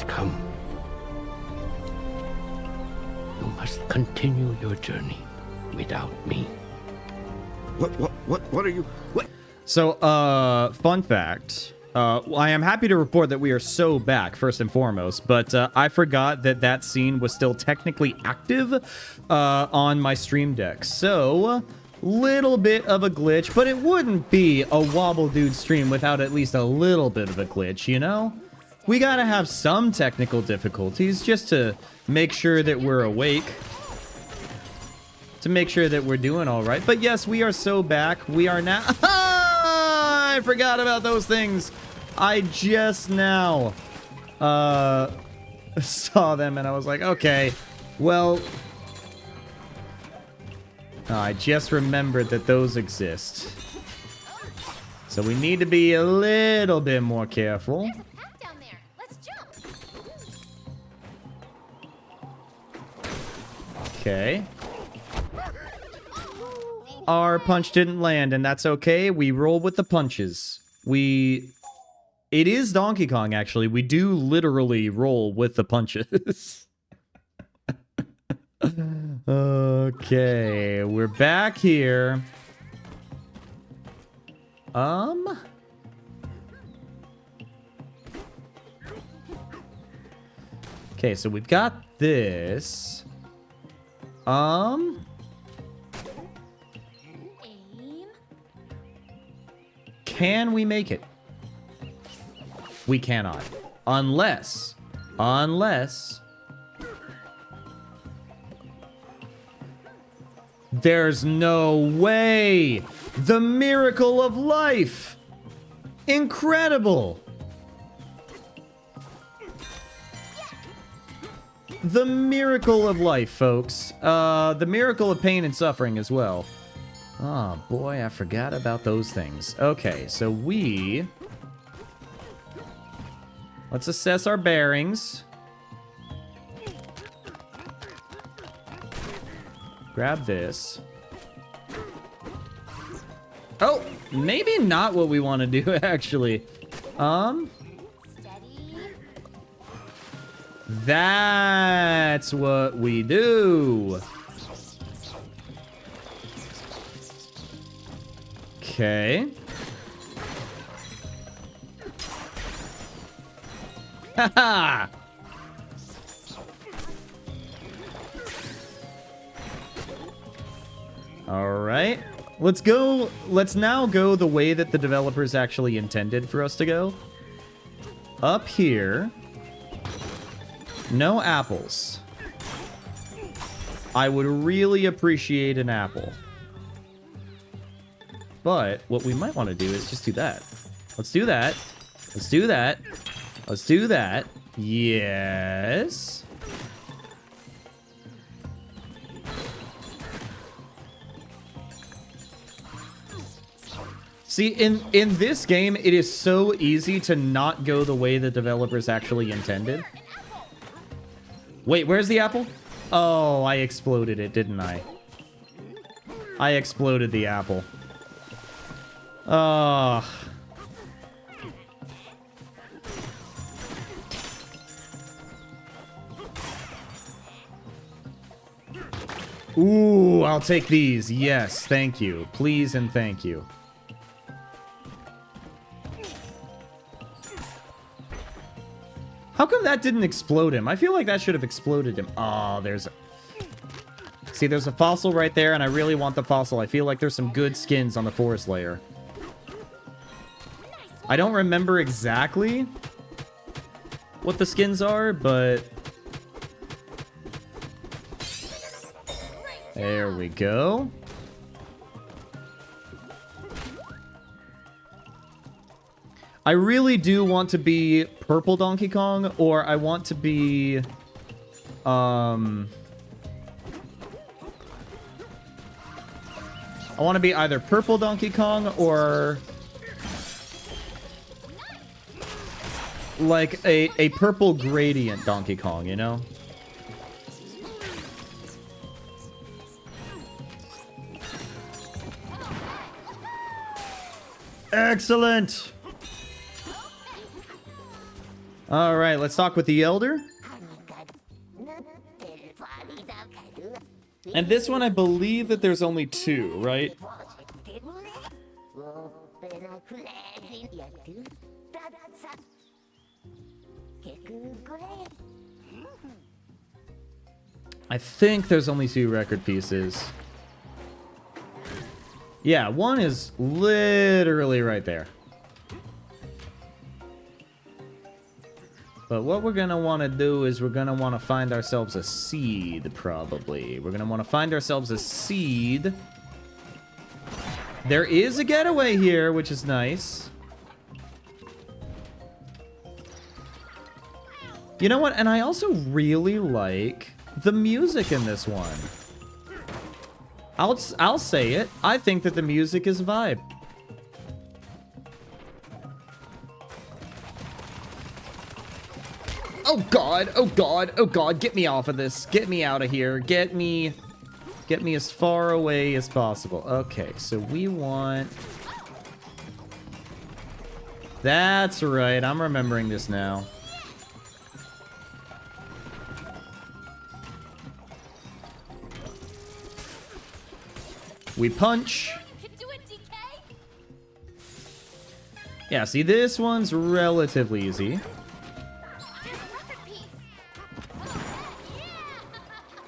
has come. You must continue your journey without me. What are you... What? So, fun fact. I am happy to report that we are so back, first and foremost, but I forgot that that scene was still technically active on my stream deck. So, little bit of a glitch, but it wouldn't be a Wobble Dude stream without at least a little bit of a glitch, you know? We gotta have some technical difficulties just to make sure that we're awake. To make sure that we're doing all right. But yes, we are so back. We are now... I forgot about those things. I just now saw them and I was like, okay, well... I just remembered that those exist. So we need to be a little bit more careful. There's a path down there. Let's jump. Okay. Our punch didn't land, and that's okay. We roll with the punches. It is Donkey Kong, actually. We do literally roll with the punches. Okay, we're back here. Okay, so we've got this. Aim. Can we make it? We cannot. Unless... There's no way! The miracle of life! Incredible! The miracle of life, folks. The miracle of pain and suffering as well. Oh, boy, I forgot about those things. Okay, so let's assess our bearings. Grab this. Oh, maybe not what we want to do, actually. Steady. That's what we do. Okay. Haha! Alright. Let's now go the way that the developers actually intended for us to go. Up here. No apples. I would really appreciate an apple. But what we might want to do is just do that. Let's do that. Let's do that. Let's do that. Yes. See, in this game, it is so easy to not go the way the developers actually intended. Wait, where's the apple? Oh, I exploded it, didn't I? I exploded the apple. Ooh, I'll take these. Yes, thank you. Please and thank you. How come that didn't explode him? I feel like that should have exploded him. Oh, See, there's a fossil right there, and I really want the fossil. I feel like there's some good skins on the forest layer. I don't remember exactly what the skins are, but... There we go. I really do want to be purple Donkey Kong, or I want to be... I want to be either purple Donkey Kong or... like a purple gradient Donkey Kong, you know? Excellent! All right, let's talk with the Elder. And this one, I believe that there's only 2, right? I think there's only 2 record pieces. Yeah, one is literally right there. But what we're gonna want to do is we're gonna want to find ourselves a seed, probably. We're gonna want to find ourselves a seed. There is a getaway here, which is nice. You know what? And I also really like the music in this one. I'll say it. I think that the music is a vibe. Oh god, oh god, oh god, get me off of this. Get me out of here. Get me as far away as possible. Okay, so we want... That's right, I'm remembering this now. We punch. Yeah, see, this one's relatively easy.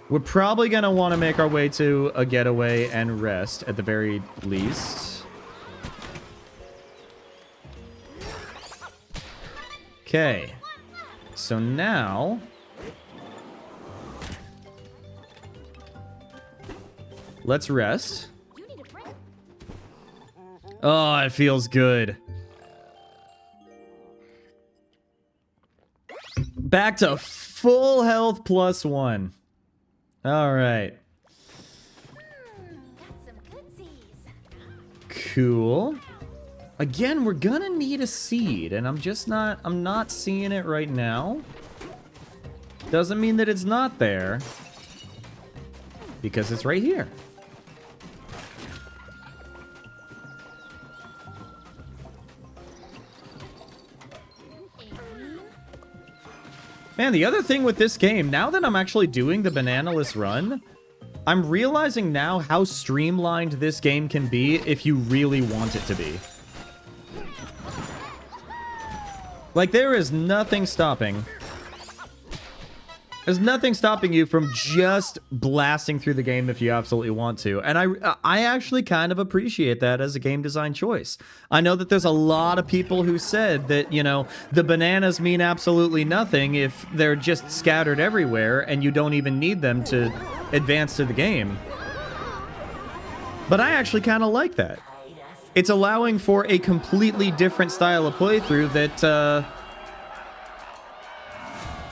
We're probably going to want to make our way to a getaway and rest at the very least. Okay. So now... let's rest. Oh, it feels good. Back to full health +1. All right. Cool. Again, we're gonna need a seed, and I'm not seeing it right now. Doesn't mean that it's not there, because it's right here. Man, the other thing with this game, now that I'm actually doing the Bananaless run, I'm realizing now how streamlined this game can be if you really want it to be. Like, there is nothing stopping. There's nothing stopping you from just blasting through the game if you absolutely want to. And I actually kind of appreciate that as a game design choice. I know that there's a lot of people who said that, you know, the bananas mean absolutely nothing if they're just scattered everywhere and you don't even need them to advance to the game. But I actually kind of like that. It's allowing for a completely different style of playthrough that,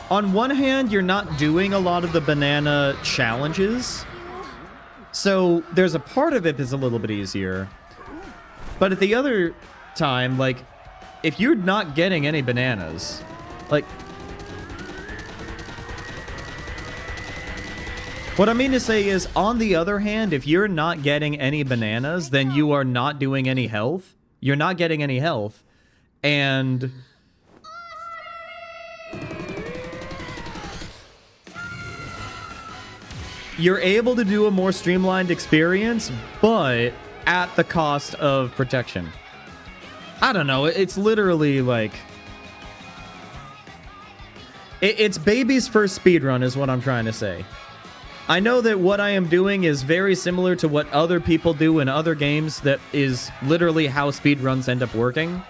on one hand, you're not doing a lot of the banana challenges, so there's a part of it that's a little bit easier. But at the other time, like, if you're not getting any bananas, like... what I mean to say is, on the other hand, if you're not getting any bananas, then you are not doing any health. You're not getting any health, and... you're able to do a more streamlined experience, but at the cost of protection. I don't know. It's literally like... it's baby's first speedrun is what I'm trying to say. I know that what I am doing is very similar to what other people do in other games that is literally how speedruns end up working.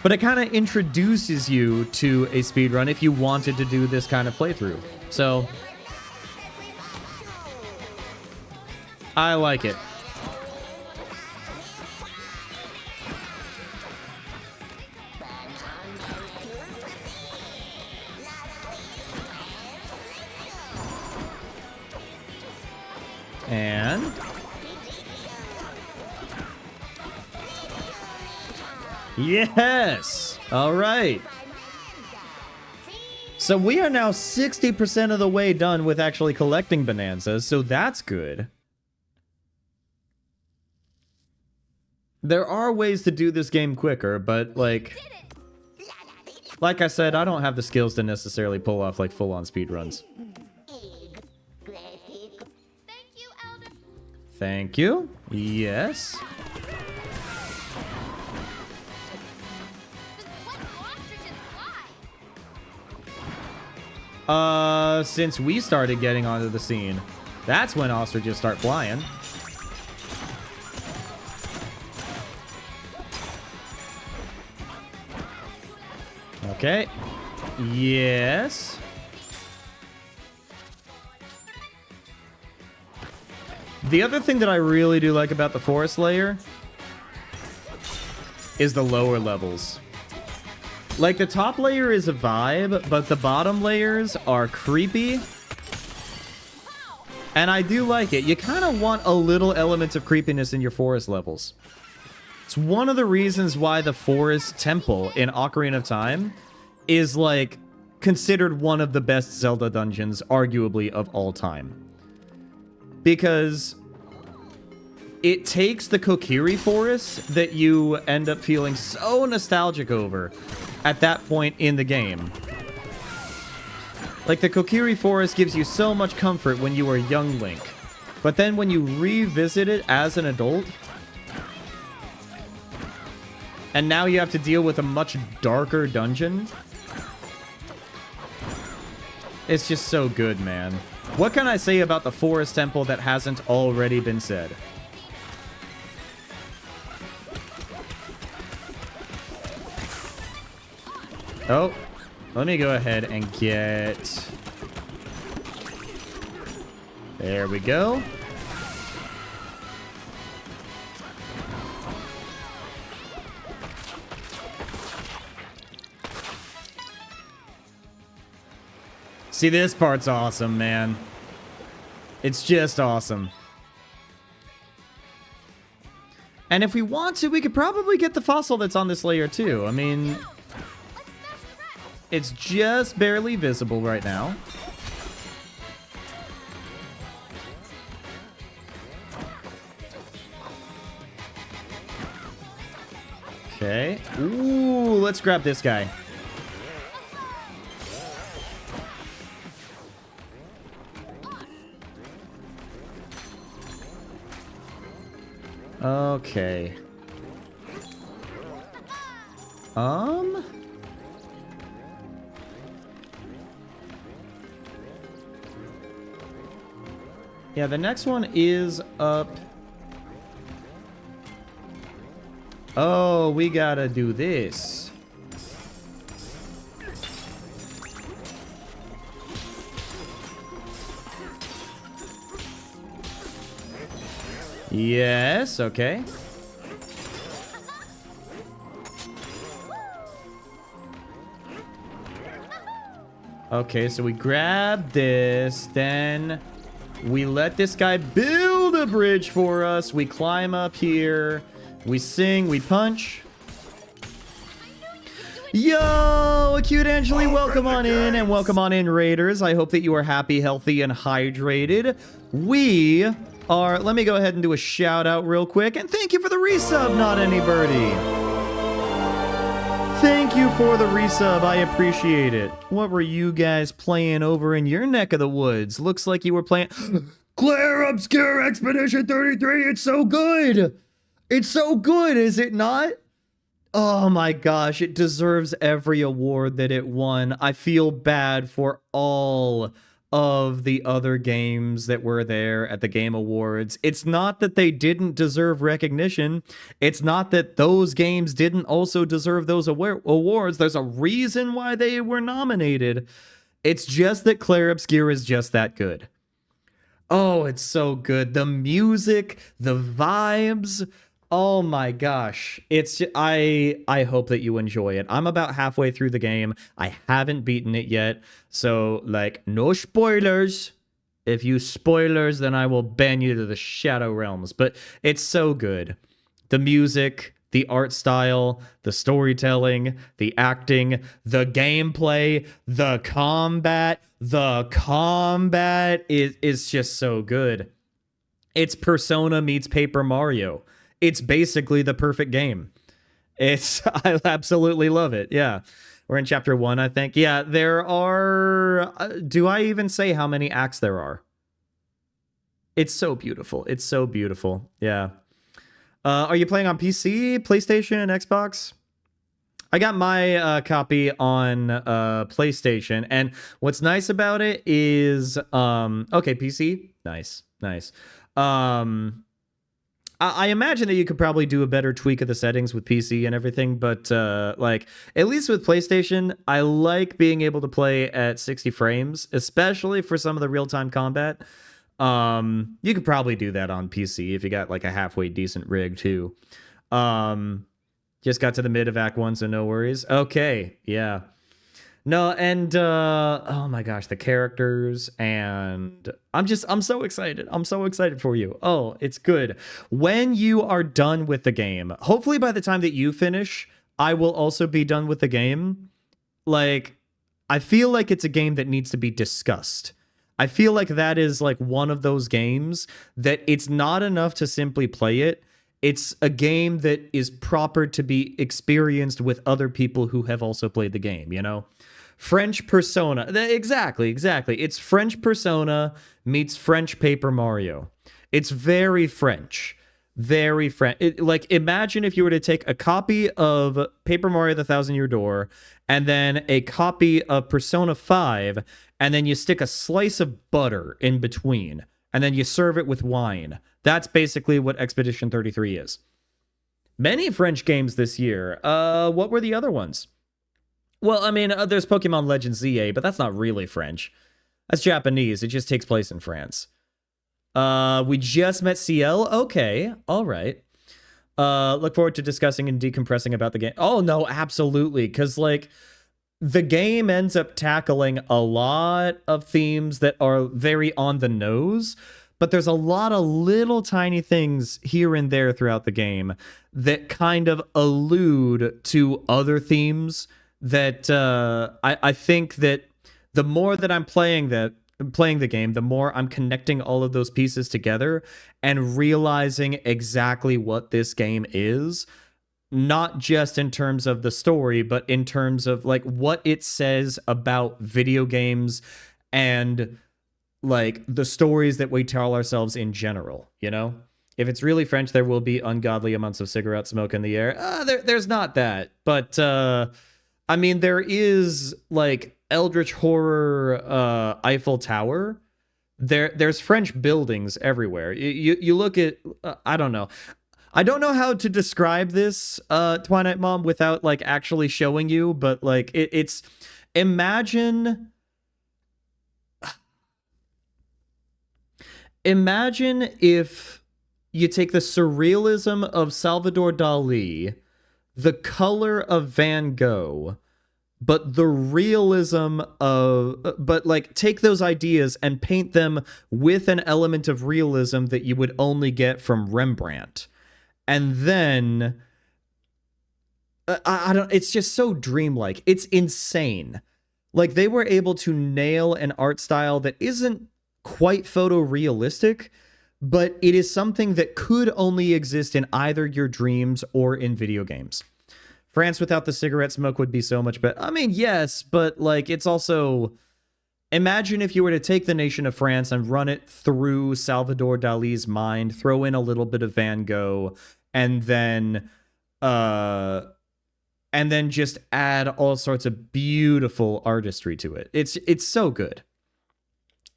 But it kind of introduces you to a speedrun if you wanted to do this kind of playthrough. So... I like it. And... yes! All right. So we are now 60% of the way done with actually collecting Bananzas, so that's good. There are ways to do this game quicker, but, like... Like I said, I don't have the skills to necessarily pull off like full-on speedruns. Thank you, Elder. Thank you. Yes. Since when do ostriches fly? Since we started getting onto the scene, that's when ostriches start flying. Okay. Yes. The other thing that I really do like about the forest layer is the lower levels. Like, the top layer is a vibe, but the bottom layers are creepy. And I do like it. You kind of want a little element of creepiness in your forest levels. It's one of the reasons why the forest temple in Ocarina of Time is, like, considered one of the best Zelda dungeons, arguably, of all time. Because it takes the Kokiri Forest that you end up feeling so nostalgic over at that point in the game. Like, the Kokiri Forest gives you so much comfort when you were young Link. But then when you revisit it as an adult, and now you have to deal with a much darker dungeon, it's just so good, man. What can I say about the Forest Temple that hasn't already been said? Oh, let me go ahead and get... There we go. See, this part's awesome, man. It's just awesome. And if we want to, we could probably get the fossil that's on this layer too. I mean, Let's smash the rest. it's just barely visible right now. Okay. Ooh, let's grab this guy. Okay. Yeah, the next one is up. Oh, we gotta do this. Yes, okay. Okay, so we grab this, then we let this guy build a bridge for us. We climb up here, we sing, we punch. Yo, Acute Angeli, welcome on in, and welcome on in, Raiders. I hope that you are happy, healthy, and hydrated. We are... Let me go ahead and do a shout out real quick, and thank you for the resub, Not Any Birdie. Thank you for the resub, I appreciate it. What were you guys playing over in your neck of the woods? Looks like you were playing... Claire Obscure Expedition 33, it's so good! It's so good, is it not? Oh my gosh, it deserves every award that it won. I feel bad for all of the other games that were there at the Game Awards. It's not that they didn't deserve recognition. It's not that those games didn't also deserve those awards. There's a reason why they were nominated. It's just that Claire Obscure is just that good. Oh, it's so good. The music, the vibes... Oh my gosh. It's just, I hope that you enjoy it. I'm about halfway through the game. I haven't beaten it yet. So, like, no spoilers. If you spoilers, then I will ban you to the Shadow Realms. But it's so good. The music, the art style, the storytelling, the acting, the gameplay, the combat. The combat is just so good. It's Persona meets Paper Mario. It's basically the perfect game. I absolutely love it. Yeah. We're in chapter 1, I think. Yeah, there are... do I even say how many acts there are? It's so beautiful. It's so beautiful. Yeah. Are you playing on PC, PlayStation, and Xbox? I got my copy on PlayStation, and what's nice about it is... okay, PC. Nice. I imagine that you could probably do a better tweak of the settings with PC and everything, but like at least with PlayStation, I like being able to play at 60 frames, especially for some of the real-time combat. You could probably do that on PC if you got like a halfway decent rig too. Just got to the mid of Act 1, so no worries. Okay, yeah. No, and oh my gosh, the characters, and I'm so excited. I'm so excited for you. Oh, it's good. When you are done with the game, hopefully by the time that you finish, I will also be done with the game. Like, I feel like it's a game that needs to be discussed. I feel like that is like one of those games that it's not enough to simply play it. It's a game that is proper to be experienced with other people who have also played the game, you know? French Persona. Exactly. It's French Persona meets French Paper Mario. It's very French. Very French. Like, imagine if you were to take a copy of Paper Mario: The Thousand Year Door and then a copy of Persona 5, and then you stick a slice of butter in between, and then you serve it with wine. That's basically what Expedition 33 is. Many French games this year. What were the other ones? Well, I mean, there's Pokemon Legends ZA, but that's not really French. That's Japanese. It just takes place in France. We just met CL. Okay, all right. Look forward to discussing and decompressing about the game. Oh, no, absolutely. Because, like, the game ends up tackling a lot of themes that are very on the nose, but there's a lot of little tiny things here and there throughout the game that kind of allude to other themes that I think that the more that I'm playing the game, the more I'm connecting all of those pieces together and realizing exactly what this game is, not just in terms of the story, but in terms of like what it says about video games and like the stories that we tell ourselves in general, you know? If it's really French, there will be ungodly amounts of cigarette smoke in the air. There's not that, but I mean, there is like Eldritch Horror Eiffel Tower. There's French buildings everywhere. You look at I don't know. I don't know how to describe this, Twilight Mom, without like actually showing you, but like it's imagine if you take the surrealism of Salvador Dali, the color of Van Gogh, but the realism of, but like take those ideas and paint them with an element of realism that you would only get from Rembrandt. And then, I don't, it's just so dreamlike. It's insane. Like, they were able to nail an art style that isn't quite photorealistic, but it is something that could only exist in either your dreams or in video games. France without the cigarette smoke would be so much better. I mean, yes, but like it's also... Imagine if you were to take the nation of France and run it through Salvador Dali's mind, throw in a little bit of Van Gogh, and then just add all sorts of beautiful artistry to it. It's so good.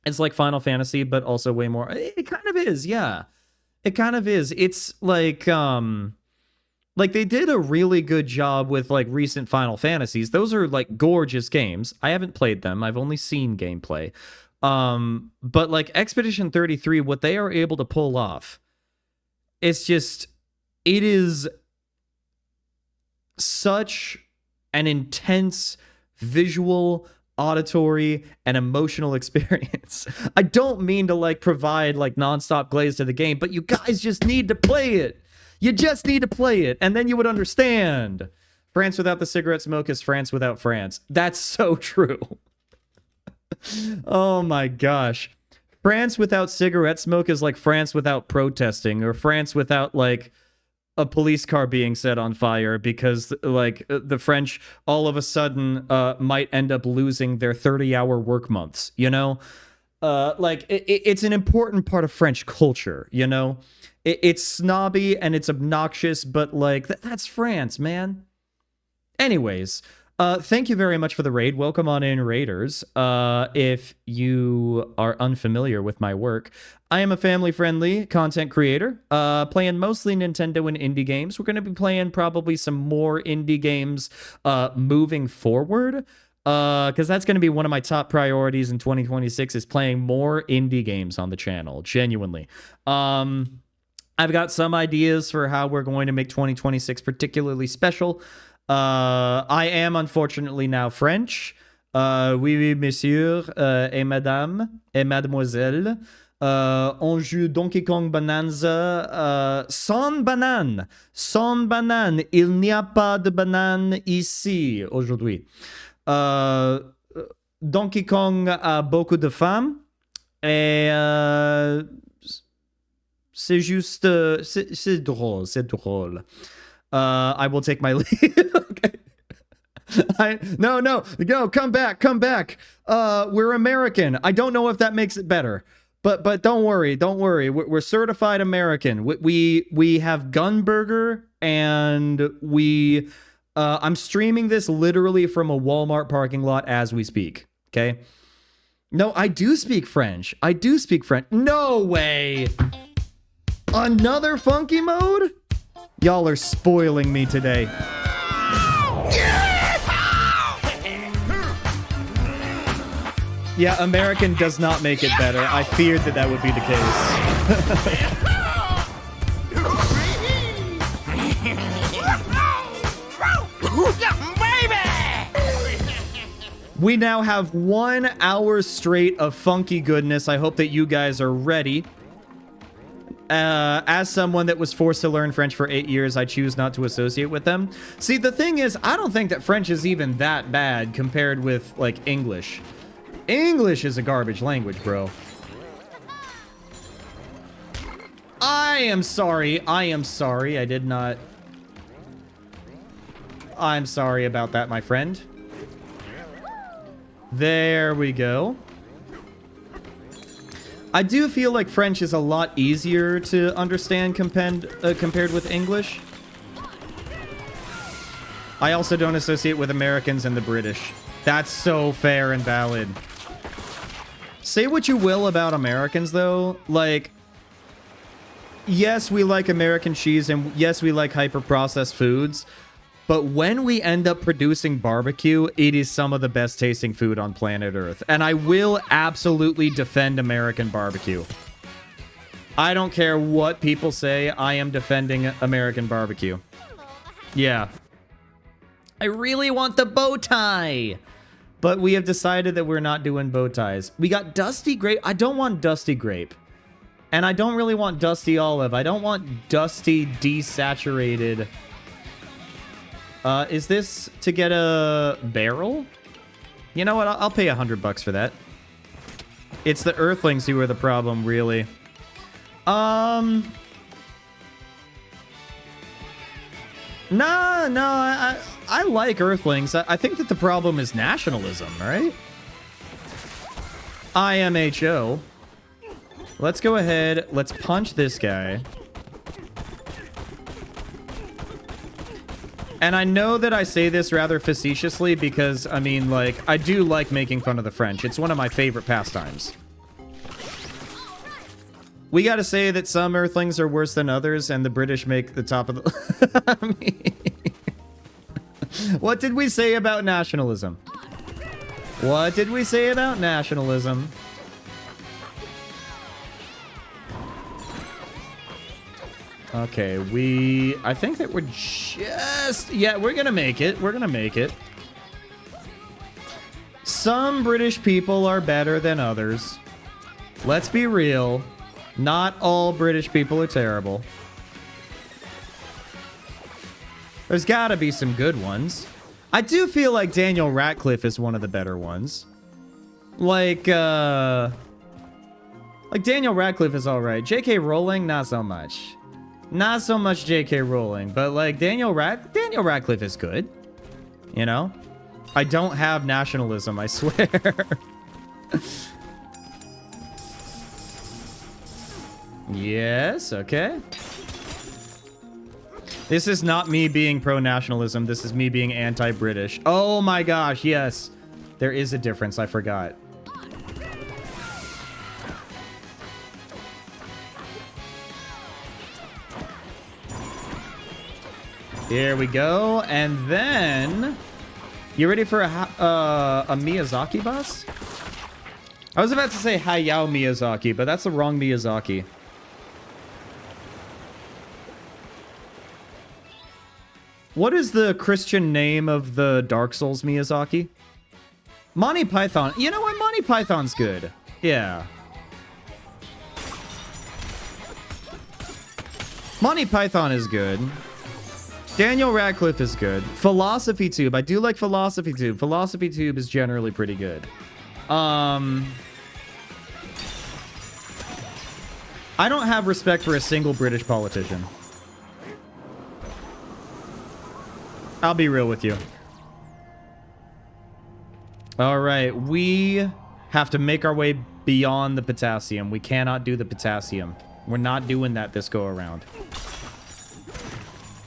It's like Final Fantasy, but also way more. It kind of is, yeah. It kind of is. It's like they did a really good job with like recent Final Fantasies. Those are like gorgeous games. I haven't played them. I've only seen gameplay. But like Expedition 33, what they are able to pull off, it's just, it is such an intense visual, auditory, and emotional experience. I don't mean to like provide like nonstop glaze to the game, but you guys just need to play it. You just need to play it, and then you would understand. France without the cigarette smoke is France without France. That's so true. Oh my gosh. France without cigarette smoke is like France without protesting, or France without like a police car being set on fire because, like, the French all of a sudden might end up losing their 30-hour work months, you know? Like, it's an important part of French culture, you know? It's snobby and it's obnoxious, but, like, that's France, man. Anyways, thank you very much for the raid. Welcome on in, raiders. If you are unfamiliar with my work, I am a family-friendly content creator, playing mostly Nintendo and indie games. We're going to be playing probably some more indie games moving forward, because that's going to be one of my top priorities in 2026 is playing more indie games on the channel, genuinely. I've got some ideas for how we're going to make 2026 particularly special. I am unfortunately now French. Oui, monsieur, et madame, et mademoiselle. On joue Donkey Kong Bananza sans banane. Sans banane. Il n'y a pas de banane ici aujourd'hui. Donkey Kong a beaucoup de femmes. Et c'est juste... c'est drôle, c'est drôle. I will take my leave. Okay. No, come back. We're American. I don't know if that makes it better, but don't worry. We're certified American. We have gun burger, and I'm streaming this literally from a Walmart parking lot as we speak. Okay. No, I do speak French. No way. Another funky mode? Y'all are spoiling me today. Yeah, American does not make it better. I feared that would be the case. We now have 1 hour straight of funky goodness. I hope that you guys are ready. As someone that was forced to learn French for 8 years, I choose not to associate with them. See, the thing is, I don't think that French is even that bad compared with, like, English. English is a garbage language, bro. I am sorry. I did not... I'm sorry about that, my friend. There we go. I do feel like French is a lot easier to understand compared with English. I also don't associate with Americans and the British. That's so fair and valid. Say what you will about Americans, though. Like, yes, we like American cheese, and yes, we like hyper-processed foods. But when we end up producing barbecue, it is some of the best tasting food on planet Earth. And I will absolutely defend American barbecue. I don't care what people say, I am defending American barbecue. Yeah. I really want the bow tie! But we have decided that we're not doing bow ties. We got Dusty Grape. I don't want Dusty Grape. And I don't really want Dusty Olive. I don't want Dusty Desaturated... is this to get a barrel? You know what? I'll pay $100 for that. It's the Earthlings who are the problem, really. No, I like Earthlings. I think that the problem is nationalism, right? IMHO. Let's go ahead. Let's punch this guy. And I know that I say this rather facetiously because, I mean, like, I do like making fun of the French. It's one of my favorite pastimes. We gotta say that some Earthlings are worse than others, and the British make the top of the... I mean... What did we say about nationalism? What did we say about nationalism? Okay, I think that we're just... Yeah, we're gonna make it. We're gonna make it. Some British people are better than others. Let's be real. Not all British people are terrible. There's gotta be some good ones. I do feel like Daniel Radcliffe is one of the better ones. Like Daniel Radcliffe is alright. J.K. Rowling, not so much. Not so much J.K. Rowling, but like Daniel Radcliffe is good. You know? I don't have nationalism, I swear. Yes, okay. This is not me being pro-nationalism. This is me being anti-British. Oh my gosh, yes. There is a difference, I forgot. Here we go. And then... You ready for a Miyazaki boss? I was about to say Hayao Miyazaki, but that's the wrong Miyazaki. What is the Christian name of the Dark Souls Miyazaki? Monty Python. You know what? Monty Python's good. Yeah. Monty Python is good. Daniel Radcliffe is good. Philosophy Tube. I do like Philosophy Tube. Philosophy Tube is generally pretty good. I don't have respect for a single British politician. I'll be real with you. All right, we have to make our way beyond the potassium. We cannot do the potassium. We're not doing that this go around.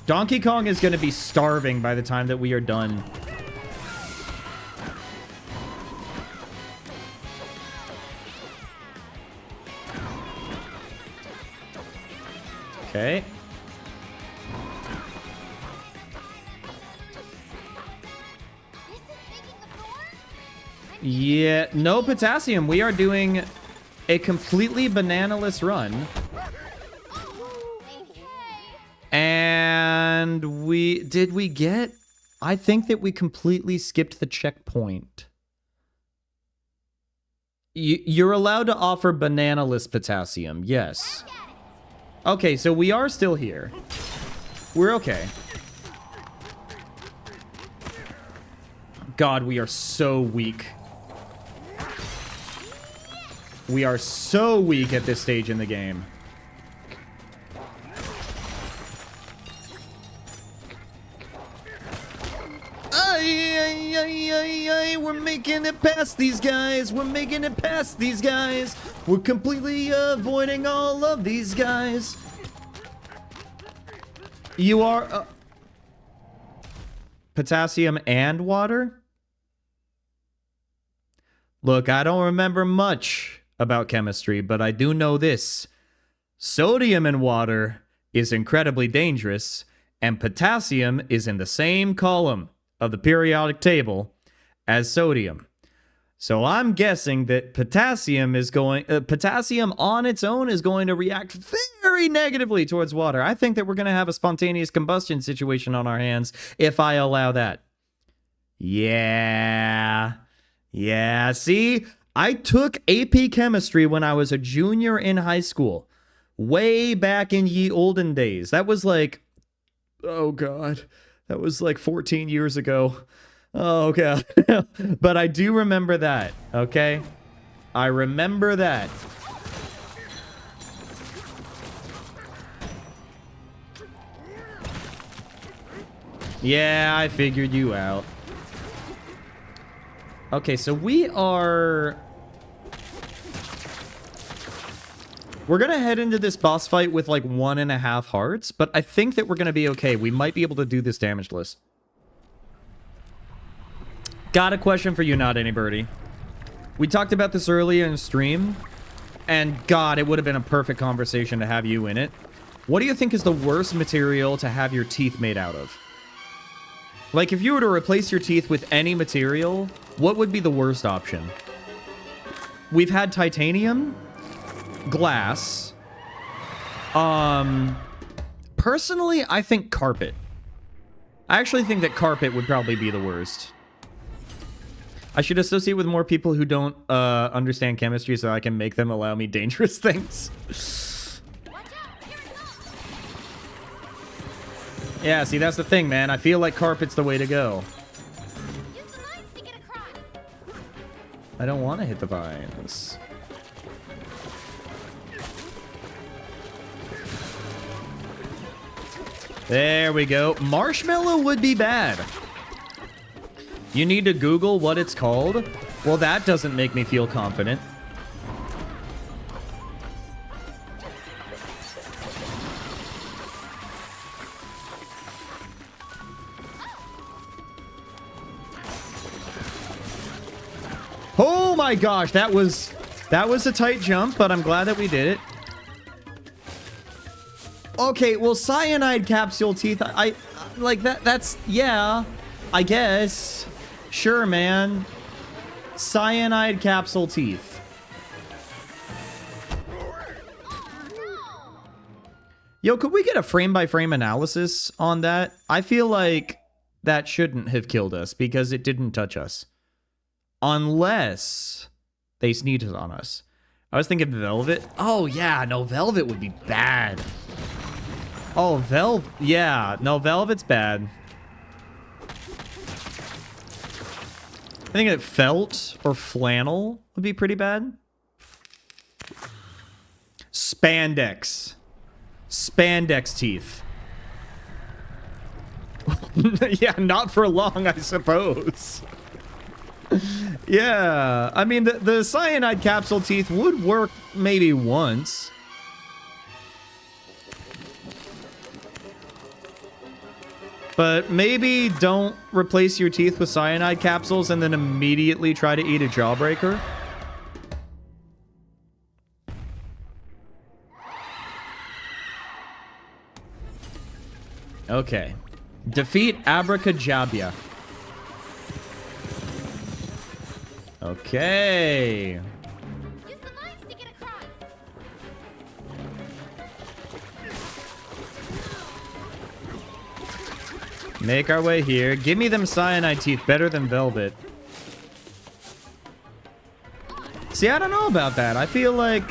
Donkey Kong is going to be starving by the time that we are done. Okay. Yeah, no potassium. We are doing a completely bananaless run. And did we get... I think that we completely skipped the checkpoint. You're allowed to offer bananaless potassium. Yes. Okay, so we are still here. We're okay. God, we are so weak. We are so weak at this stage in the game. We're making it past these guys. We're making it past these guys. We're completely avoiding all of these guys. You are... potassium and water? Look, I don't remember much about chemistry, but I do know this. Sodium in water is incredibly dangerous, and potassium is in the same column of the periodic table as sodium. So I'm guessing that potassium on its own is going to react very negatively towards water. I think that we're going to have a spontaneous combustion situation on our hands if I allow that. Yeah. Yeah, see? I took AP chemistry when I was a junior in high school. Way back in ye olden days. That was like... Oh, God. That was like 14 years ago. Oh, God. But I do remember that, okay? I remember that. Yeah, I figured you out. Okay, so we're gonna head into this boss fight with like 1.5 hearts, but I think that we're gonna be okay. We might be able to do this damageless. Got a question for you, Not Any Birdie. We talked about this earlier in stream, and God, it would have been a perfect conversation to have you in it. What do you think is the worst material to have your teeth made out of? Like, if you were to replace your teeth with any material, what would be the worst option? We've had titanium, glass. Personally, I think carpet. I actually think that carpet would probably be the worst. I should associate with more people who don't understand chemistry so I can make them allow me dangerous things. Yeah, see, that's the thing, man. I feel like carpet's the way to go. Use the vines to get across. I don't want to hit the vines. There we go. Marshmallow would be bad. You need to Google what it's called? Well, that doesn't make me feel confident. Oh my gosh, that was a tight jump, but I'm glad that we did it. Okay, well, cyanide capsule teeth, I like that's, yeah, I guess. Sure, man. Cyanide capsule teeth. Yo, could we get a frame-by-frame analysis on that? I feel like that shouldn't have killed us because it didn't touch us. Unless they sneezed on us. I was thinking Velvet. Oh, yeah, no, Velvet would be bad. Oh, Velvet. Yeah, no, Velvet's bad. I think that felt or flannel would be pretty bad. Spandex. Spandex teeth. Yeah, not for long, I suppose. Yeah, I mean, the cyanide capsule teeth would work maybe once. But maybe don't replace your teeth with cyanide capsules and then immediately try to eat a jawbreaker. Okay. Defeat Abracadabra. Okay. Use the mines to get across. Make our way here. Give me them cyanide teeth better than Velvet. See, I don't know about that. I feel like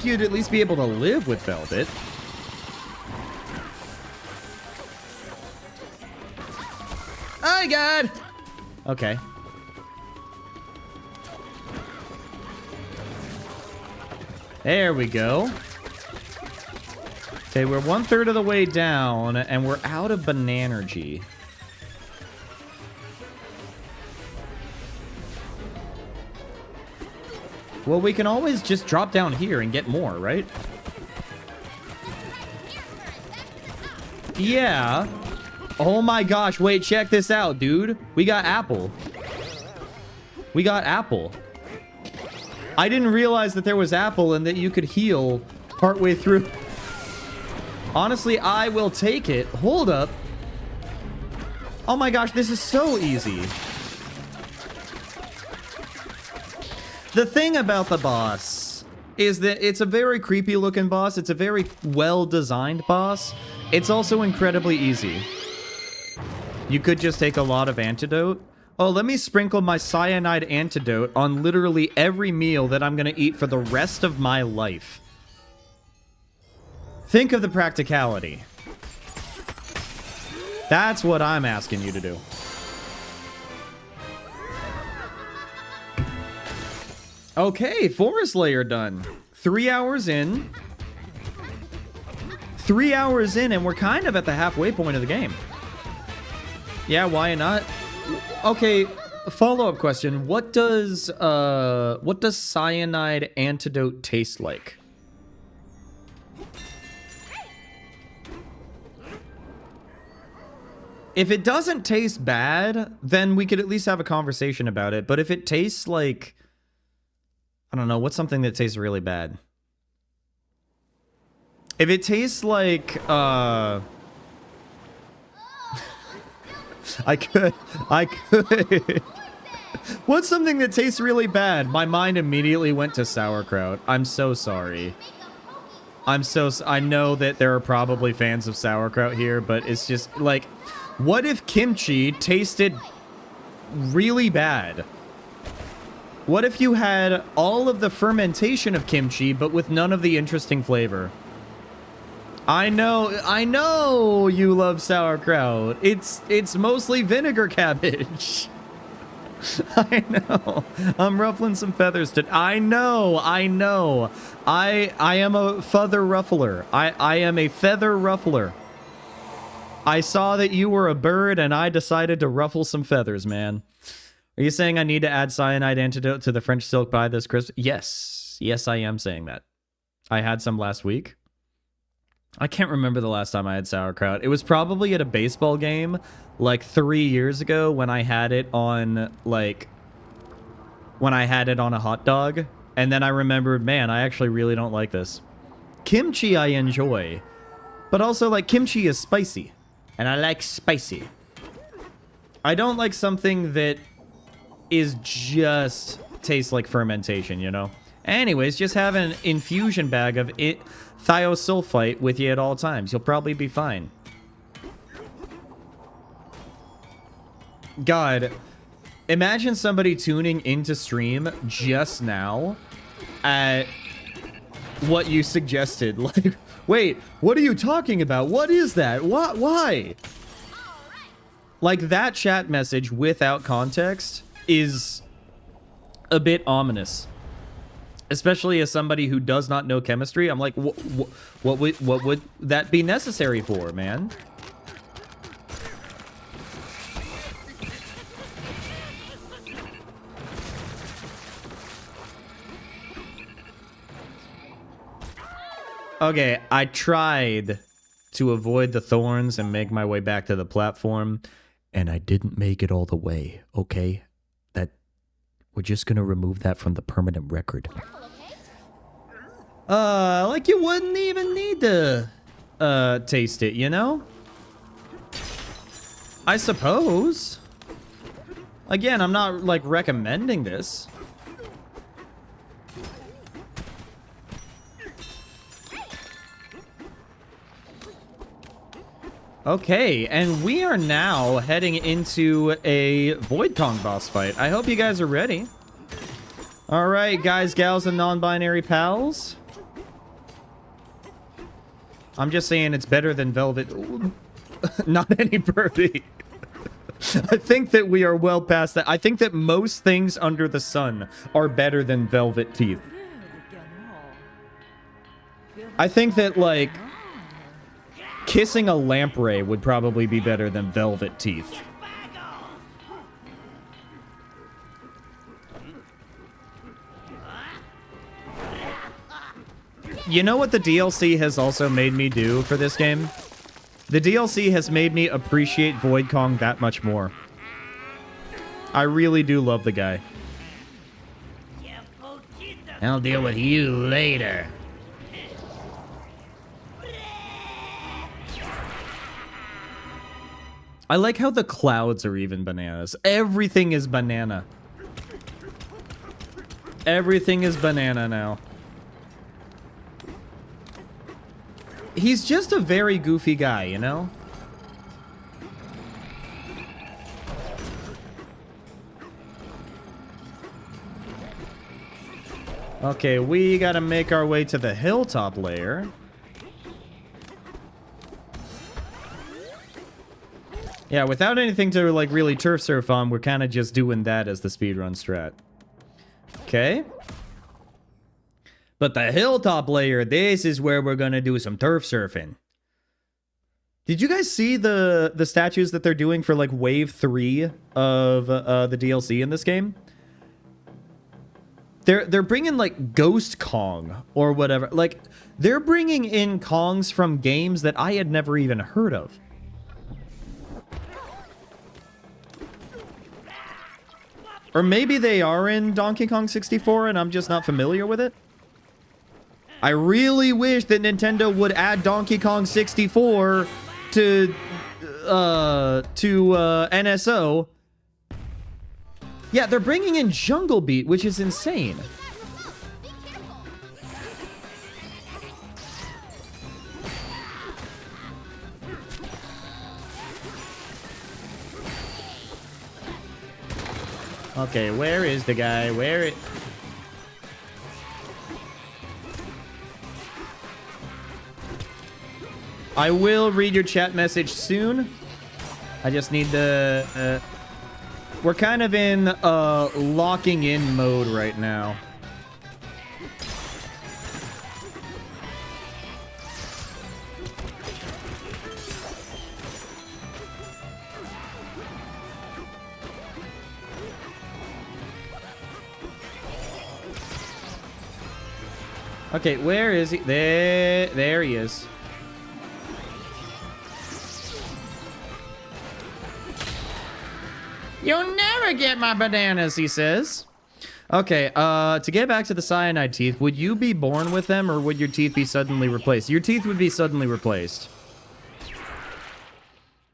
you'd at least be able to live with Velvet. Oh, God. Okay. There we go. Okay, we're 1/3 of the way down, and we're out of Bananergy. Well, we can always just drop down here and get more, right? Yeah. Oh my gosh, wait, check this out, dude. We got apple. We got apple. I didn't realize that there was apple and that you could heal partway through. Honestly, I will take it. Hold up. Oh my gosh, this is so easy. The thing about the boss is that it's a very creepy looking boss. It's a very well-designed boss. It's also incredibly easy. You could just take a lot of antidote. Oh, let me sprinkle my cyanide antidote on literally every meal that I'm going to eat for the rest of my life. Think of the practicality. That's what I'm asking you to do. Okay, forest layer done. 3 hours in. 3 hours in, and we're kind of at the halfway point of the game. Yeah, why not? Okay, follow-up question. What does cyanide antidote taste like? If it doesn't taste bad, then we could at least have a conversation about it. But if it tastes like, I don't know, what's something that tastes really bad? If it tastes like, I could. What's something that tastes really bad? My mind immediately went to sauerkraut. I'm so sorry. I know that there are probably fans of sauerkraut here, but it's just like, what if kimchi tasted really bad? What if you had all of the fermentation of kimchi, but with none of the interesting flavor? I know you love sauerkraut. It's mostly vinegar cabbage. I know. I'm ruffling some feathers to. I know. I know. I am a feather ruffler. I am a feather ruffler. I saw that you were a bird and I decided to ruffle some feathers, man. Are you saying I need to add cyanide antidote to the French silk pie this Christmas? Yes. Yes, I am saying that. I had some last week. I can't remember the last time I had sauerkraut. It was probably at a baseball game like 3 years ago when I had it on when I had it on a hot dog. And then I remembered, man, I actually really don't like this. Kimchi I enjoy, but also like kimchi is spicy and I like spicy. I don't like something that is just tastes like fermentation, you know? Anyways, just have an infusion bag of it thiosulfite with you at all times. You'll probably be fine. God, imagine somebody tuning into stream just now at what you suggested. Like, wait, what are you talking about? What is that? What? Why? Like, that chat message without context is a bit ominous. Especially as somebody who does not know chemistry, I'm like, what would that be necessary for, man? Okay, I tried to avoid the thorns and make my way back to the platform, and I didn't make it all the way, okay? We're just gonna remove that from the permanent record. Like you wouldn't even need to, taste it, you know? I suppose. Again, I'm not, like, recommending this. Okay, and we are now heading into a Void Kong boss fight. I hope you guys are ready. All right, guys, gals, and non-binary pals. I'm just saying it's better than Velvet. Not any birdie. I think that we are well past that. I think that most things under the sun are better than Velvet Teeth. I think that, like, kissing a lamprey would probably be better than Velvet Teeth. You know what the DLC has also made me do for this game? The DLC has made me appreciate Void Kong that much more. I really do love the guy. I'll deal with you later. I like how the clouds are even bananas. Everything is banana. Everything is banana now. He's just a very goofy guy, you know? Okay, we gotta make our way to the hilltop layer. Yeah, without anything to, like, really turf surf on, we're kind of just doing that as the speedrun strat. Okay. But the hilltop layer, this is where we're gonna do some turf surfing. Did you guys see the statues that they're doing for, like, Wave 3 of the DLC in this game? They're bringing, like, Ghost Kong or whatever. Like, they're bringing in Kongs from games that I had never even heard of. Or maybe they are in Donkey Kong 64 and I'm just not familiar with it. I really wish that Nintendo would add Donkey Kong 64 to NSO. Yeah, they're bringing in Jungle Beat, which is insane. Okay, where is the guy? Where it? I will read your chat message soon. I just need the... We're kind of in locking in mode right now. Okay, where is he? There he is. You'll never get my bananas, he says. Okay, to get back to the cyanide teeth, would you be born with them or would your teeth be suddenly replaced? Your teeth would be suddenly replaced.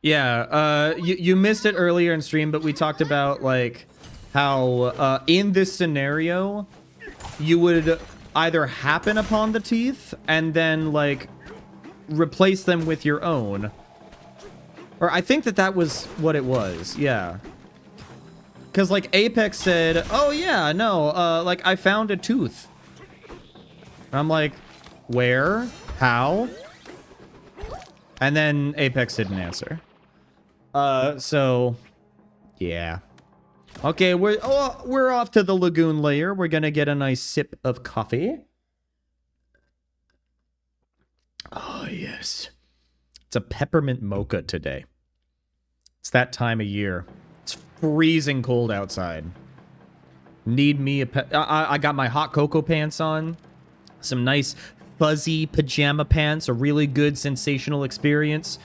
Yeah, you missed it earlier in stream, but we talked about, like, how, in this scenario, you would either happen upon the teeth and then, like, replace them with your own. Or I think that was what it was, yeah. Because, like, Apex said, oh, yeah, no, like, I found a tooth. I'm like, where? How? And then Apex didn't answer. So, yeah. Okay, we're off to the lagoon layer. We're gonna get a nice sip of coffee. Oh, yes. It's a peppermint mocha today. It's that time of year. It's freezing cold outside. Need me I got my hot cocoa pants on. Some nice fuzzy pajama pants. A really good sensational experience.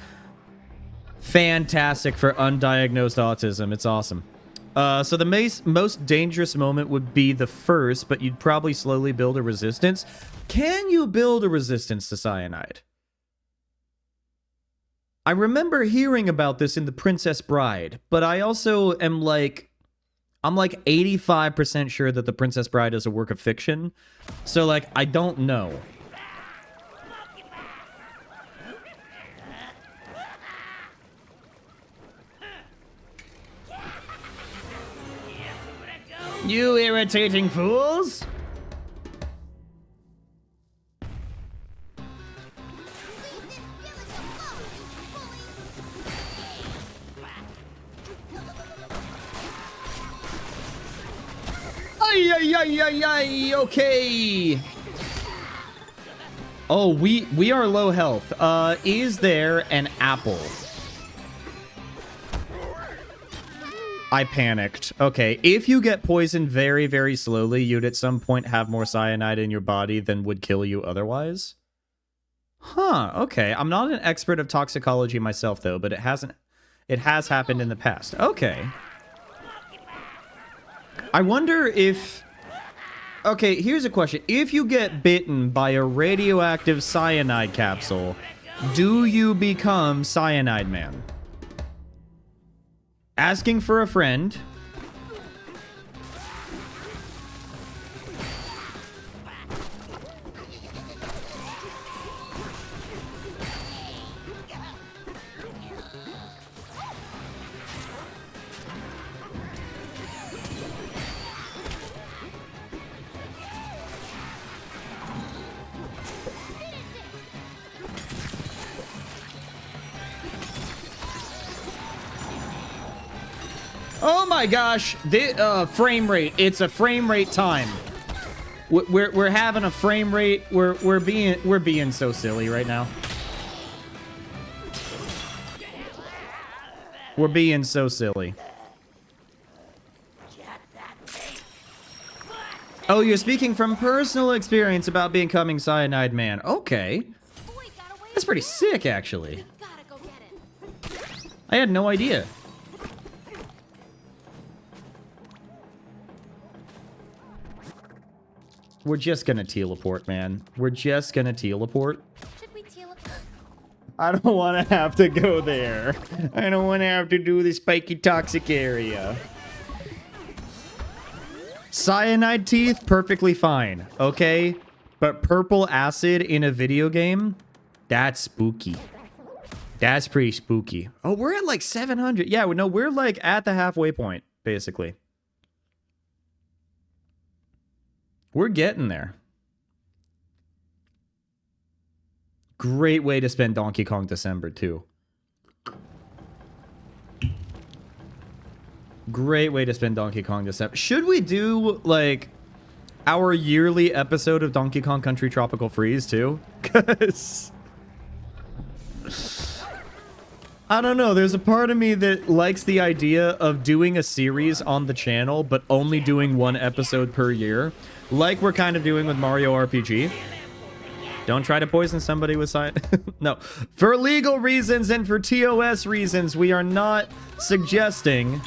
Fantastic for undiagnosed autism. It's awesome. So the most dangerous moment would be the first, but you'd probably slowly build a resistance. Can you build a resistance to cyanide? I remember hearing about this in The Princess Bride, but I also am like, I'm like 85% sure that The Princess Bride is a work of fiction. So, like, I don't know. You irritating fools! Ay, okay. Oh, we are low health. Is there an apple? I panicked. Okay, if you get poisoned very, very slowly, you'd at some point have more cyanide in your body than would kill you otherwise. Huh, okay. I'm not an expert of toxicology myself, though, but it has happened in the past. Okay. I wonder if... Okay, here's a question. If you get bitten by a radioactive cyanide capsule, do you become Cyanide Man? Asking for a friend. Oh my gosh, the frame rate. It's a frame rate time. We're having a frame rate. We're being so silly right now. We're being so silly. Oh, you're speaking from personal experience about becoming Cyanide Man. Okay. That's pretty sick, actually. I had no idea. We're just gonna teleport, man. We're just gonna teleport. Should we teleport? I don't want to have to go there. I don't want to have to do the spiky toxic area. Cyanide teeth, perfectly fine, okay? But purple acid in a video game? That's spooky. That's pretty spooky. Oh, we're at like 700. Yeah, no, we're like at the halfway point, basically. We're getting there. Great way to spend Donkey Kong December, too. Great way to spend Donkey Kong this episode. Should we do, like, our yearly episode of Donkey Kong Country Tropical Freeze, too? Because... I don't know, there's a part of me that likes the idea of doing a series on the channel, but only doing one episode per year. Like we're kind of doing with Mario RPG. Don't try to poison somebody with science. No. For legal reasons and for TOS reasons, we are not suggesting...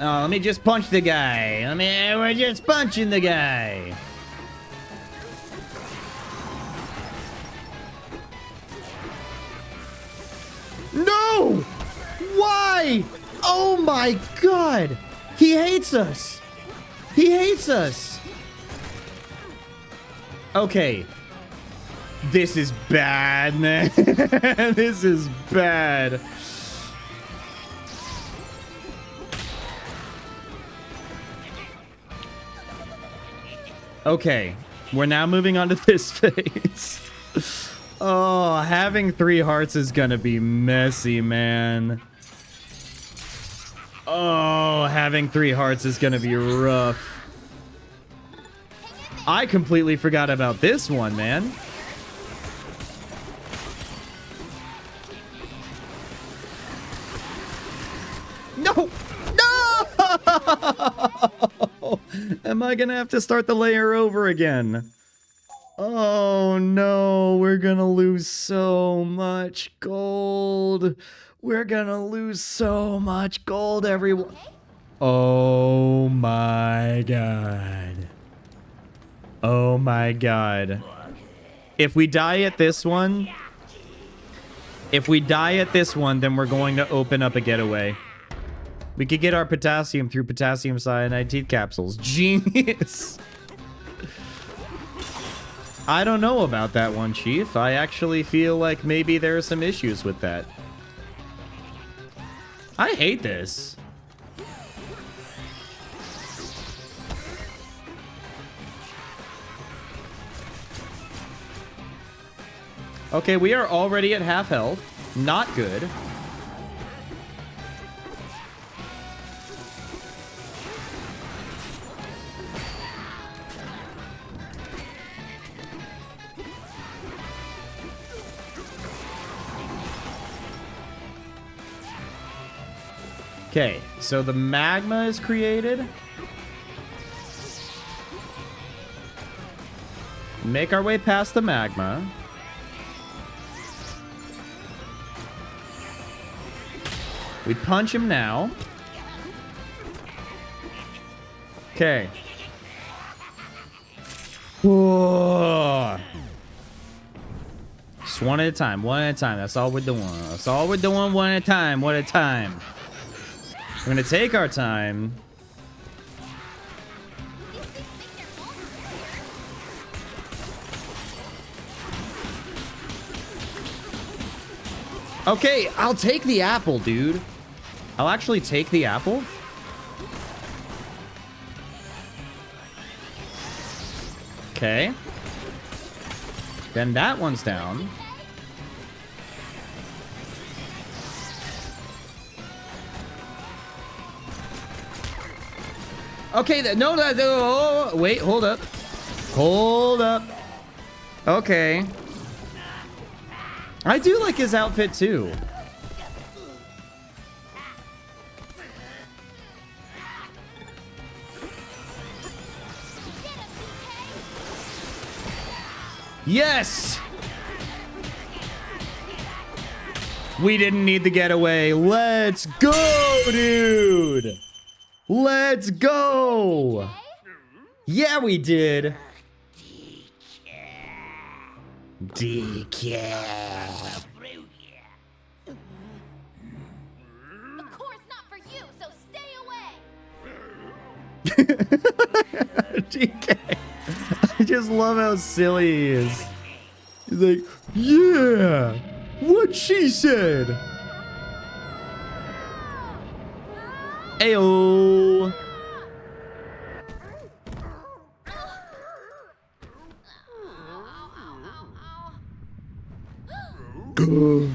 Oh, let me just punch the guy. We're just punching the guy. No! Why? Oh my god! He hates us! He hates us! Okay. This is bad, man. This is bad. Okay, we're now moving on to this phase. Oh, having 3 hearts is gonna be messy, man. Oh, having 3 hearts is gonna be rough. I completely forgot about this one, man. No! No! Am I gonna have to start the layer over again? Oh no, we're gonna lose so much gold. We're gonna lose so much gold, everyone. Oh my god. Oh my god. If we die at this one, then we're going to open up a getaway. We could get our potassium through potassium cyanide teeth capsules. Genius. I don't know about that one, Chief. I actually feel like maybe there are some issues with that. I hate this. Okay, we are already at half health. Not good. Okay, so the magma is created. Make our way past the magma. We punch him now. Okay. Whoa. Just one at a time, one at a time. That's all we're doing. That's all we're doing, one at a time, one at a time. We're gonna take our time. Okay, I'll take the apple, dude. I'll actually take the apple. Okay. Then that one's down. Okay, no, oh, wait, hold up. Hold up. Okay. I do like his outfit, too. Yes! We didn't need the getaway. Let's go, dude! Let's go! Yeah, we did. Decaf. The core's not for you, so stay away. DK. I just love how silly he is. Like, yeah, what she said. Ayo.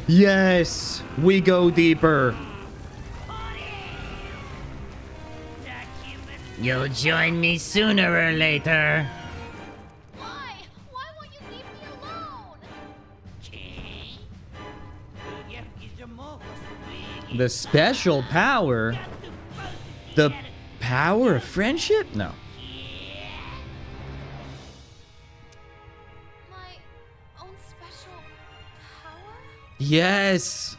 Yes, we go deeper. You'll join me sooner or later. Why? Why won't you leave me alone? The special power? The power of friendship? No. My own special power? Yes.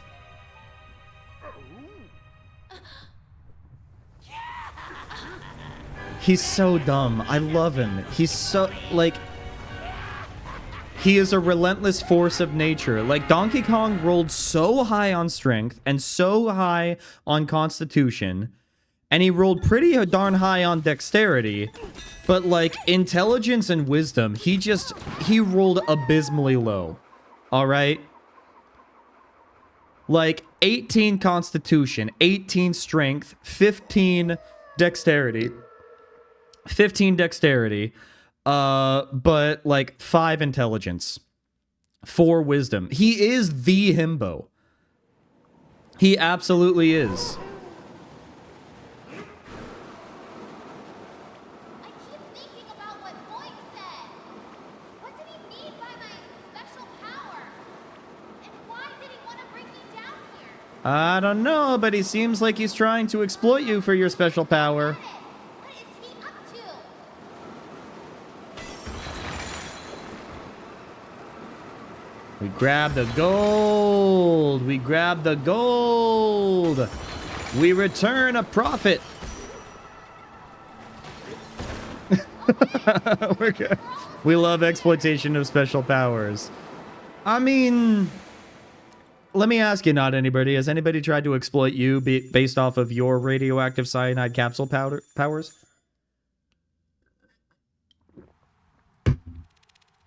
He's so dumb. I love him. He's so, like... He is a relentless force of nature. Like, Donkey Kong rolled so high on strength and so high on constitution, and he rolled pretty darn high on dexterity, but, like, intelligence and wisdom, he rolled abysmally low. Alright? Like, 18 constitution, 18 strength, 15 dexterity. 15 dexterity, but like 5 intelligence, 4 wisdom. He is the himbo. He absolutely is. I keep thinking about what Boyd said. What did he mean by my special power? And why did he want to bring me down here? I don't know, but he seems like he's trying to exploit you for your special power. What is he up to? We grab the gold. We grab the gold. We return a profit. We're good. We love exploitation of special powers. I mean, let me ask you, not anybody. Has anybody tried to exploit you based off of your radioactive cyanide capsule powers?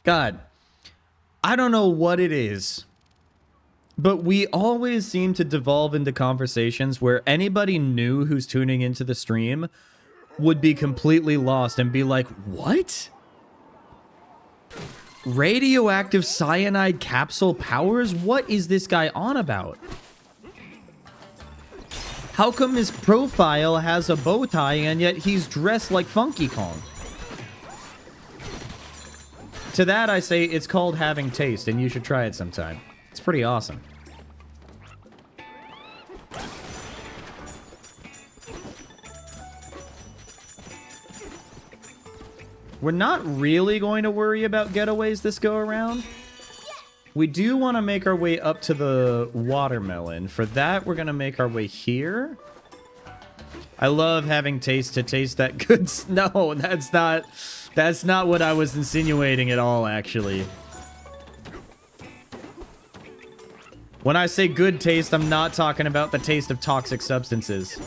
God, I don't know what it is, but we always seem to devolve into conversations where anybody new who's tuning into the stream would be completely lost and be like, what? Radioactive cyanide capsule powers? What is this guy on about? How come his profile has a bow tie and yet he's dressed like Funky Kong? To that I say it's called having taste, and you should try it sometime. It's pretty awesome. We're not really going to worry about getaways this go around. We do want to make our way up to the watermelon. For that, we're going to make our way here. I love having taste to taste that good... No, that's not what I was insinuating at all, actually. When I say good taste, I'm not talking about the taste of toxic substances.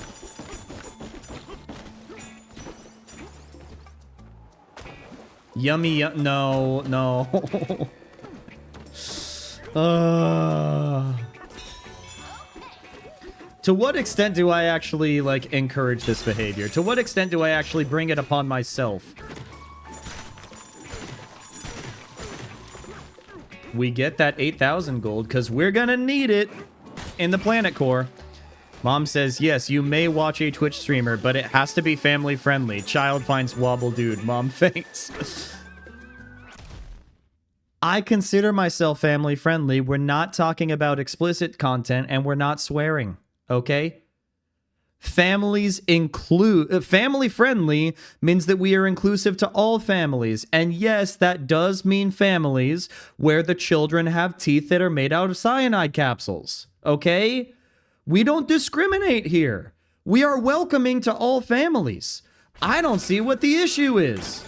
Yummy, no, no. To what extent do I actually, like, encourage this behavior? To what extent do I actually bring it upon myself? We get that 8,000 gold, because we're gonna need it in the planet core. Mom says, yes, you may watch a Twitch streamer, but it has to be family friendly. Child finds wobble dude. Mom thinks. I consider myself family friendly. We're not talking about explicit content, and we're not swearing. Okay? Families include... family friendly means that we are inclusive to all families. And yes, that does mean families where the children have teeth that are made out of cyanide capsules. Okay? We don't discriminate here. We are welcoming to all families. I don't see what the issue is.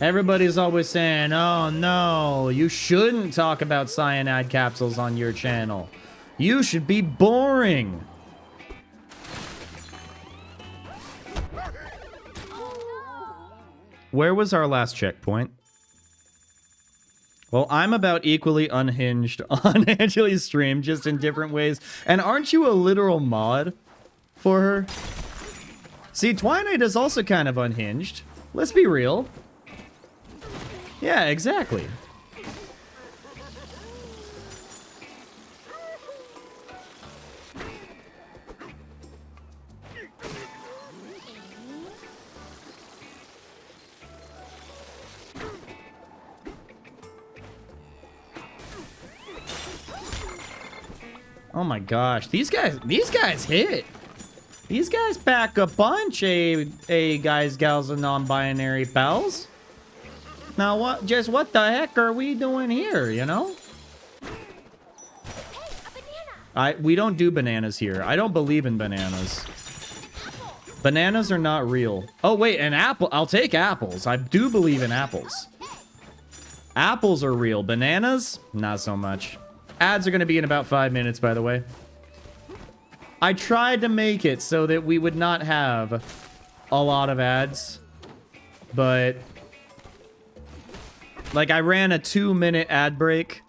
Everybody's always saying, oh no, you shouldn't talk about cyanide capsules on your channel. You should be boring. Oh Where was our last checkpoint? Well, I'm about equally unhinged on Angeli's stream, just in different ways. And aren't you a literal mod for her? See, Twilight is also kind of unhinged. Let's be real. Yeah, exactly. Oh my gosh, these guys hit. These guys pack a punch, guys, gals, and non-binary pals. Now what the heck are we doing here, you know? Hey, a banana! We don't do bananas here. I don't believe in bananas. Bananas are not real. Oh wait, an apple. I'll take apples. I do believe in apples. Apples are real. Bananas, not so much. Ads are going to be in about 5 minutes, by the way. I tried to make it so that we would not have a lot of ads, but like I ran a 2-minute ad break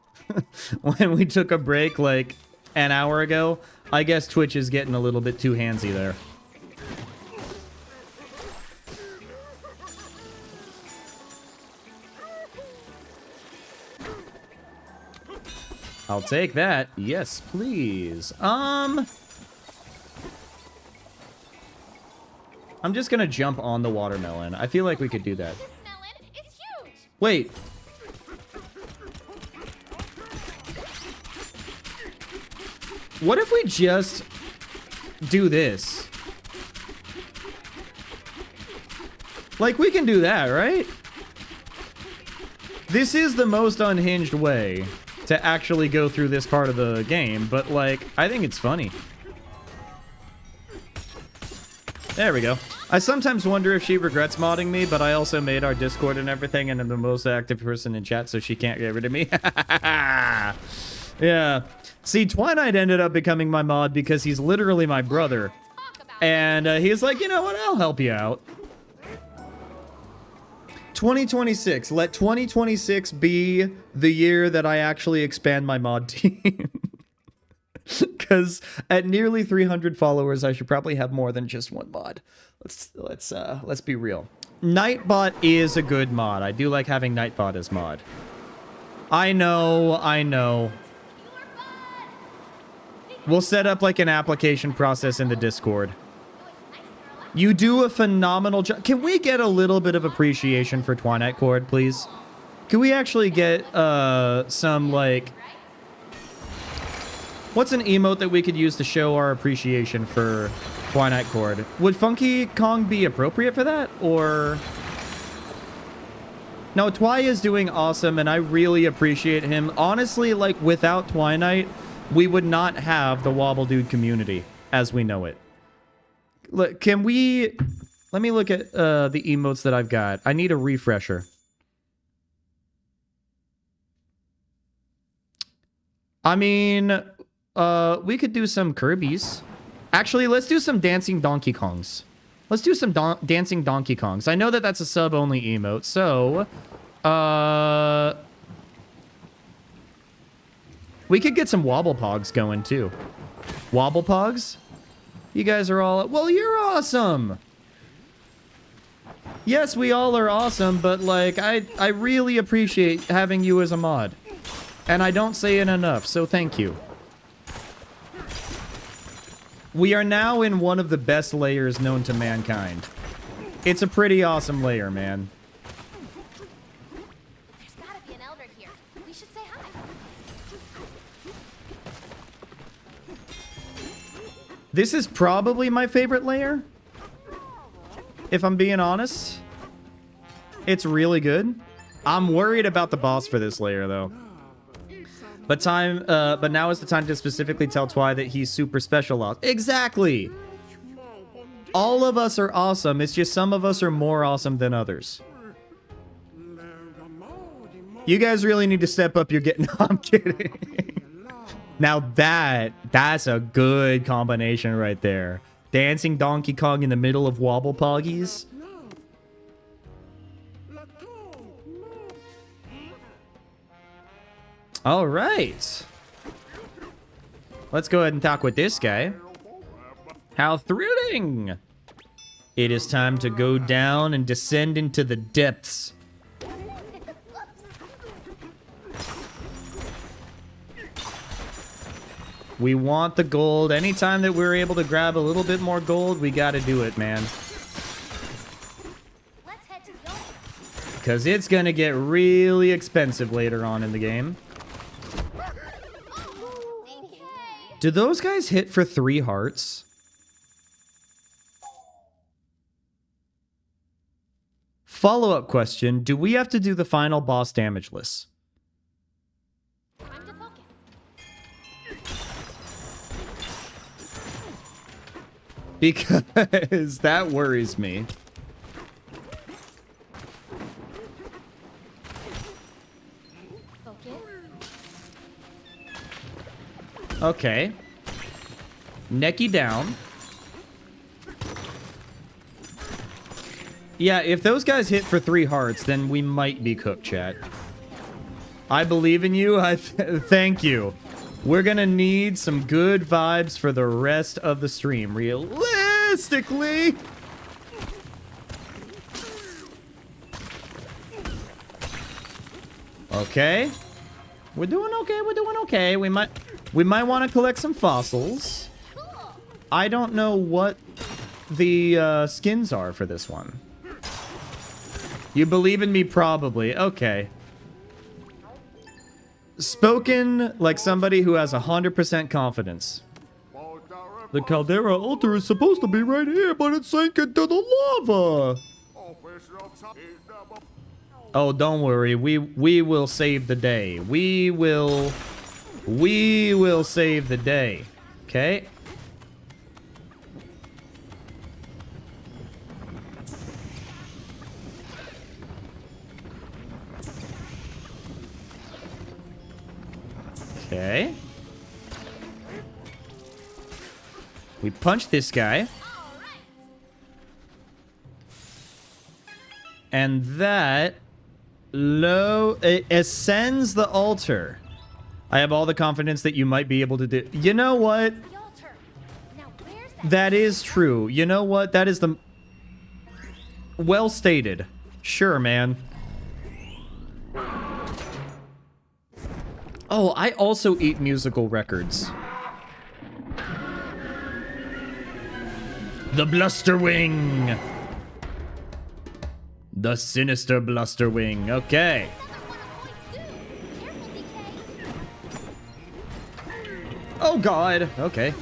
when we took a break like an hour ago. I guess Twitch is getting a little bit too handsy there. I'll take that. Yes, please. I'm just gonna jump on the watermelon. I feel like we could do that. This melon is huge! Wait. What if we just do this? Like, we can do that, right? This is the most unhinged way to actually go through this part of the game, but, like, I think it's funny. There we go. I sometimes wonder if she regrets modding me, but I also made our Discord and everything, and I'm the most active person in chat, so she can't get rid of me. Yeah. See, Twilight ended up becoming my mod because he's literally my brother. And he's like, you know what? I'll help you out. 2026. Let 2026 be the year that I actually expand my mod team. Because at nearly 300 followers, I should probably have more than just one mod. Let's be real. Nightbot is a good mod. I do like having Nightbot as mod. I know. We'll set up like an application process in the Discord. You do a phenomenal job. Can we get a little bit of appreciation for Twilight Cord, please? Can we actually get some like... What's an emote that we could use to show our appreciation for Twilight Cord? Would Funky Kong be appropriate for that? Or... No, Twi is doing awesome, and I really appreciate him. Honestly, like, without Twilight, we would not have the Wobble Dude community as we know it. Look, can we... Let me look at the emotes that I've got. I need a refresher. I mean... we could do some Kirby's. Actually, let's do some Dancing Donkey Kongs. Let's do some Dancing Donkey Kongs. I know that that's a sub-only emote, so... we could get some Wobble Pogs going, too. Wobble Pogs? You guys are all... Well, you're awesome! Yes, we all are awesome, but, like, I really appreciate having you as a mod. And I don't say it enough, so thank you. We are now in one of the best layers known to mankind. It's a pretty awesome layer, man. There's gotta be an elder here. We should say hi. This is probably my favorite layer. If I'm being honest. It's really good. I'm worried about the boss for this layer, though. But now is the time to specifically tell Twi that he's super special. Exactly! All of us are awesome. It's just some of us are more awesome than others. You guys really need to step up your getting... No, I'm kidding. Now that's a good combination right there. Dancing Donkey Kong in the middle of Wobble Poggies. All right. Let's go ahead and talk with this guy. How thrilling! It is time to go down and descend into the depths. We want the gold. Anytime that we're able to grab a little bit more gold, we gotta do it, man. Let's head to Yomi. Because it's gonna get really expensive later on in the game. DK. Do those guys hit for 3 hearts? Follow-up question. Do we have to do the final boss damageless? Time to focus. Because that worries me. Focus. Okay. Necky down. Yeah, if those guys hit for 3 hearts, then we might be cooked, chat. I believe in you. Thank you. We're gonna need some good vibes for the rest of the stream. Realistically. Okay. We're doing okay. We're doing okay. We might want to collect some fossils. Cool. I don't know what the skins are for this one. You believe in me, probably. Okay. Spoken like somebody who has 100% confidence. The Caldera altar is supposed to be right here, but it sank into the lava. Oh, don't worry. We will save the day. We will save the day. Okay? Okay. We punch this guy. And that it ascends the altar. I have all the confidence that you might be able to do. You know what? The altar. Now where's that? That is true. You know what? That is the... Well stated. Sure, man. Oh, I also eat musical records. The Blusterwing. The sinister Blusterwing. Okay. Oh, God. Okay.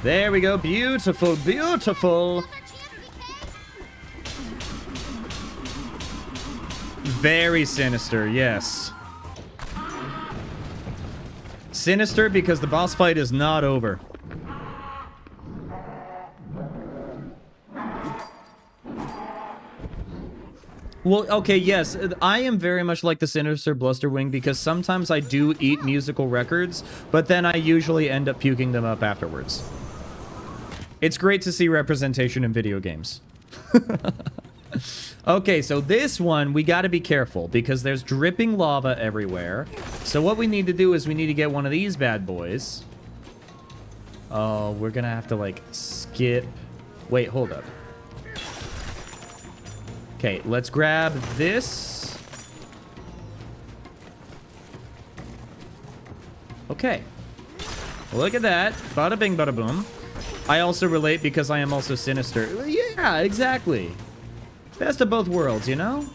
There we go. Beautiful, beautiful. Very sinister, yes. Sinister because the boss fight is not over. Well, okay, yes, I am very much like the Sinister Blusterwing because sometimes I do eat musical records, but then I usually end up puking them up afterwards. It's great to see representation in video games. Okay, so this one, we gotta be careful because there's dripping lava everywhere. So what we need to do is we need to get one of these bad boys. Oh, we're gonna have to, like, skip... Wait, hold up. Okay, let's grab this. Okay. Look at that. Bada bing, bada boom. I also relate because I am also sinister. Yeah, exactly. Best of both worlds, you know?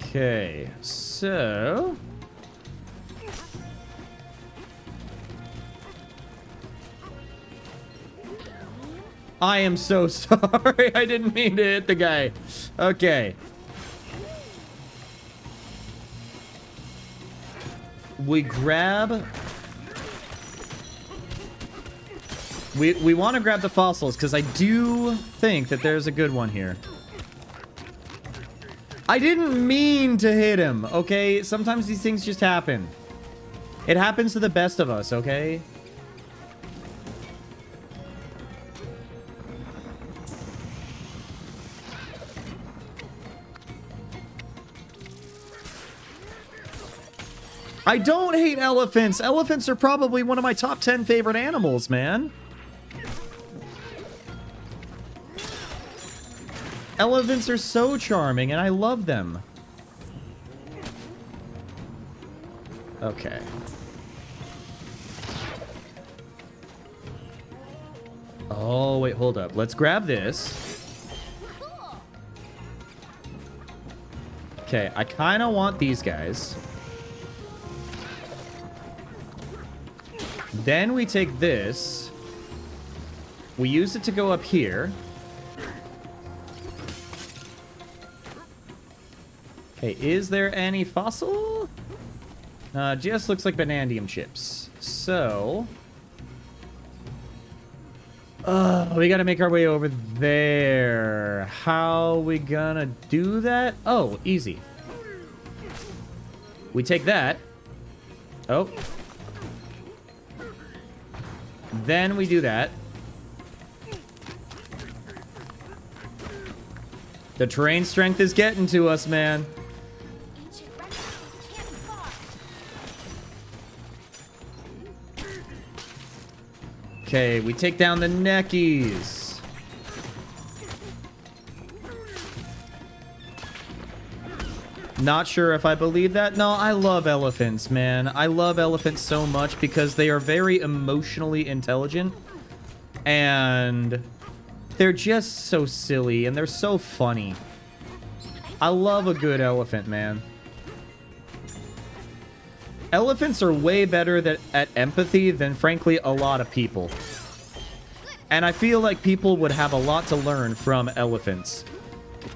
Okay, so... I am so sorry. I didn't mean to hit the guy. Okay. We grab... We want to grab the fossils, because I do think that there's a good one here. I didn't mean to hit him, okay? Sometimes these things just happen. It happens to the best of us, okay? I don't hate elephants. Elephants are probably one of my top 10 favorite animals, man. Elephants are so charming, and I love them. Okay. Oh, wait, hold up. Let's grab this. Okay, I kind of want these guys. Then we take this. We use it to go up here. Okay, is there any fossil? Just looks like Banandium chips. So... we gotta make our way over there. How we gonna do that? Oh, easy. We take that. Oh. Then we do that. The terrain strength is getting to us, man. Okay, we take down the neckies. Not sure if I believe that. No, I love elephants, man. I love elephants so much because they are very emotionally intelligent. And they're just so silly and they're so funny. I love a good elephant, man. Elephants are way better at empathy than, frankly, a lot of people. And I feel like people would have a lot to learn from elephants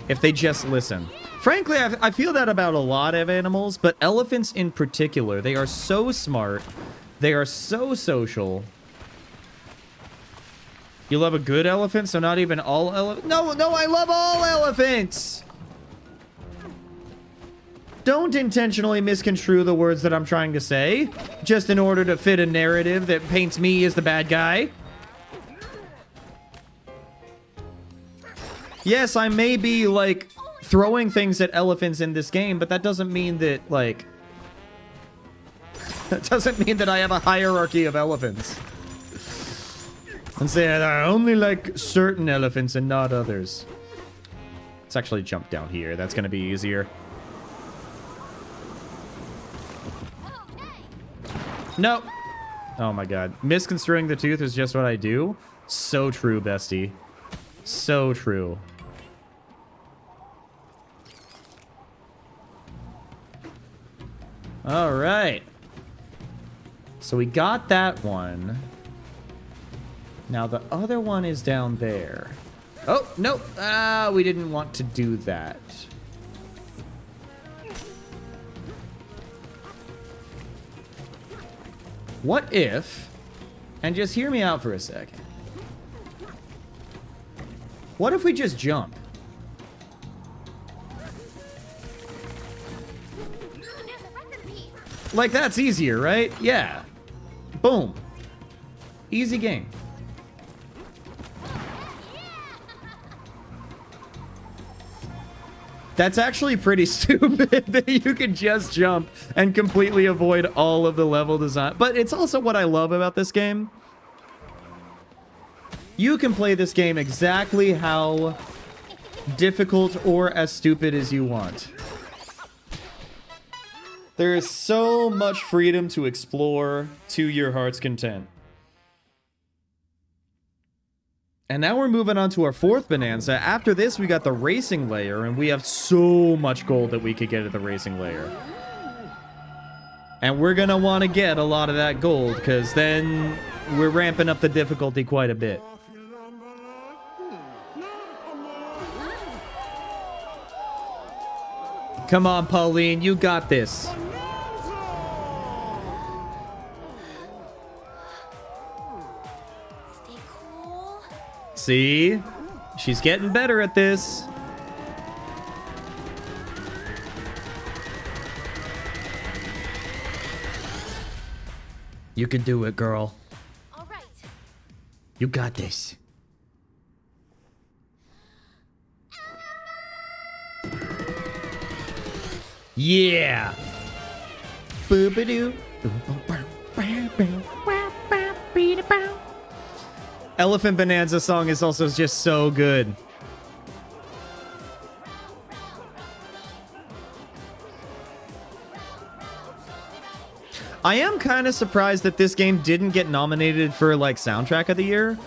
if they just listen. Frankly, I feel that about a lot of animals, but elephants in particular, they are so smart. They are so social. You love a good elephant, so not even all elephants? No, I love all elephants! Don't intentionally misconstrue the words that I'm trying to say, just in order to fit a narrative that paints me as the bad guy. Yes, I may be, like, throwing things at elephants in this game, but that doesn't mean that, like... That doesn't mean that I have a hierarchy of elephants. And say that I only like certain elephants and not others. Let's actually jump down here. That's gonna be easier. No. Oh my god. Misconstruing the tooth is just what I do. So true, bestie. So true. All right. So we got that one. Now the other one is down there. Oh, no. We didn't want to do that. What if, and just hear me out for a second. What if we just jump? Like, that's easier, right? Yeah. Boom. Easy game. That's actually pretty stupid that you can just jump and completely avoid all of the level design. But it's also what I love about this game. You can play this game exactly how difficult or as stupid as you want. There is so much freedom to explore to your heart's content. And now we're moving on to our fourth Bananza. After this, we got the racing layer, and we have so much gold that we could get at the racing layer. And we're going to want to get a lot of that gold, because then we're ramping up the difficulty quite a bit. Come on, Pauline, you got this. See? She's getting better at this. You can do it, girl. All right. You got this. Yeah. Boop-a-doo. Elephant Bananza song is also just so good. I am kind of surprised that this game didn't get nominated for like soundtrack of the year.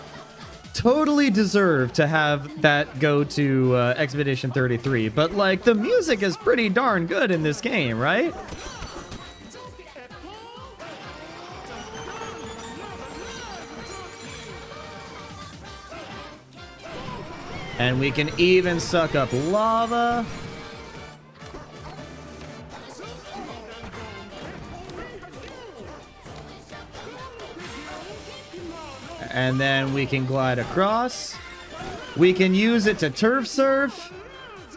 Totally deserved to have that go to Expedition 33, but like the music is pretty darn good in this game, right? And we can even suck up lava. And then we can glide across. We can use it to turf surf.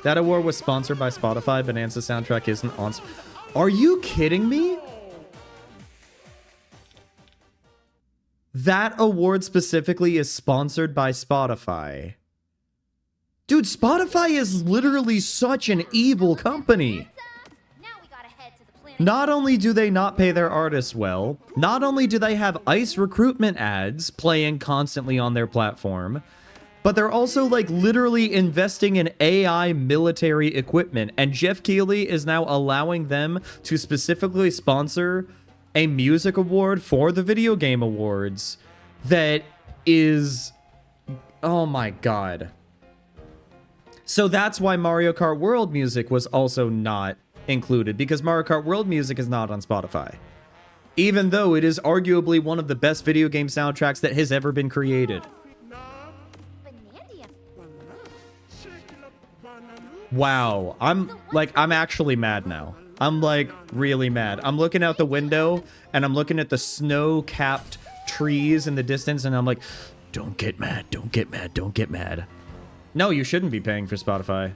That award was sponsored by Spotify. Bananza soundtrack isn't on. Are you kidding me? That award specifically is sponsored by Spotify. Dude, Spotify is literally such an evil company. Now we gotta head to the planet. Not only do they not pay their artists well, not only do they have ICE recruitment ads playing constantly on their platform, but they're also like literally investing in AI military equipment. And Jeff Keighley is now allowing them to specifically sponsor a music award for the video game awards that is, oh my God. So that's why Mario Kart World music was also not included, because Mario Kart World music is not on Spotify. Even though it is arguably one of the best video game soundtracks that has ever been created. Banandia. Wow, I'm actually mad now. I'm like really mad. I'm looking out the window and I'm looking at the snow-capped trees in the distance and I'm like, don't get mad, don't get mad, don't get mad. No, you shouldn't be paying for Spotify.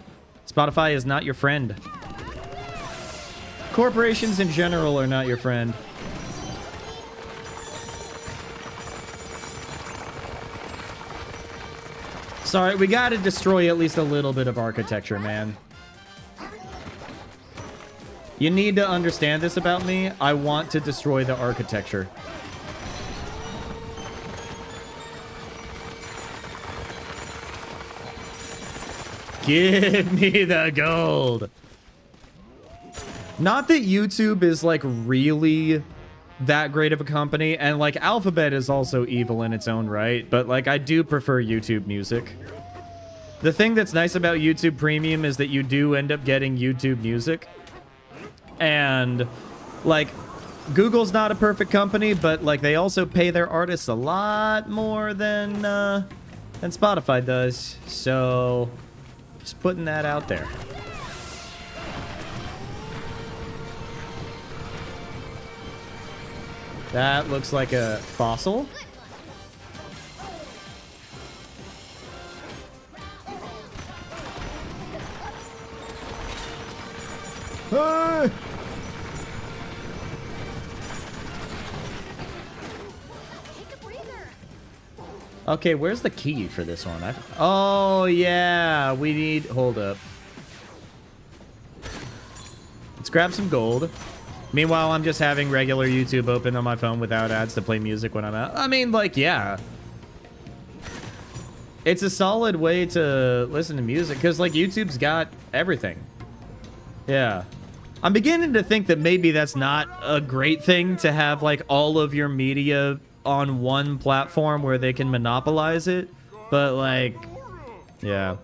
Spotify is not your friend. Corporations in general are not your friend. Sorry, we gotta destroy at least a little bit of architecture, man. You need to understand this about me. I want to destroy the architecture. Give me the gold. Not that YouTube is like really that great of a company, and like Alphabet is also evil in its own right, but like I do prefer YouTube Music. The thing that's nice about YouTube Premium is that you do end up getting YouTube Music. And like Google's not a perfect company, but like they also pay their artists a lot more than Spotify does. So just putting that out there. That looks like a fossil. Hey! Okay, where's the key for this one? Oh, yeah. We need... Hold up. Let's grab some gold. Meanwhile, I'm just having regular YouTube open on my phone without ads to play music when I'm out. I mean, like, yeah. It's a solid way to listen to music because, like, YouTube's got everything. Yeah. I'm beginning to think that maybe that's not a great thing to have, like, all of your media on one platform where they can monopolize it. But, like, yeah.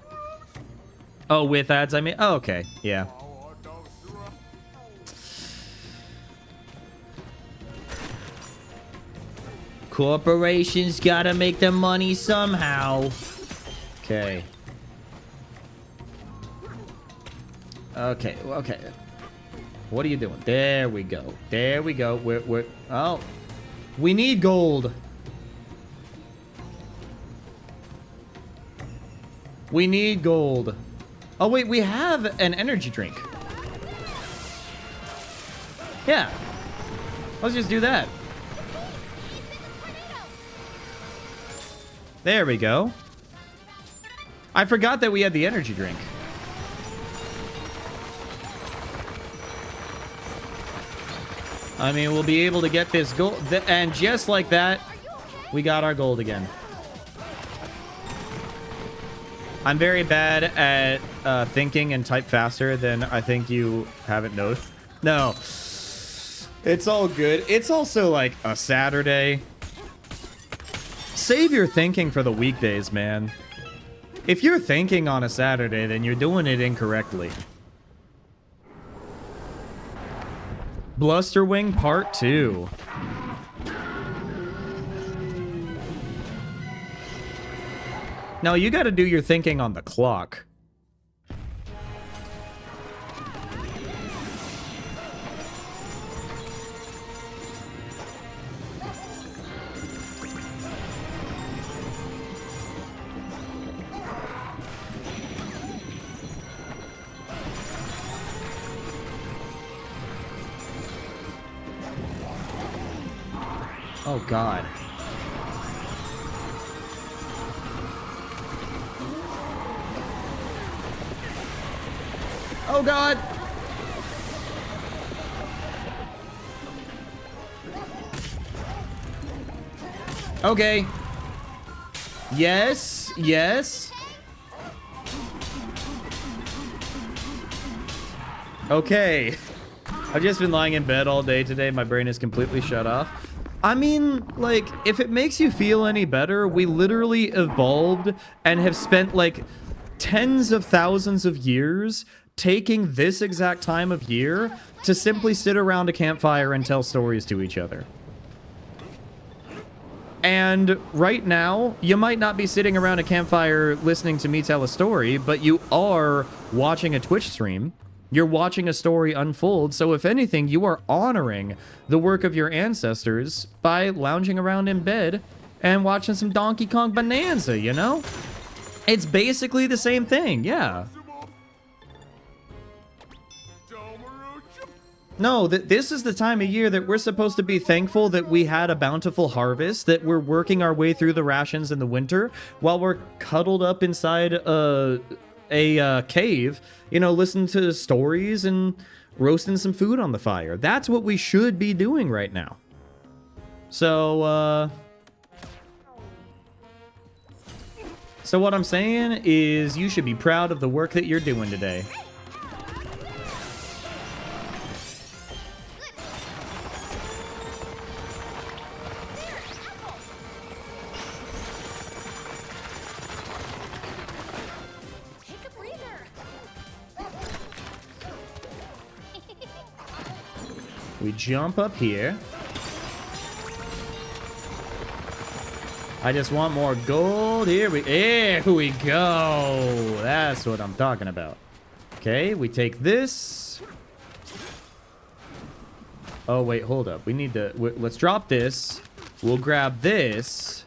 Oh, with ads, I mean? Oh, okay. Yeah. Corporations gotta make their money somehow. Okay. Okay, okay. What are you doing? There we go. There we go. We're oh. We need gold. We need gold. Oh, wait, we have an energy drink. Yeah. Let's just do that. There we go. I forgot that we had the energy drink. I mean, we'll be able to get this gold. And just like that, we got our gold again. I'm very bad at thinking and type faster than I think you haven't noticed. No. It's all good. It's also like a Saturday. Save your thinking for the weekdays, man. If you're thinking on a Saturday, then you're doing it incorrectly. Blusterwing Part 2. Now, you gotta do your thinking on the clock. Oh, God. Oh, God. Okay. Yes. Yes. Okay. I've just been lying in bed all day today. My brain is completely shut off. I mean, like, if it makes you feel any better, we literally evolved and have spent, like, tens of thousands of years taking this exact time of year to simply sit around a campfire and tell stories to each other. And right now, you might not be sitting around a campfire listening to me tell a story, but you are watching a Twitch stream. You're watching a story unfold, so if anything, you are honoring the work of your ancestors by lounging around in bed and watching some Donkey Kong Bananza, you know? It's basically the same thing, yeah. No, this is the time of year that we're supposed to be thankful that we had a bountiful harvest, that we're working our way through the rations in the winter while we're cuddled up inside a cave, you know, listening to stories and roasting some food on the fire. That's what we should be doing right now. So what I'm saying is you should be proud of the work that you're doing today. We jump up here. I just want more gold. Here we go. That's what I'm talking about. Okay, we take this. Oh, wait, hold up. We need to... let's drop this. We'll grab this.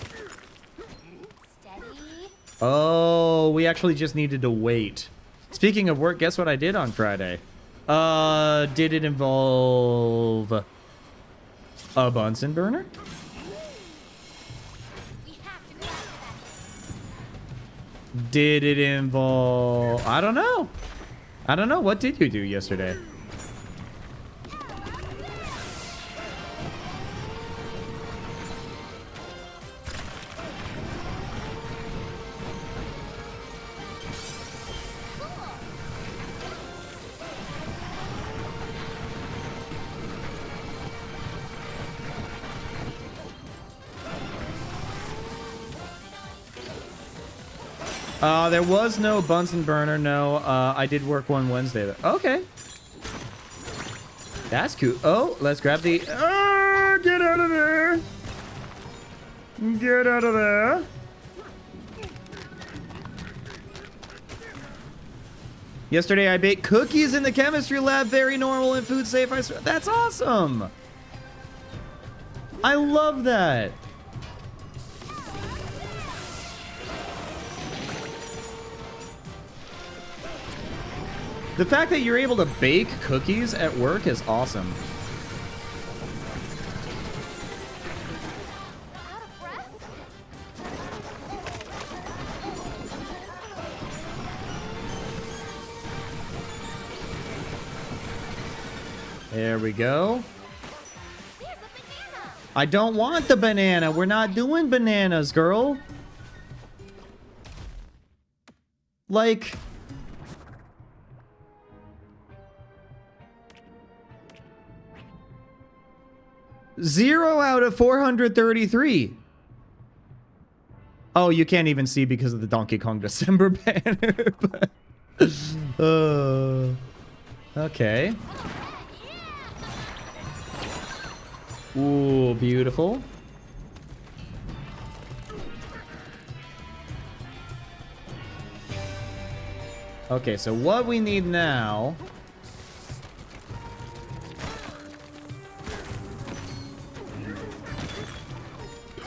Oh, we actually just needed to wait. Speaking of work, guess what I did on Friday? Did it involve a Bunsen burner? Did it involve... I don't know. I don't know. What did you do yesterday? There was no Bunsen burner. No, I did work one Wednesday. Okay. That's cool. Oh, let's grab the... Oh, get out of there. Get out of there. Yesterday, I baked cookies in the chemistry lab. Very normal and food safe. I swear. That's awesome. I love that. The fact that you're able to bake cookies at work is awesome. There we go. Here's a banana. I don't want the banana. We're not doing bananas, girl. Like... Zero out of 433. Oh, you can't even see because of the Donkey Kong December banner. But, okay. Ooh, beautiful. Okay, so what we need now...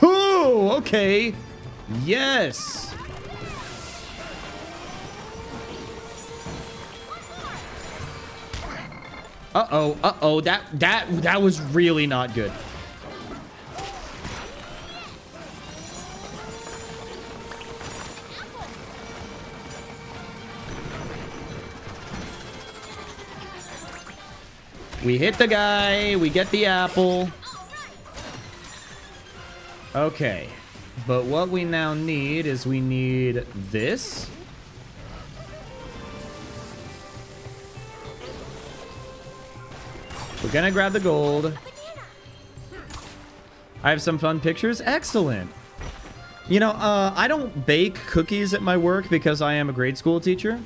Oh, okay. Yes. Uh-oh, uh-oh. That was really not good. We hit the guy. We get the apple. Okay. But what we now need is we need this. We're gonna grab the gold. I have some fun pictures. Excellent. You know, I don't bake cookies at my work because I am a grade school teacher.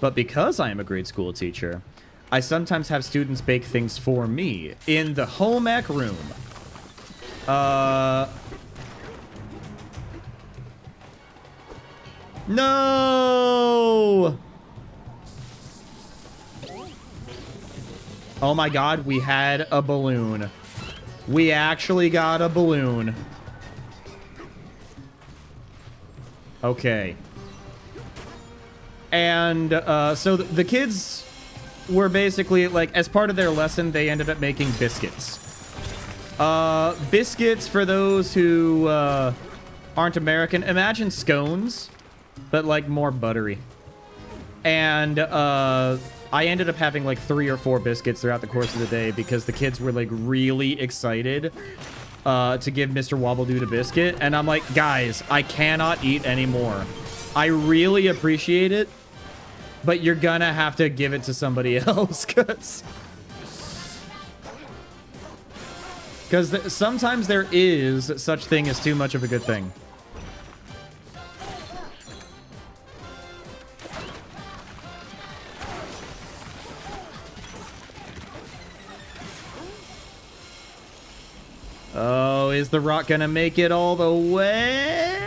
But because I am a grade school teacher, I sometimes have students bake things for me in the home ec room. No! Oh my god, we had a balloon. We actually got a balloon. Okay. And, so the kids were basically, like, as part of their lesson, they ended up making biscuits. Biscuits, for those who, aren't American, imagine scones, but, like, more buttery. And, I ended up having, like, 3 or 4 biscuits throughout the course of the day because the kids were, like, really excited to give Mr. Wobbledude a biscuit. And I'm like, guys, I cannot eat anymore. I really appreciate it, but you're gonna have to give it to somebody else, because sometimes there is such thing as too much of a good thing. Oh, is the rock gonna make it all the way?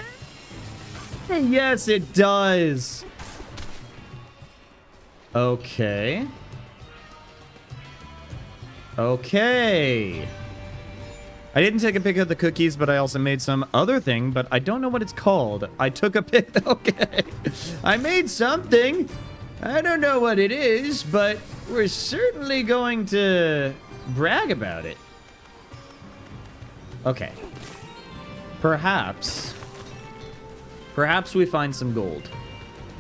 Yes, it does. Okay. Okay. I didn't take a pic of the cookies, but I also made some other thing, but I don't know what it's called. I took a pic. Okay. I made something. I don't know what it is, but we're certainly going to brag about it. Okay. Perhaps we find some gold.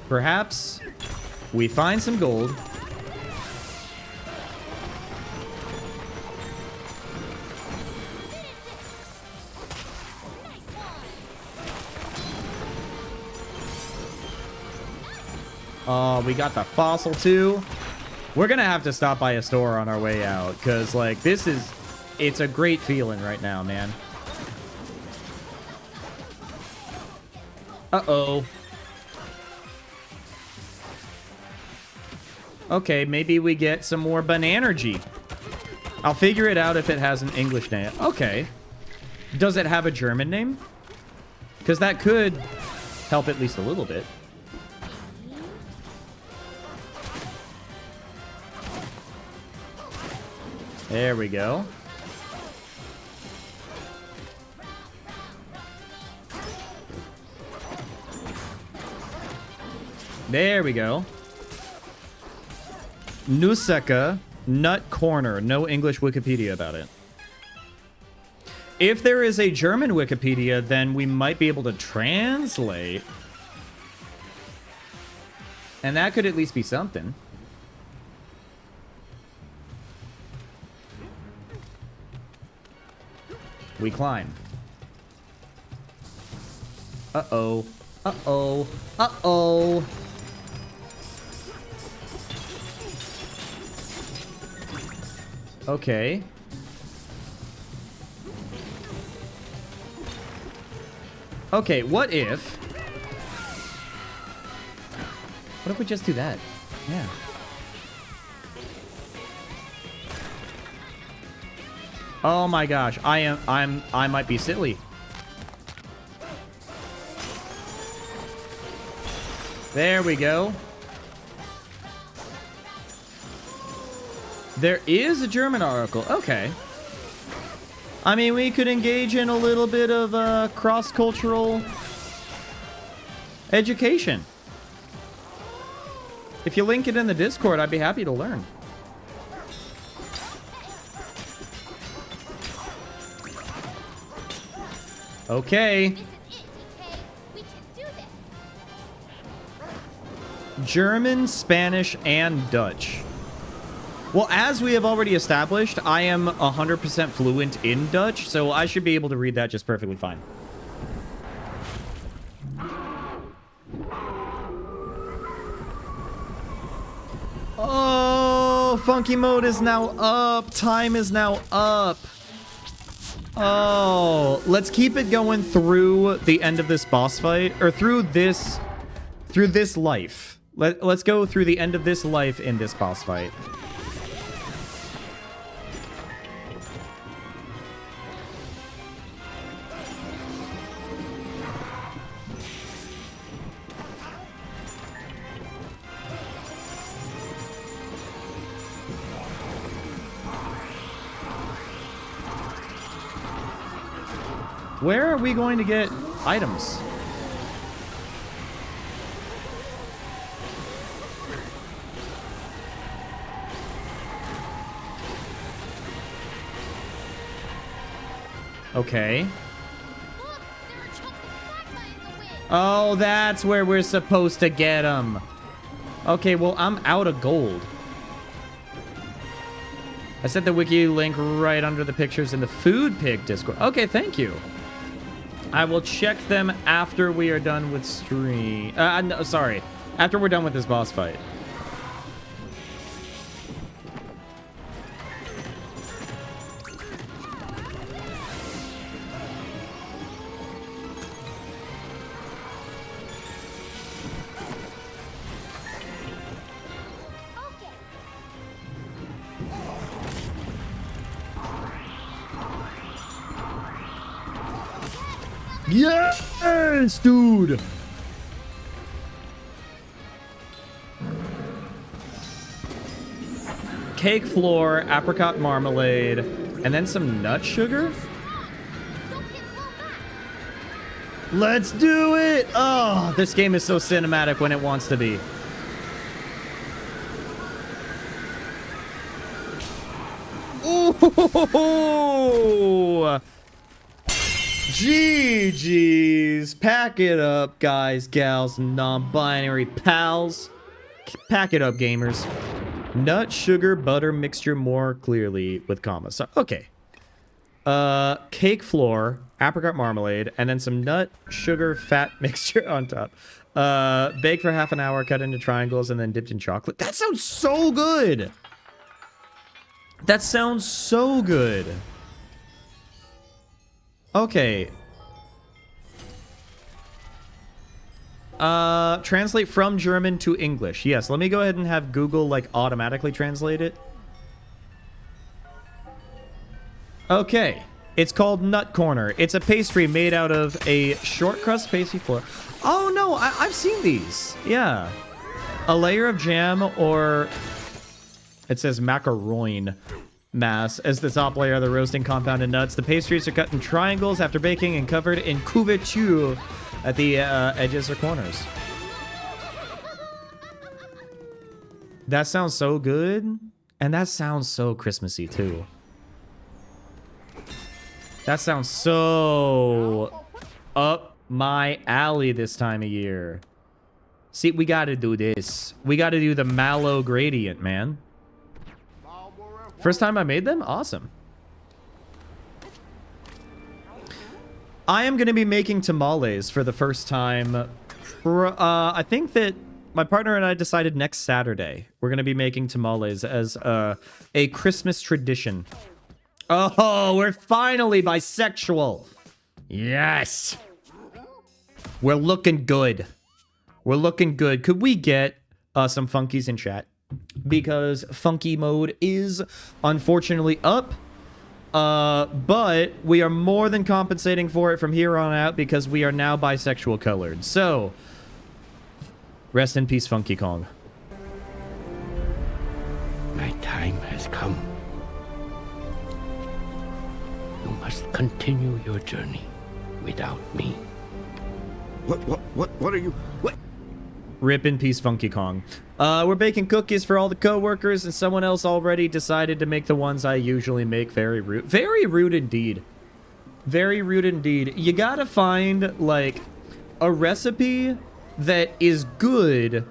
Perhaps we find some gold. Oh, we got the fossil too. We're gonna have to stop by a store on our way out, because, like, it's a great feeling right now, man. Uh-oh. Okay, maybe we get some more Bananergy. I'll figure it out if it has an English name. Okay. Does it have a German name? Because that could help at least a little bit. There we go. There we go. Nuseka Nut Corner. No English Wikipedia about it. If there is a German Wikipedia, then we might be able to translate. And that could at least be something. We climb. Uh-oh. Uh-oh. Uh-oh. Okay. Okay, what if we just do that? Yeah. Oh my gosh, I might be silly. There we go. There is a German article. Okay. I mean, we could engage in a little bit of cross-cultural education. If you link it in the Discord, I'd be happy to learn. Okay. This is it, DK. We can do this. German, Spanish, and Dutch. Well, as we have already established, I am 100% fluent in Dutch, so I should be able to read that just perfectly fine. Oh, funky mode is now up. Time is now up. Oh, let's keep it going through the end of this boss fight, or through this life. Let's go through the end of this life in this boss fight. Where are we going to get items? Okay. Look, there are chunks of magma in the wind. Oh, that's where we're supposed to get them. Okay, well, I'm out of gold. I set the wiki link right under the pictures in the Food Pig Discord. Okay, thank you. I will check them after we are done with stream. No, sorry. After we're done with this boss fight. Yes, dude. Cake floor, apricot marmalade, and then some nut sugar? Don't get blown back. Let's do it! Oh, this game is so cinematic when it wants to be. Ooh! GG's. Pack it up, guys, gals, non-binary pals. Pack it up, gamers. Nut, sugar, butter mixture more clearly with commas. So, okay. Cake floor, apricot marmalade, and then some nut, sugar, fat mixture on top. Bake for half an hour, cut into triangles, and then dipped in chocolate. That sounds so good! That sounds so good. Okay. Translate from German to English. Yes, let me go ahead and have Google, like, automatically translate it. Okay. It's called Nut Corner. It's a pastry made out of a short crust pastry floor. Oh, no, I've seen these. Yeah. A layer of jam or... It says macaroon mass as the top layer of the roasting compounded nuts. The pastries are cut in triangles after baking and covered in couverture at the edges or corners. That sounds so good. And that sounds so Christmassy too. That sounds so up my alley this time of year. See, we gotta do this. We gotta do the mallow gradient, man. First time I made them? Awesome. I am going to be making tamales for the first time. I think that my partner and I decided next Saturday we're going to be making tamales as a Christmas tradition. Oh, we're finally bisexual. Yes. We're looking good. We're looking good. Could we get some funkies in chat? Because funky mode is unfortunately up. But we are more than compensating for it from here on out because we are now bisexual colored. So, rest in peace, Funky Kong. My time has come. You must continue your journey without me. What are you... What? Rip in peace, Funky Kong. We're baking cookies for all the co-workers, and someone else already decided to make the ones I usually make. Very rude. Very rude indeed. Very rude indeed. You gotta find, like, a recipe that is good,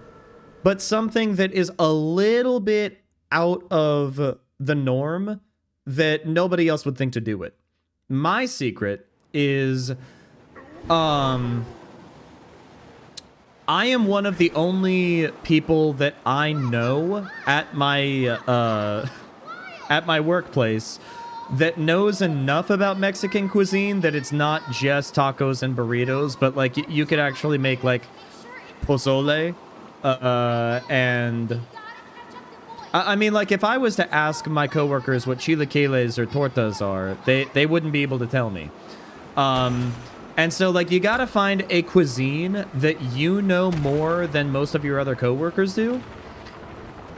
but something that is a little bit out of the norm that nobody else would think to do it. My secret is, I am one of the only people that I know at my workplace that knows enough about Mexican cuisine that it's not just tacos and burritos, but like you could actually make like pozole, and I mean, like if I was to ask my coworkers what chilaquiles or tortas are, they wouldn't be able to tell me. And so, like, you gotta find a cuisine that you know more than most of your other coworkers do.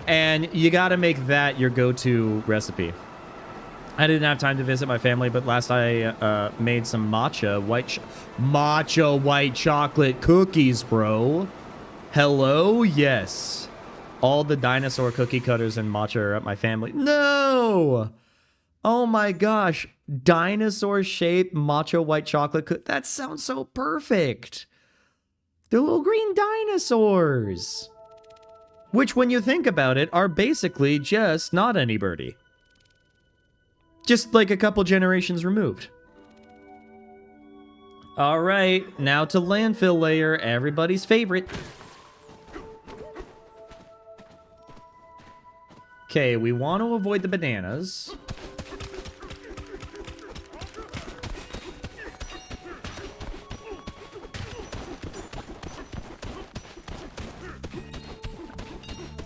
And you gotta make that your go-to recipe. I didn't have time to visit my family, but last I made some matcha white chocolate cookies, bro. Hello? Yes. All the dinosaur cookie cutters and matcha are at my family. No! Oh my gosh. Dinosaur-shaped matcha white chocolate. That sounds so perfect. The little green dinosaurs. Which, when you think about it, are basically just not any birdie. Just like a couple generations removed. Alright, now to landfill layer, everybody's favorite. Okay, we want to avoid the bananas.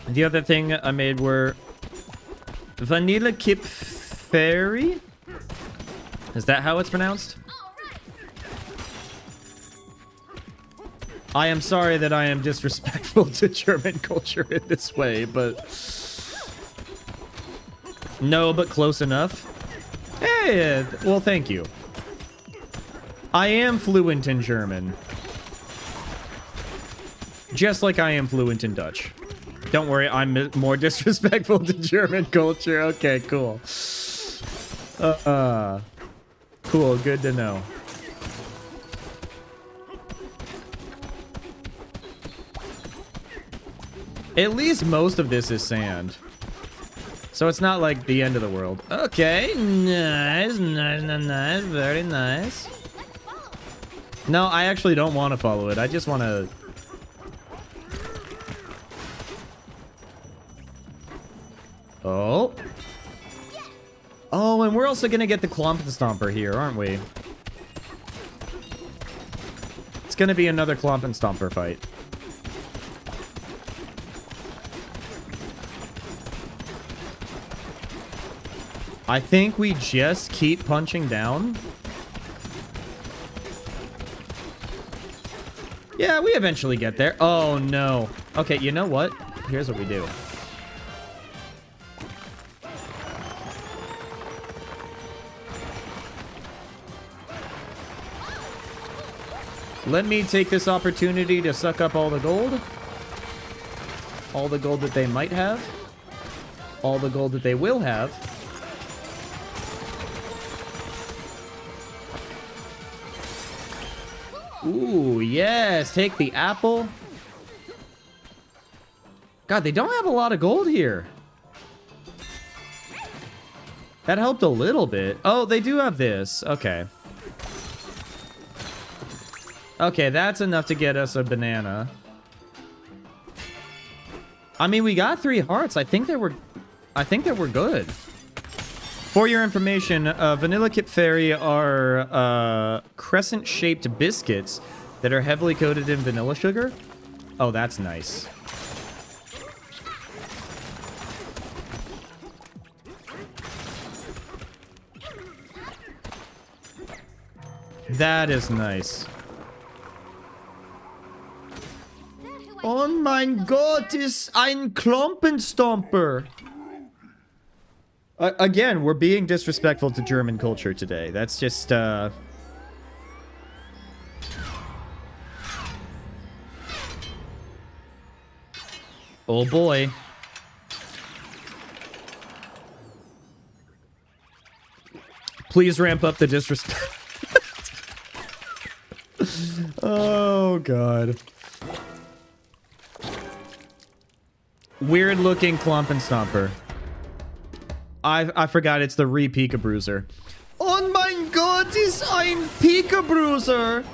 The other thing I made were vanilla kip fairy. Is that how it's pronounced? I am sorry that I am disrespectful to German culture in this way, but no, but close enough. Hey, well, thank you. I am fluent in German. Just like I am fluent in Dutch. Don't worry, I'm more disrespectful to German culture. Okay, cool. Cool, good to know. At least most of this is sand. So it's not like the end of the world. Okay, nice, very nice. No, I actually don't want to follow it. I just want to... Oh. Oh, and we're also going to get the Clump and Stomper here, aren't we? It's going to be another Clump and Stomper fight. I think we just keep punching down. Yeah, we eventually get there. Oh, no. Okay, you know what? Here's what we do. Let me take this opportunity to suck up all the gold. All the gold that they might have. All the gold that they will have. Ooh, yes. Take the apple. God, they don't have a lot of gold here. That helped a little bit. Oh, they do have this. Okay. Okay, that's enough to get us a banana. I mean, we got 3 hearts. I think that we're good. For your information, Vanilla Kip Fairy are crescent-shaped biscuits that are heavily coated in vanilla sugar. Oh, that's nice. That is nice. Oh mein Gott, ist ein Klompenstomper. Again, we're being disrespectful to German culture today. That's just, Oh boy. Please ramp up the disrespect. Oh, God. Weird looking Clump and Stomper. I forgot it's the Pika Bruiser. Oh mein Gott, ist ein Pika Bruiser.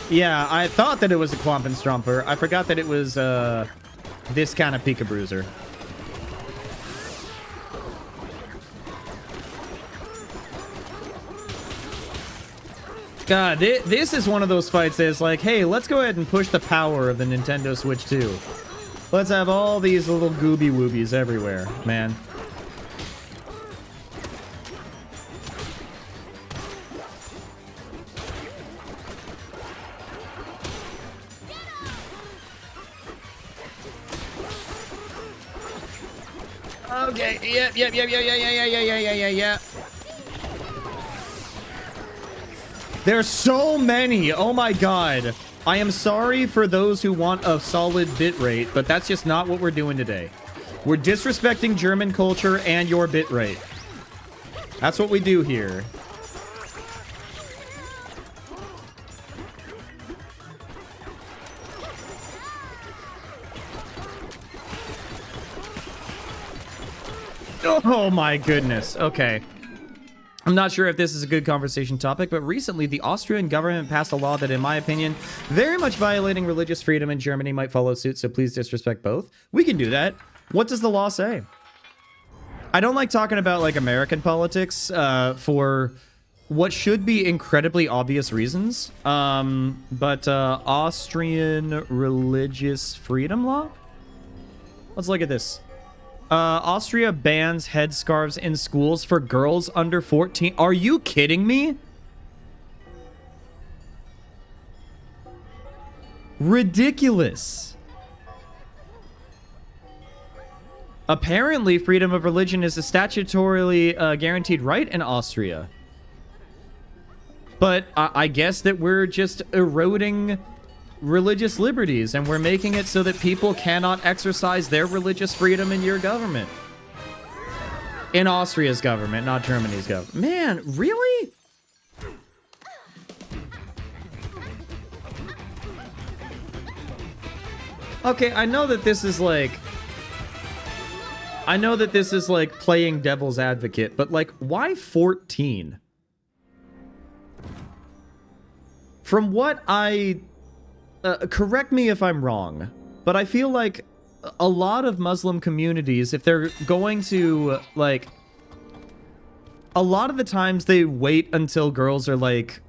Yeah, I thought that it was a Clump and Stomper. I forgot that it was this kind of Pika Bruiser. God, this is one of those fights that's like, hey, let's go ahead and push the power of the Nintendo Switch 2. Let's have all these little gooby woobies everywhere, man. Okay, yeah. There's so many. Oh my god. I am sorry for those who want a solid bitrate, but that's just not what we're doing today. We're disrespecting German culture and your bitrate. That's what we do here. Oh my goodness. Okay. I'm not sure if this is a good conversation topic, but recently the Austrian government passed a law that, in my opinion, very much violating religious freedom, and Germany might follow suit, so please disrespect both. We can do that. What does the law say? I don't like talking about, like, American politics for what should be incredibly obvious reasons, but Austrian religious freedom law? Let's look at this. Austria bans headscarves in schools for girls under 14. Are you kidding me? Ridiculous. Apparently, freedom of religion is a statutorily guaranteed right in Austria. But I guess that we're just eroding religious liberties, and we're making it so that people cannot exercise their religious freedom in your government. In Austria's government, not Germany's government. Man, really? Okay, I know that this is like playing devil's advocate, but like, why 14? From what I correct me if I'm wrong, but I feel like a lot of Muslim communities, if they're going to, like, a lot of the times they wait until girls are, like,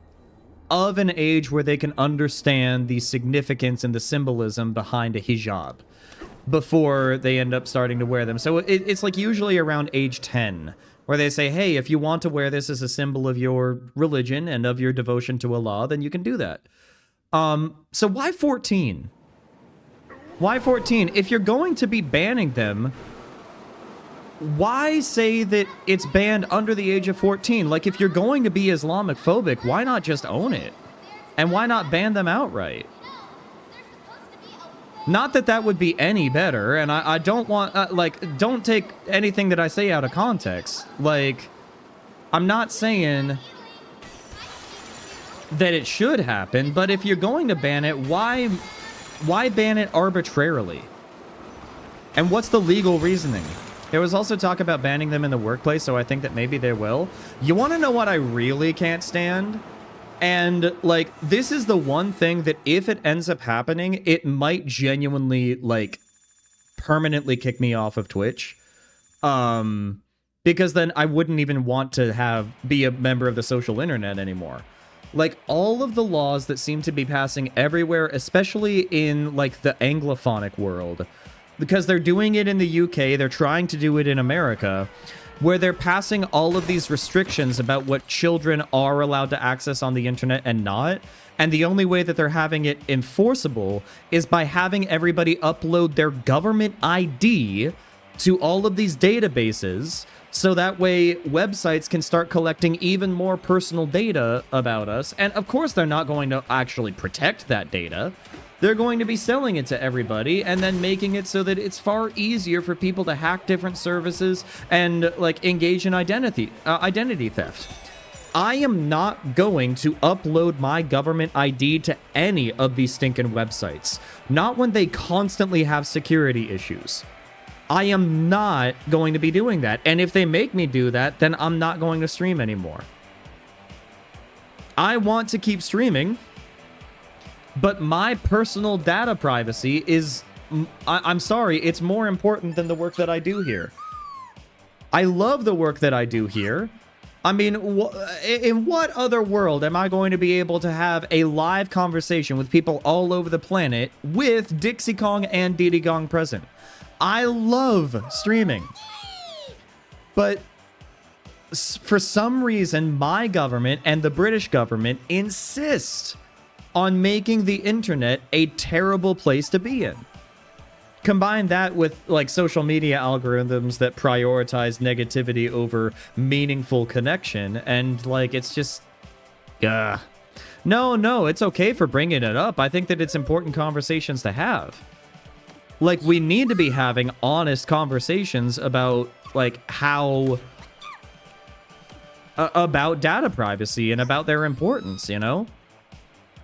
of an age where they can understand the significance and the symbolism behind a hijab before they end up starting to wear them. So it's like usually around age 10, where they say, hey, if you want to wear this as a symbol of your religion and of your devotion to Allah, then you can do that. So why 14? Why 14? If you're going to be banning them, why say that it's banned under the age of 14? Like, if you're going to be Islamophobic, why not just own it? And why not ban them outright? Not that that would be any better, and I don't want, like, don't take anything that I say out of context. Like, I'm not saying... that it should happen, but if you're going to ban it, why ban it arbitrarily? And what's the legal reasoning? There was also talk about banning them in the workplace, so I think that maybe they will. You want to know what I really can't stand? And, like, this is the one thing that if it ends up happening, it might genuinely, like, permanently kick me off of Twitch. Because then I wouldn't even want to be a member of the social internet anymore. Like, all of the laws that seem to be passing everywhere, especially in, like, the Anglophonic world, because they're doing it in the UK, they're trying to do it in America, where they're passing all of these restrictions about what children are allowed to access on the internet and not. And the only way that they're having it enforceable is by having everybody upload their government ID to all of these databases, so that way websites can start collecting even more personal data about us. And of course, they're not going to actually protect that data. They're going to be selling it to everybody and then making it so that it's far easier for people to hack different services and, like, engage in identity theft. I am not going to upload my government ID to any of these stinking websites. Not when they constantly have security issues. I am not going to be doing that. And if they make me do that, then I'm not going to stream anymore. I want to keep streaming, but my personal data privacy is, I'm sorry, it's more important than the work that I do here. I love the work that I do here. I mean, in what other world am I going to be able to have a live conversation with people all over the planet with Dixie Kong and Diddy Kong present? I love streaming. But for some reason, my government and the British government insist on making the internet a terrible place to be in. Combine that with, like, social media algorithms that prioritize negativity over meaningful connection, and, like, it's just... No, it's okay for bringing it up. I think that it's important conversations to have. Like, we need to be having honest conversations about, like, how... about data privacy and about their importance, you know?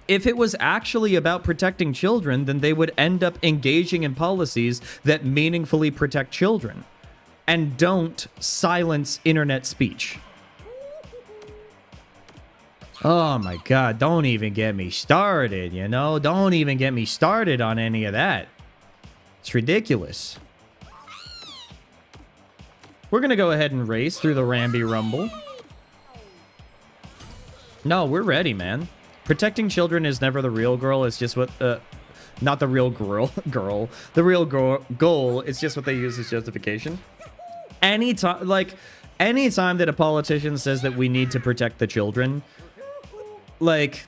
If it was actually about protecting children, then they would end up engaging in policies that meaningfully protect children and don't silence internet speech. Oh my God, don't even get me started, you know? Don't even get me started on any of that. It's ridiculous. We're gonna go ahead and race through the Ramby Rumble. No, we're ready, man. Protecting children is never the real girl. It's just what, not the real girl. The real goal. It's just what they use as justification. Anytime that a politician says that we need to protect the children, like,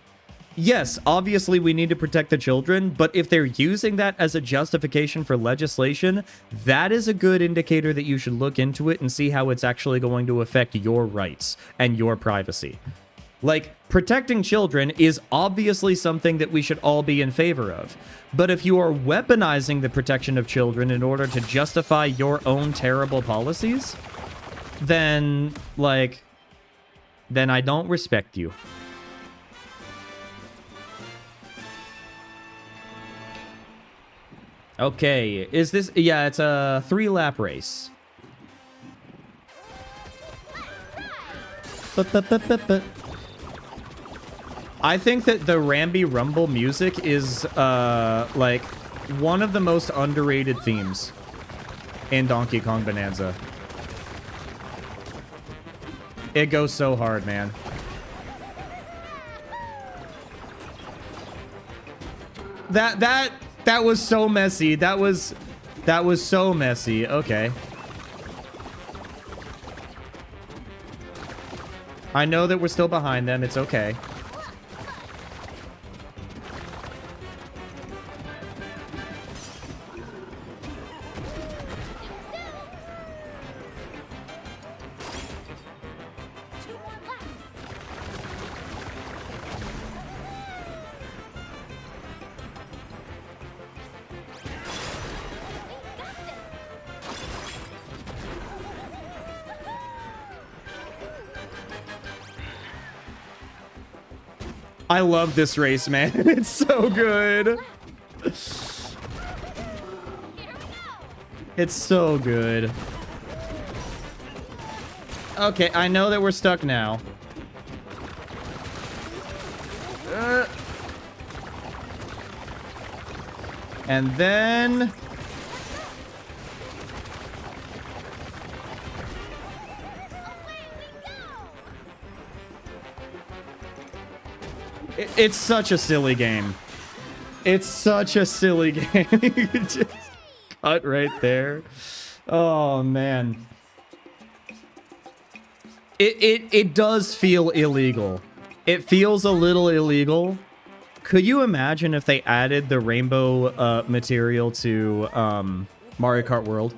yes, obviously we need to protect the children, but if they're using that as a justification for legislation, that is a good indicator that you should look into it and see how it's actually going to affect your rights and your privacy. Like, protecting children is obviously something that we should all be in favor of. But if you are weaponizing the protection of children in order to justify your own terrible policies, then, like, then I don't respect you. Okay, is this... Yeah, it's a 3-lap race. I think that the Ramby Rumble music is, like, one of the most underrated themes in Donkey Kong Bonanza. It goes so hard, man. That was so messy. That was so messy. Okay. I know that we're still behind them. It's okay. I love this race, man. It's so good. It's so good. Okay, I know that we're stuck now. And then... It's such a silly game. It's such a silly game. You can just cut right there. Oh, man. It does feel illegal. It feels a little illegal. Could you imagine if they added the rainbow material to Mario Kart World?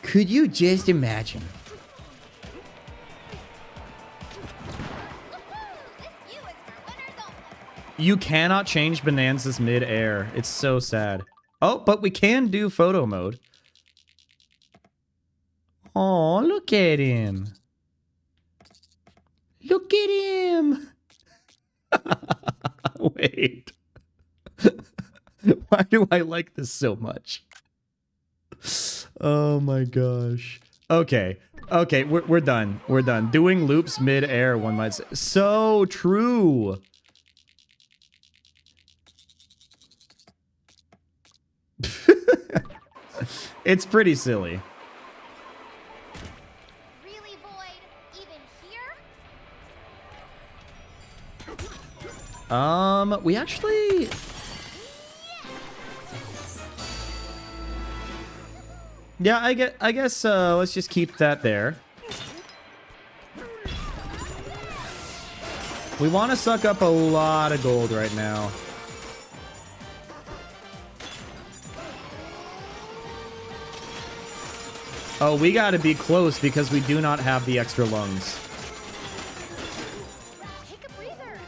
Could you just imagine? You cannot change Bananza's mid-air. It's so sad. Oh, but we can do photo mode. Oh, look at him. Look at him. Wait. Why do I like this so much? Oh my gosh. Okay. Okay, we're done. We're done. Doing loops mid-air, one might say. So true. It's pretty silly. Really, Void? Even here? We actually... Yeah, I guess let's just keep that there. We want to suck up a lot of gold right now. Oh, we gotta be close because we do not have the extra lungs. Take a breather.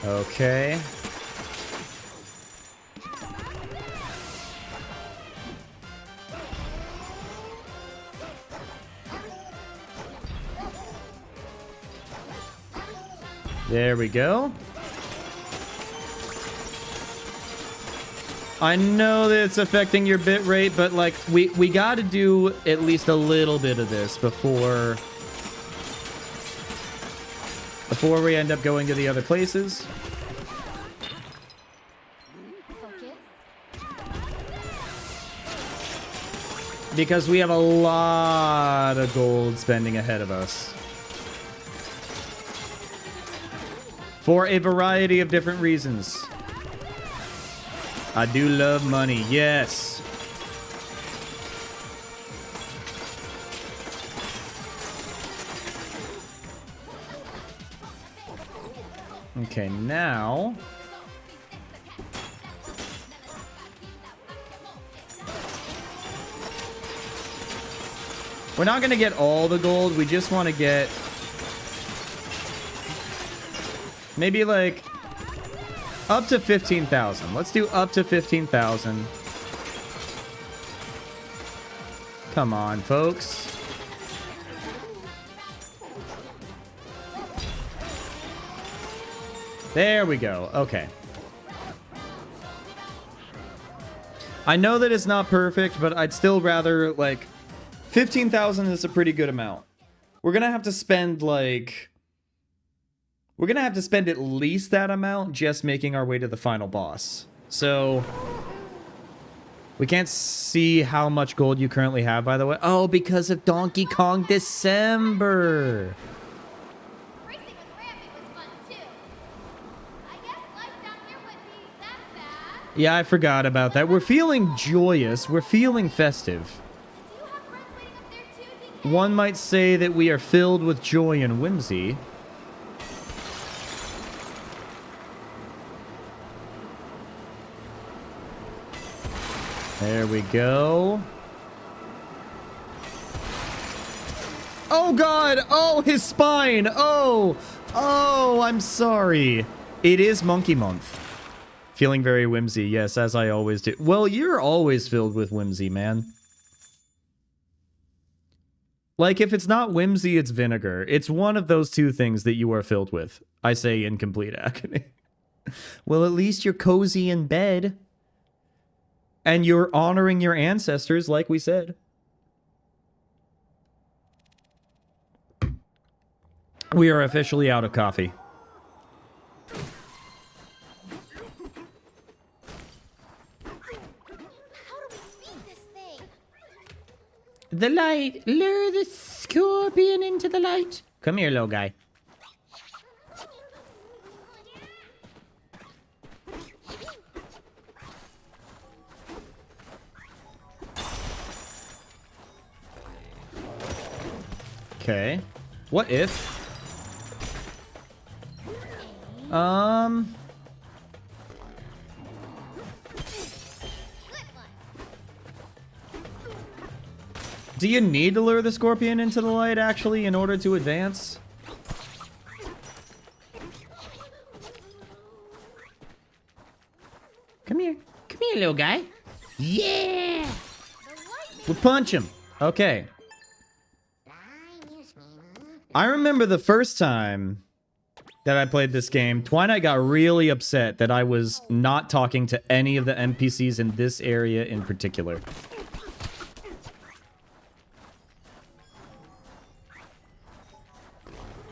Okay. There we go. I know that it's affecting your bit rate, but like we got to do at least a little bit of this before we end up going to the other places. Focus. Because we have a lot of gold spending ahead of us. For a variety of different reasons. I do love money, yes. Okay, now... We're not going to get all the gold, we just want to get... Maybe like... Up to 15,000. Let's do up to 15,000. Come on, folks. There we go. Okay. I know that it's not perfect, but I'd still rather, like... 15,000 is a pretty good amount. We're gonna have to spend, like... We're going to have to spend at least that amount just making our way to the final boss. So, we can't see how much gold you currently have, by the way. Oh, because of Donkey Kong December. Racing with Rampy was fun too. I guess life down here wouldn't be that bad. Yeah, I forgot about that. We're feeling joyous. We're feeling festive. Do you have friends waiting up there too, DK? One might say that we are filled with joy and whimsy. There we go. Oh god! Oh, his spine! Oh! Oh, I'm sorry. It is Monkey Month. Feeling very whimsy, yes, as I always do. Well, you're always filled with whimsy, man. Like, if it's not whimsy, it's vinegar. It's one of those two things that you are filled with. I say in complete agony. Well, at least you're cozy in bed. And you're honoring your ancestors, like we said. We are officially out of coffee. How do we beat this thing? The light. Lure the scorpion into the light. Come here, little guy. Okay. What if... Good one. Do you need to lure the scorpion into the light, actually, in order to advance? Come here. Come here, little guy. Yeah! The light We punch him. Okay. I remember the first time that I played this game, Twilight got really upset that I was not talking to any of the NPCs in this area in particular.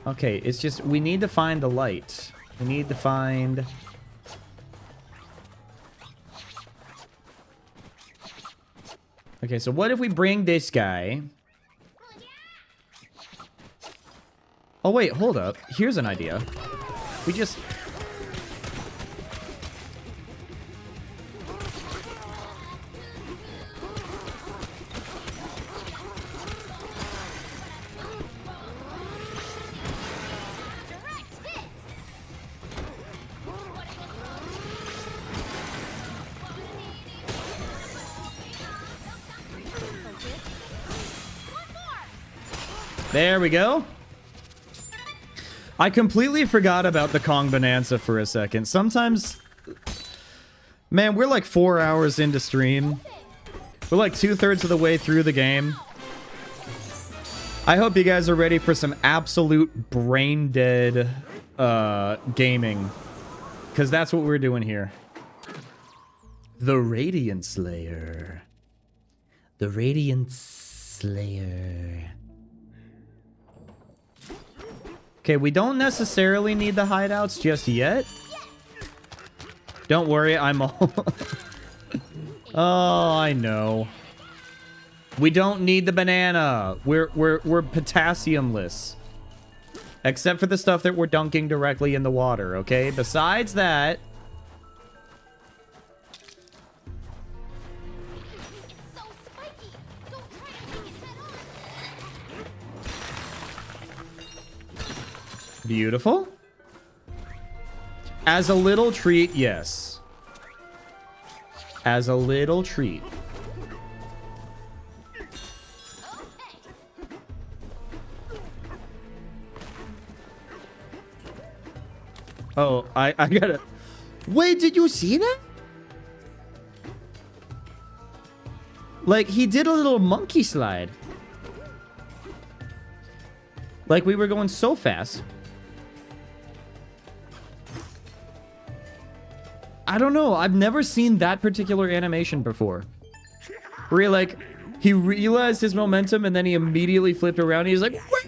Okay, it's just, we need to find the light. We need to find... Okay, so what if we bring this guy... Oh, wait, hold up. Here's an idea. We just... direct hit. There we go. I completely forgot about the Kong Bananza for a second. Sometimes... Man, we're like 4 hours into stream. We're like 2/3 of the way through the game. I hope you guys are ready for some absolute brain-dead gaming. Because that's what we're doing here. The Radiant Slayer. The Radiant Slayer. Okay, we don't necessarily need the hideouts just yet. Don't worry, I'm all... Oh, I know. We don't need the banana. We're potassiumless. Except for the stuff that we're dunking directly in the water, okay? Besides that... It's so spiky. Don't try to take it head on. Beautiful. As a little treat, yes. As a little treat. Oh, I gotta... Wait, did you see that? Like, he did a little monkey slide. Like, we were going so fast. I don't know. I've never seen that particular animation before. Where he, like, he realized his momentum and then he immediately flipped around. He's like, "What?"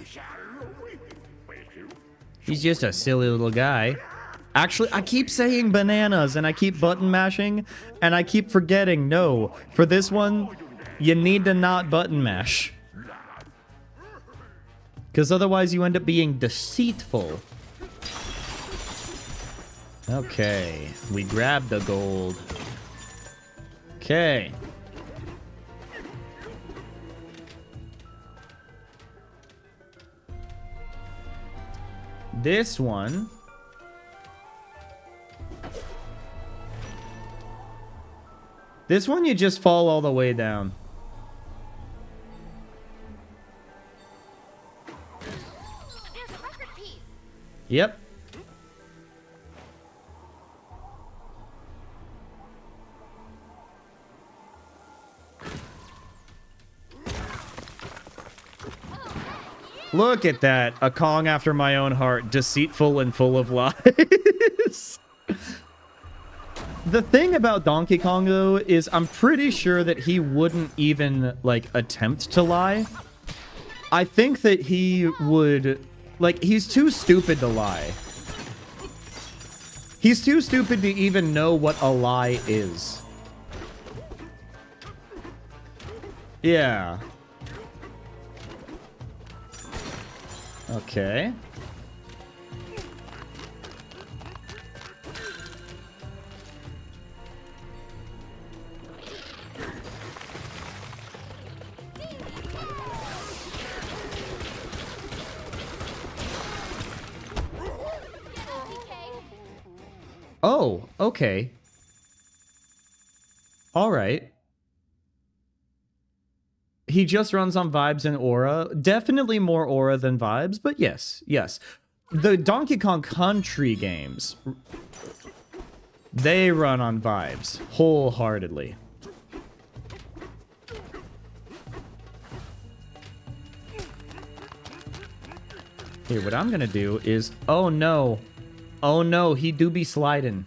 He's just a silly little guy. Actually, I keep saying bananas and I keep button mashing and I keep forgetting. No, for this one, you need to not button mash. Because otherwise you end up being deceitful. Okay, we grabbed the gold. Okay. This one... This one you just fall all the way down. There's a record piece. Yep. Look at that. A Kong after my own heart. Deceitful and full of lies. The thing about Donkey Kong, though, is I'm pretty sure that he wouldn't even, like, attempt to lie. I think that he would... Like, he's too stupid to lie. He's too stupid to even know what a lie is. Yeah. Okay. Oh, okay. All right. He just runs on vibes and aura. Definitely more aura than vibes, but yes, yes. The Donkey Kong Country games, they run on vibes wholeheartedly. Here, what I'm gonna do is... Oh, no. Oh, no, he do be sliding.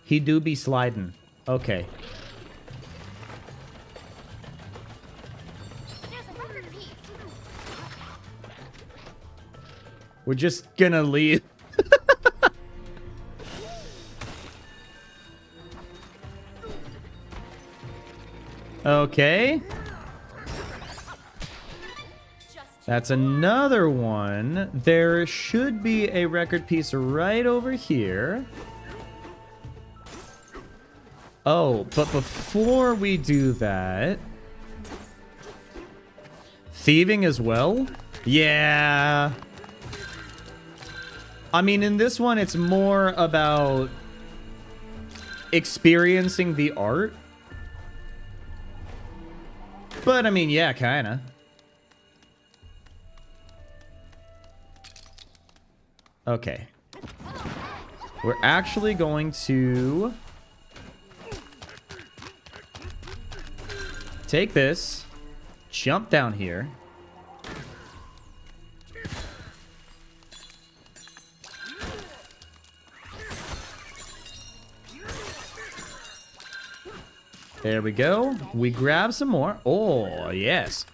He do be sliding. Okay. We're just gonna leave. Okay. That's another one. There should be a record piece right over here. Oh, but before we do that... Thieving as well? Yeah. I mean, in this one, it's more about experiencing the art. But, I mean, yeah, kinda. Okay. We're actually going to take this, jump down here. There we go. We grab some more. Oh, yes.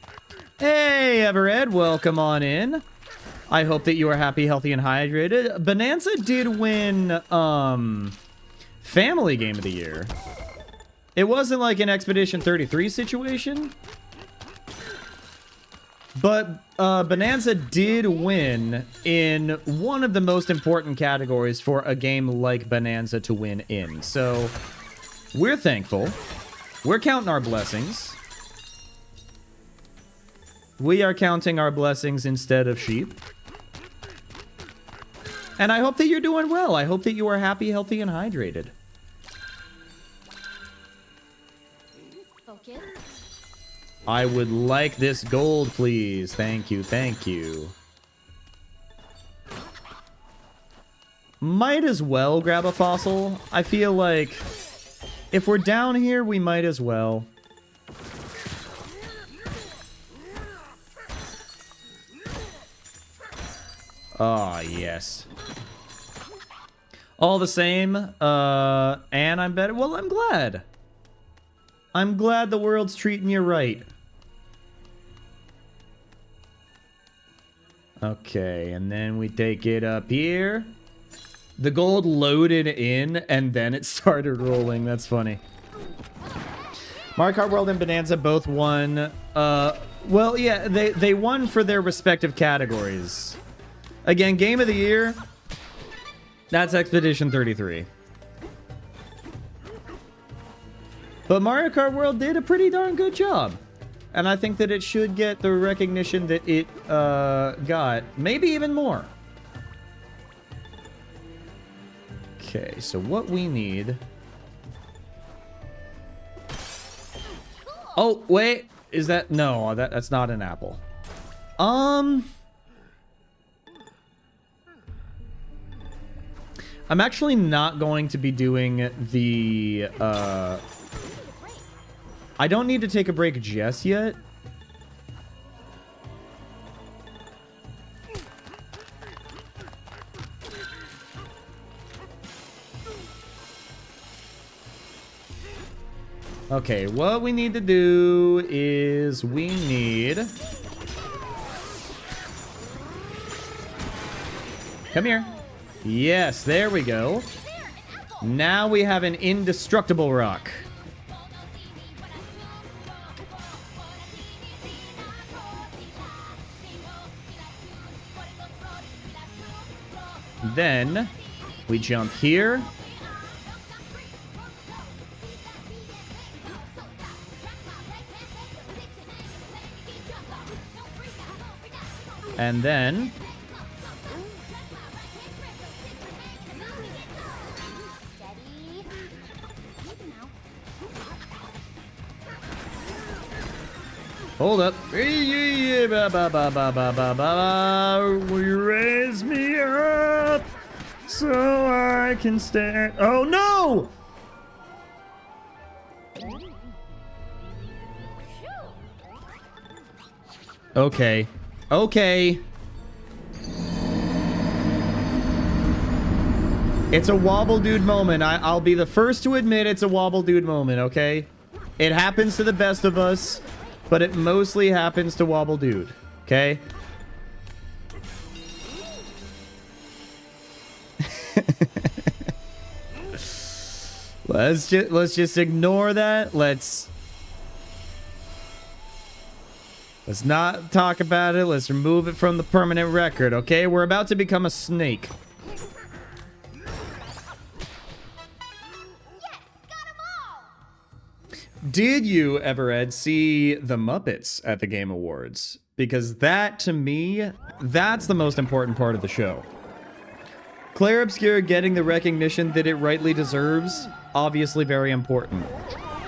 Hey, Everett, welcome on in. I hope that you are happy, healthy, and hydrated. Bananza did win, Family Game of the Year. It wasn't like an Expedition 33 situation. But, Bananza did win in one of the most important categories for a game like Bananza to win in. So, we're thankful. We're counting our blessings. We are counting our blessings instead of sheep. And I hope that you're doing well. I hope that you are happy, healthy, and hydrated. Focus. I would like this gold, please. Thank you, thank you. Might as well grab a fossil. I feel like if we're down here, we might as well. Oh, yes. All the same, and I'm better. Well, I'm glad. I'm glad the world's treating you right. Okay, and then we take it up here. The gold loaded in, and then it started rolling. That's funny. Mario Kart World and Bananza both won. Well, yeah, they won for their respective categories. Again, Game of the Year, that's Expedition 33. But Mario Kart World did a pretty darn good job. And I think that it should get the recognition that it got. Maybe even more. Okay, so what we need... Oh, wait. Is that... No, that's not an apple. I'm actually not going to be doing the, I don't need to take a break just yet. Okay, what we need to do is we need... Come here. Yes, there we go. Now we have an indestructible rock. Then we jump here. And then hold up. Raise me up so I can stand. Oh no! Okay. Okay. It's a wobble dude moment. I'll be the first to admit it's a wobble dude moment, okay? It happens to the best of us, but it mostly happens to wobble dude, okay? Let's just ignore that. Let's not talk about it. Let's remove it from the permanent record, okay? We're about to become a snake. Did you ever, Ed, see the Muppets at the Game Awards? Because that, to me, that's the most important part of the show. Claire Obscure getting the recognition that it rightly deserves, obviously very important.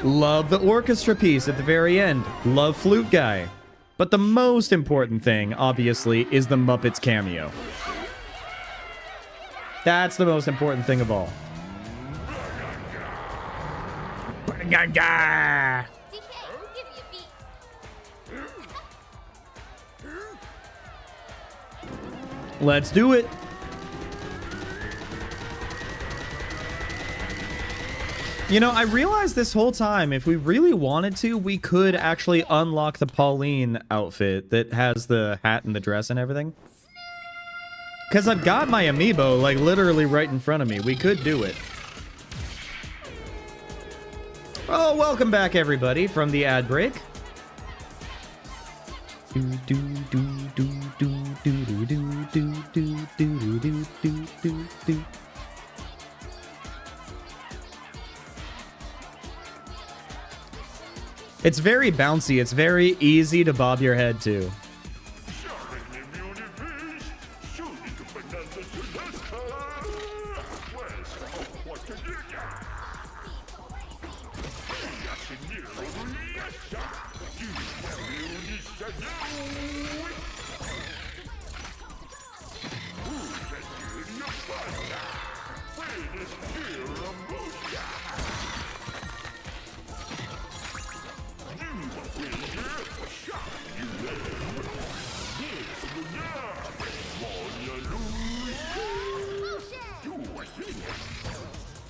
Love the orchestra piece at the very end. Love Flute Guy. But the most important thing, obviously, is the Muppets cameo. That's the most important thing of all. DK, give me a beat. Let's do it. You know, I realized this whole time, if we really wanted to, we could actually unlock the Pauline outfit that has the hat and the dress and everything. Because I've got my amiibo, like, literally right in front of me. We could do it. Oh, welcome back, everybody, from the ad break. It's very bouncy. It's very easy to bob your head to.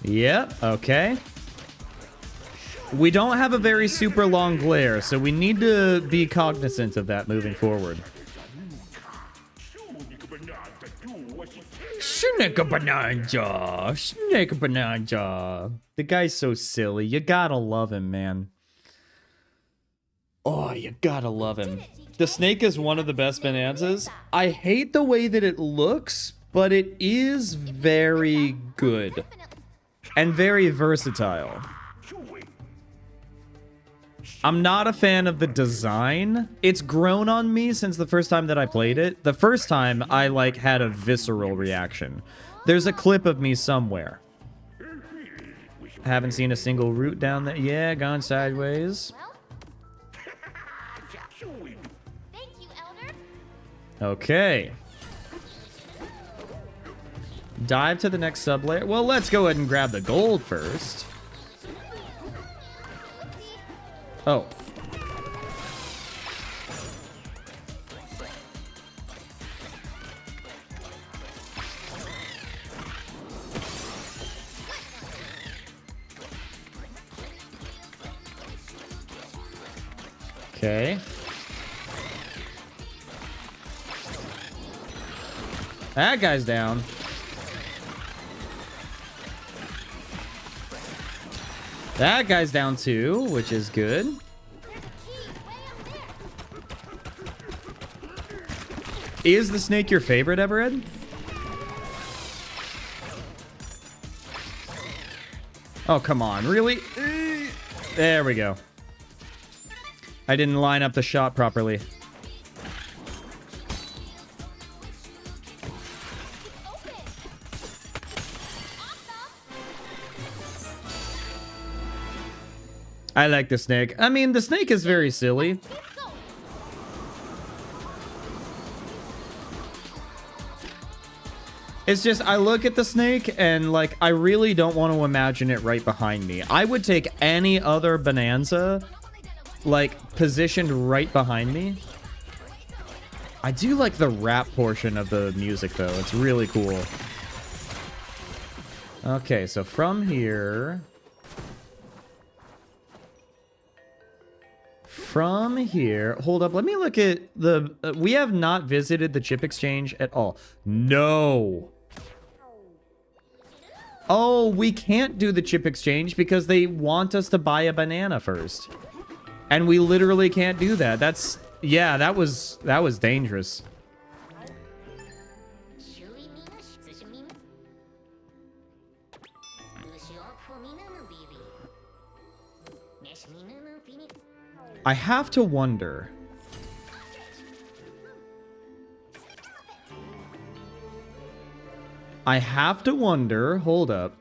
Yep, okay. We don't have a very super long glare, so we need to be cognizant of that moving forward. Snake Bananza! Snake Bananza! The guy's so silly. You gotta love him, man. Oh, you gotta love him. The snake is one of the best Bananzas. I hate the way that it looks, but it is very good. And very versatile. I'm not a fan of the design. It's grown on me since the first time that I played it. The first time, I, like, had a visceral reaction. There's a clip of me somewhere. Haven't seen a single route down there. Yeah, gone sideways. Thank you, Elder. Okay. Dive to the next sublayer. Well, let's go ahead and grab the gold first. Oh. Okay. That guy's down. That guy's down too, which is good. There's a key way up there. Is the snake your favorite, Everett? Oh, come on. Really? There we go. I didn't line up the shot properly. Open. Awesome. I like the snake. I mean, the snake is very silly. Keep going. It's just, I look at the snake and, like, I really don't want to imagine it right behind me. I would take any other Bananza, like, positioned right behind me. I do like the rap portion of the music, though. It's really cool. Okay, so from here... From here... Hold up, let me look at the... we have not visited the chip exchange at all. No! Oh, we can't do the chip exchange because they want us to buy a banana first. And we literally can't do that. That's... yeah, that was dangerous. I have to wonder... hold up.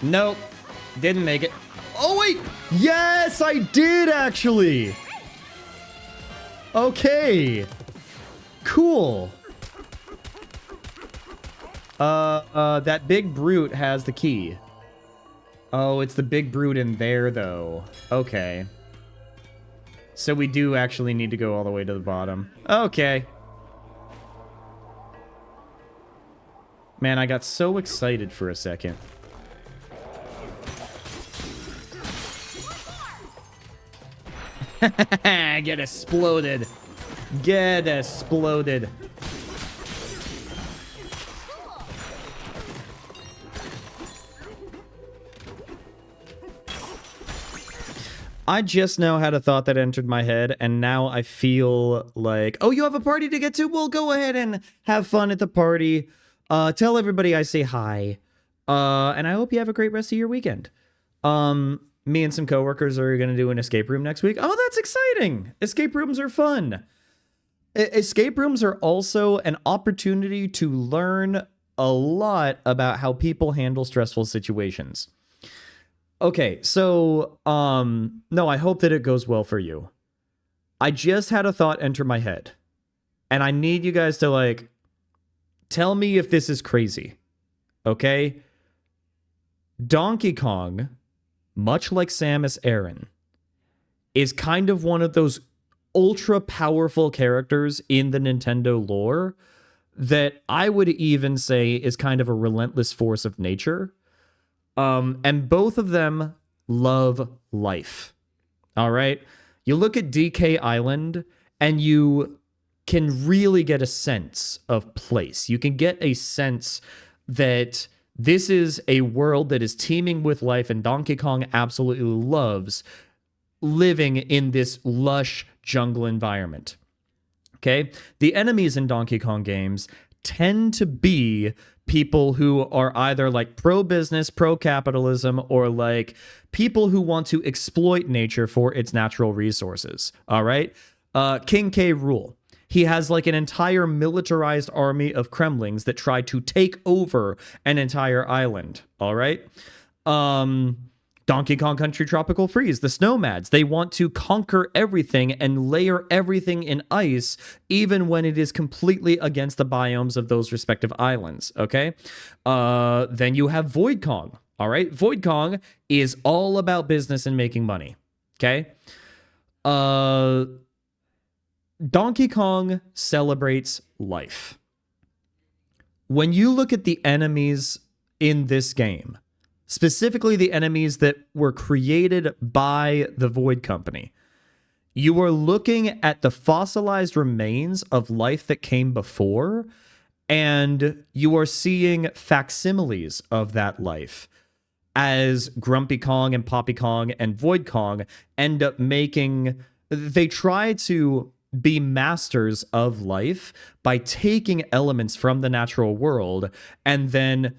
Nope. Didn't make it. Oh, wait. Yes, I did, actually. Okay. Cool. That big brute has the key. Oh, it's the big brute in there, though. Okay. So we do actually need to go all the way to the bottom. Okay. Man, I got so excited for a second. Get exploded. Get exploded. I just now had a thought that entered my head, and now I feel like, oh, you have a party to get to? Well, go ahead and have fun at the party. Tell everybody I say hi. And I hope you have a great rest of your weekend. Me and some coworkers are going to do an escape room next week. Oh, that's exciting. Escape rooms are fun. Escape rooms are also an opportunity to learn a lot about how people handle stressful situations. Okay, so, no, I hope that it goes well for you. I just had a thought enter my head. And I need you guys to, like, tell me if this is crazy. Okay? Donkey Kong, much like Samus Aran, is kind of one of those ultra-powerful characters in the Nintendo lore that I would even say is kind of a relentless force of nature. And both of them love life. All right? You look at DK Island, and you can really get a sense of place. You can get a sense that this is a world that is teeming with life, and Donkey Kong absolutely loves living in this lush jungle environment. Okay? The enemies in Donkey Kong games tend to be people who are either like pro-business, pro-capitalism, or like people who want to exploit nature for its natural resources. All right? King K. Rool. He has like an entire militarized army of Kremlings that try to take over an entire island. All right? Donkey Kong Country Tropical Freeze, the Snowmads, they want to conquer everything and layer everything in ice, even when it is completely against the biomes of those respective islands, okay? Then you have Void Kong, all right? Void Kong is all about business and making money, okay? Donkey Kong celebrates life. when you look at the enemies in this game, specifically the enemies that were created by the Void Company, you are looking at the fossilized remains of life that came before, and you are seeing facsimiles of that life as Grumpy Kong and Poppy Kong and Void Kong end up making... They try to be masters of life by taking elements from the natural world and then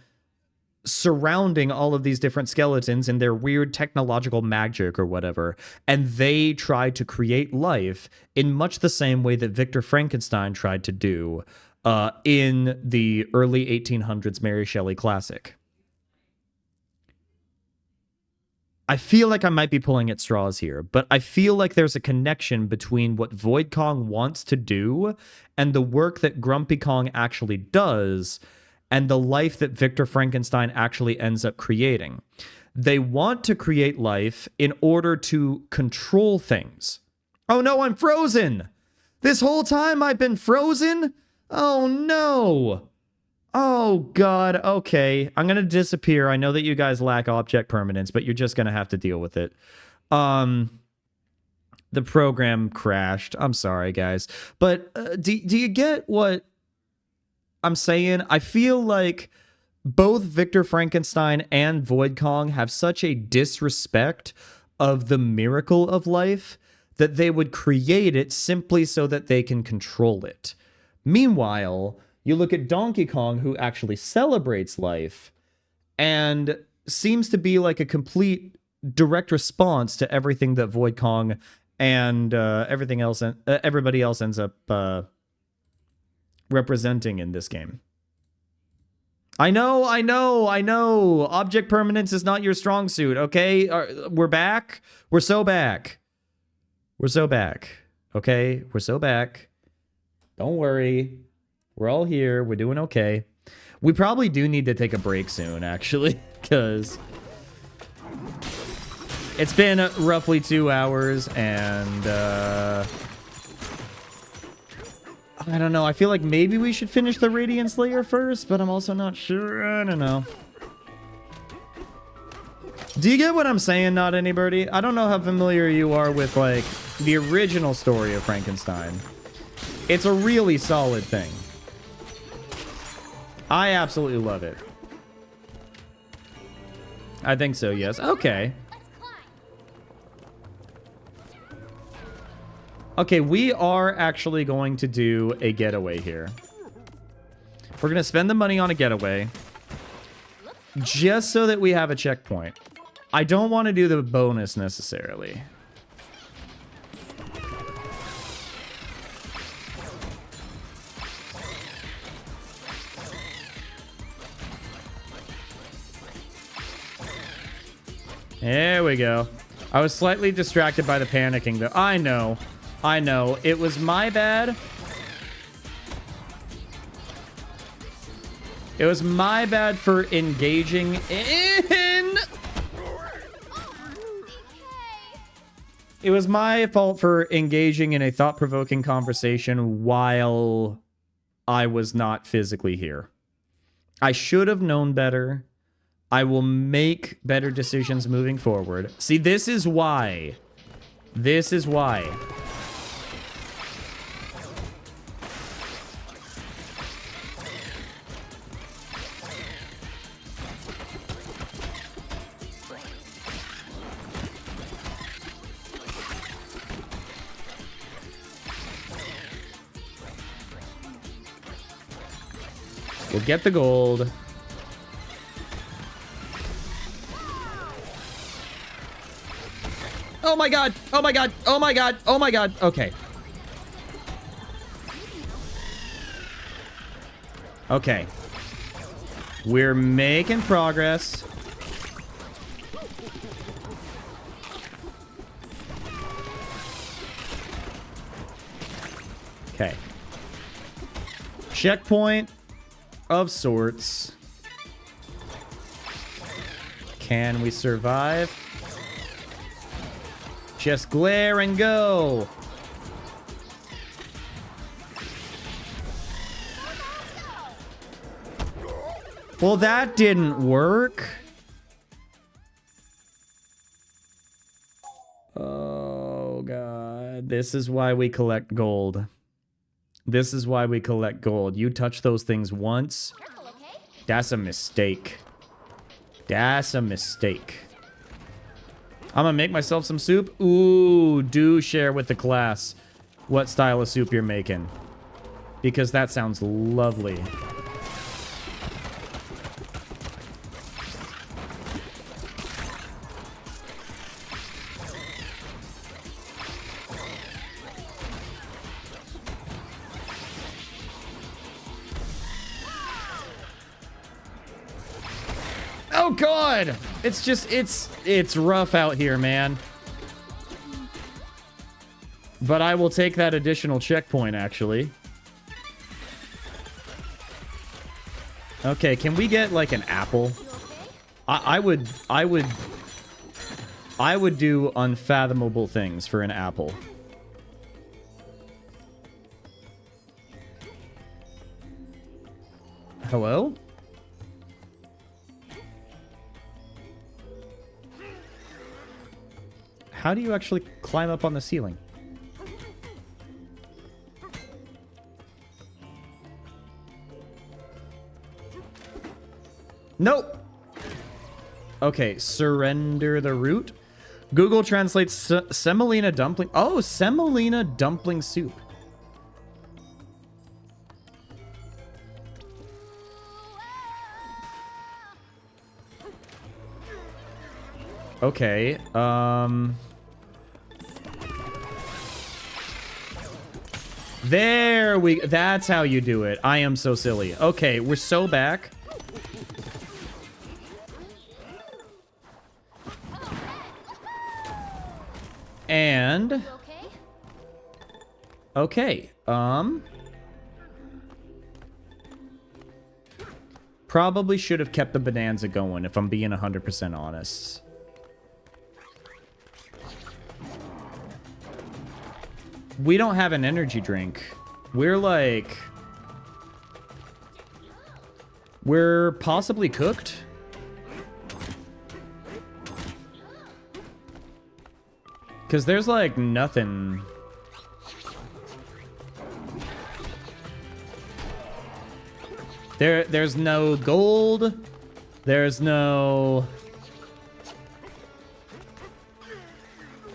surrounding all of these different skeletons in their weird technological magic or whatever, and they try to create life in much the same way that Victor Frankenstein tried to do in the early 1800s Mary Shelley classic. I feel like I might be pulling at straws here, but I feel like there's a connection between what Void Kong wants to do and the work that Grumpy Kong actually does and the life that Victor Frankenstein actually ends up creating. They want to create life in order to control things. Oh no, I'm frozen! This whole time I've been frozen? Oh no! Oh god, okay. I'm gonna disappear. I know that you guys lack object permanence, but you're just gonna have to deal with it. The program crashed. I'm sorry, guys. But do you get what I'm saying? I feel like both Victor Frankenstein and Void Kong have such a disrespect of the miracle of life that they would create it simply so that they can control it. Meanwhile, you look at Donkey Kong, who actually celebrates life and seems to be like a complete direct response to everything that Void Kong and everybody else ends up representing in this game. I know. Object permanence is not your strong suit, okay? We're back. We're so back. Okay? We're so back. Don't worry. We're all here. We're doing okay. We probably do need to take a break soon, actually, because it's been roughly 2 hours, and I don't know. I feel like maybe we should finish the Radiant Slayer first, but I'm also not sure. I don't know. Do you get what I'm saying, Not Anybody? I don't know how familiar you are with, like, the original story of Frankenstein. It's a really solid thing. I absolutely love it. I think so, yes. Okay. Okay, we are actually going to do a getaway here. We're going to spend the money on a getaway just so that we have a checkpoint. I don't want to do the bonus necessarily. There we go. I was slightly distracted by the panicking, though. I know. It was my bad. It was my bad for engaging in... It was my fault for engaging in a thought-provoking conversation while I was not physically here. I should have known better. I will make better decisions moving forward. See, this is why. This is why. We'll get the gold. Oh my god! Oh my god! Oh my god! Oh my god! Okay. Okay. We're making progress. Okay. Checkpoint of sorts. Can we survive? Just glare and go. Well, that didn't work. Oh, God. This is why we collect gold. This is why we collect gold. You touch those things once. Careful, okay? That's a mistake. That's a mistake. I'm gonna make myself some soup. Ooh, do share with the class what style of soup you're making, because that sounds lovely. Oh God! It's just, it's rough out here, man. But I will take that additional checkpoint, actually. Okay, can we get like an apple? I would do unfathomable things for an apple. Hello? How do you actually climb up on the ceiling? Nope. Okay, surrender the root. Google translates semolina dumpling. Oh, semolina dumpling soup. Okay, there we... That's how you do it. I am so silly. Okay, we're so back. And... Okay, probably should have kept the Bananza going, if I'm being 100% honest. We don't have an energy drink. We're like... We're possibly cooked? Because there's like nothing... There's no gold. There's no...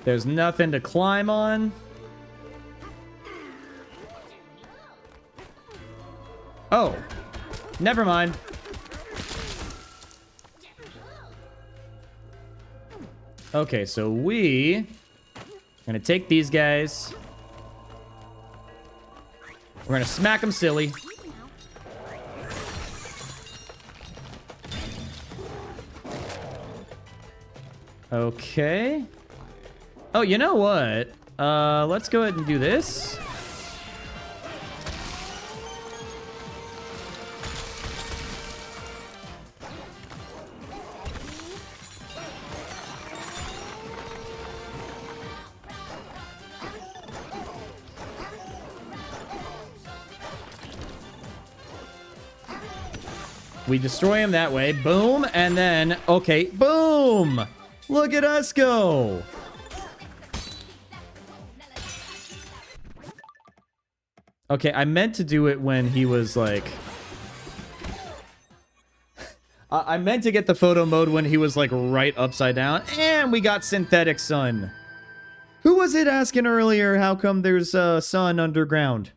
There's nothing to climb on. Oh, never mind. Okay, so we are gonna take these guys. We're gonna smack them silly. Okay. Oh, you know what? Let's go ahead and do this. We destroy him that way. Boom. And then, okay, boom. Look at us go. Okay, I meant to do it when he was like... I meant to get the photo mode when he was like right upside down. And we got synthetic sun. Who was it asking earlier how come there's sun underground?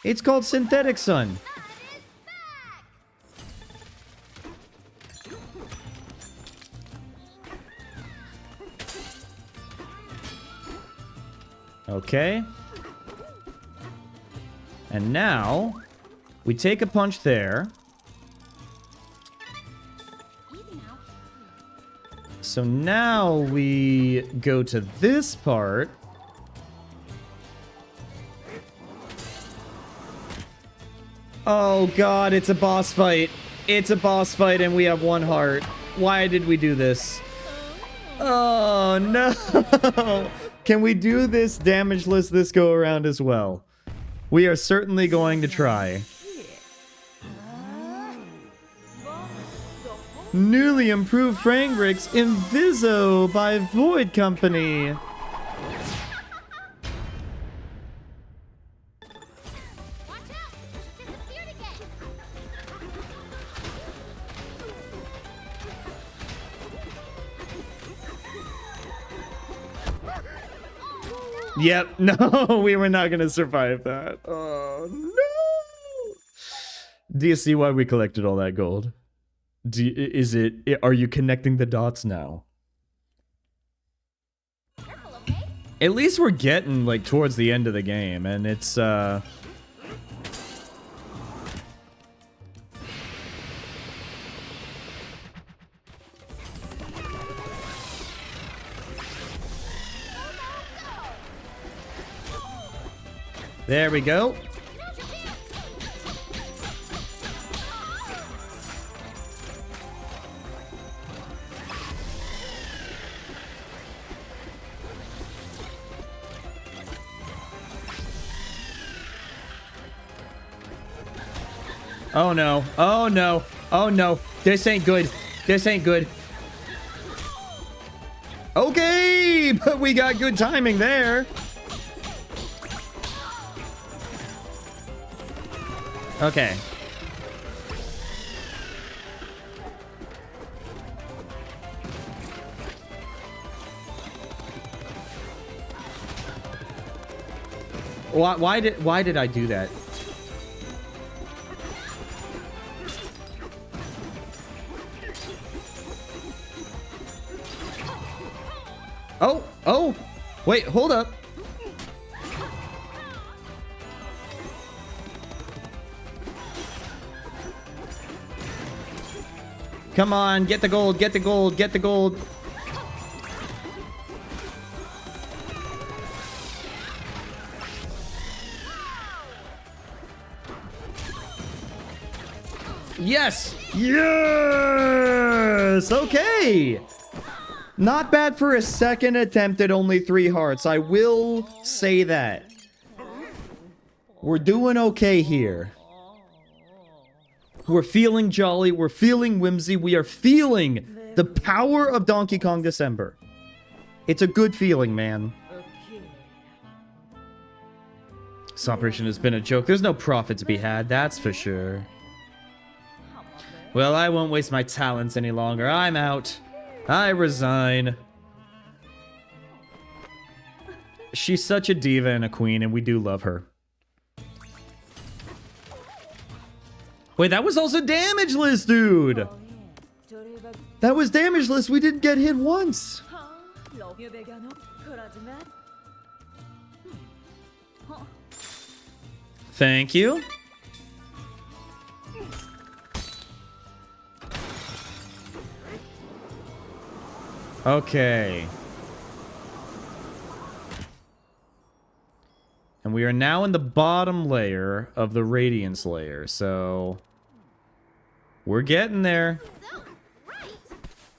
It's called synthetic sun. Okay. And now, we take a punch there. So now we go to this part. Oh god, it's a boss fight. It's a boss fight and we have one heart. Why did we do this? Oh no! Can we do this damageless this go around as well? We are certainly going to try. Newly improved frame breaks Inviso by Void Company. Watch out! She disappeared again. Yep, no, we were not gonna survive that. Oh no! Do you see why we collected all that gold? Are you connecting the dots now? Careful, okay? At least we're getting like towards the end of the game, and it's there we go. Oh no. Oh no. Oh no. This ain't good. This ain't good. Okay, but we got good timing there. Okay. Why did I do that? Oh, wait, hold up. Come on, get the gold, get the gold, get the gold. Yes! Yes! Okay! Not bad for a second attempt at only 3 hearts. I will say that. We're doing okay here. We're feeling jolly. We're feeling whimsy. We are feeling the power of Donkey Kong December. It's a good feeling, man. This operation has been a joke. There's no profit to be had, that's for sure. Well, I won't waste my talents any longer. I'm out. I resign. She's such a diva and a queen, and we do love her. Wait, that was also damageless, dude! That was damageless. We didn't get hit once. Thank you. Okay. And we are now in the bottom layer of the Radiance layer, so we're getting there. So, right.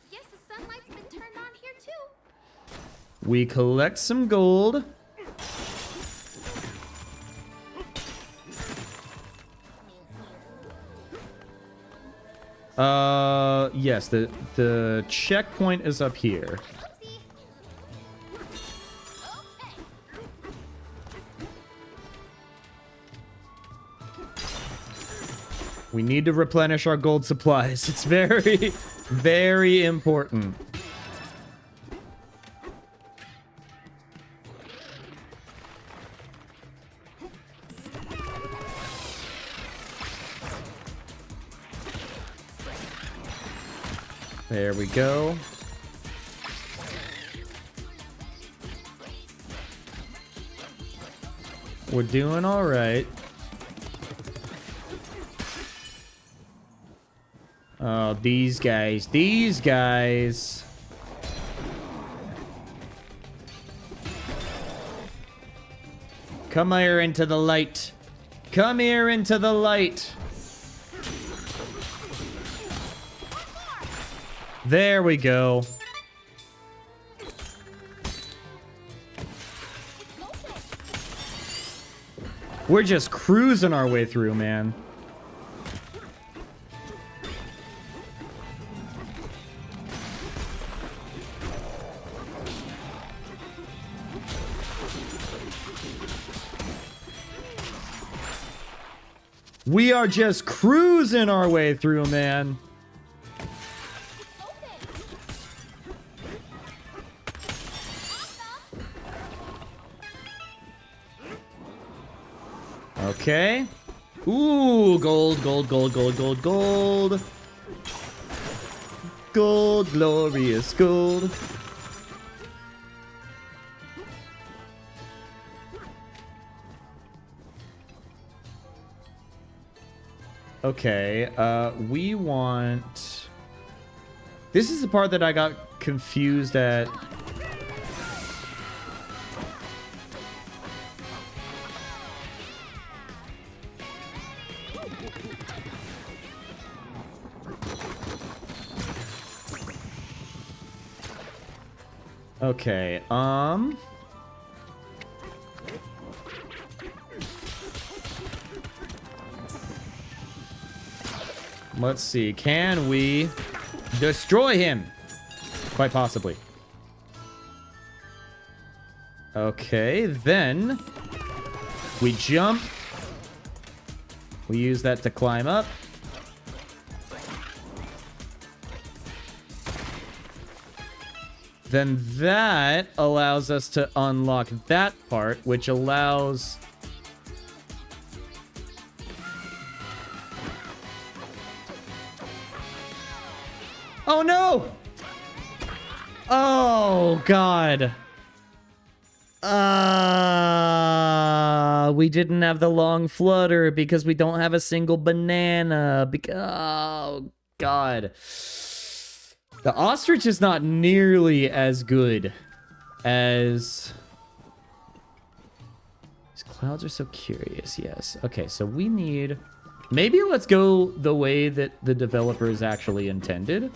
Guess the sunlight's been turned on here too. We collect some gold. Yes, the checkpoint is up here. Oopsie. Okay. We need to replenish our gold supplies. It's very, very important. There we go. We're doing all right. Oh, these guys. These guys. Come here into the light. Come here into the light. There we go. We're just cruising our way through, man. We are just cruising our way through, man. Okay. Ooh, gold, gold, gold, gold, gold, gold. Gold, glorious gold. Okay, we want... This is the part that I got confused at. Okay, let's see. Can we destroy him? Quite possibly. Okay, then we jump. We use that to climb up. Then that allows us to unlock that part, which allows... Oh, no! Oh, God. We didn't have the long flutter because we don't have a single banana. Oh, God. The ostrich is not nearly as good as... These clouds are so curious, yes. Okay, so we need... Maybe let's go the way that the developers actually intended.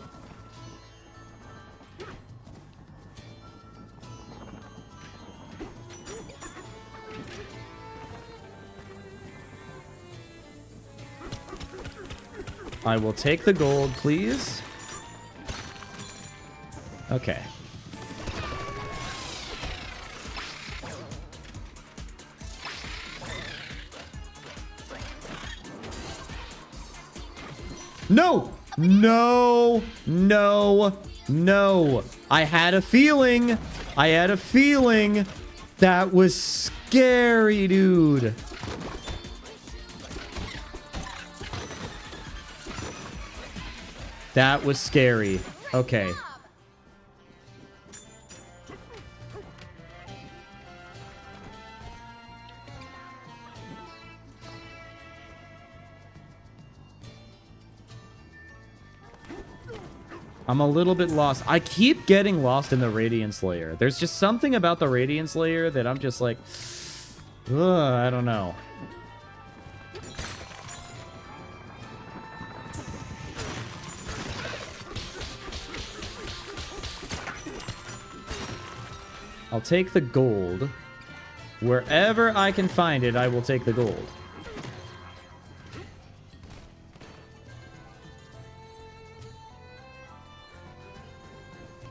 I will take the gold, please. Okay. No! No! No! No! I had a feeling! I had a feeling! That was scary, dude! That was scary. Okay. I'm a little bit lost. I keep getting lost in the Radiance Layer. There's just something about the Radiance Layer that I'm just like... Ugh, I don't know. I'll take the gold. Wherever I can find it, I will take the gold.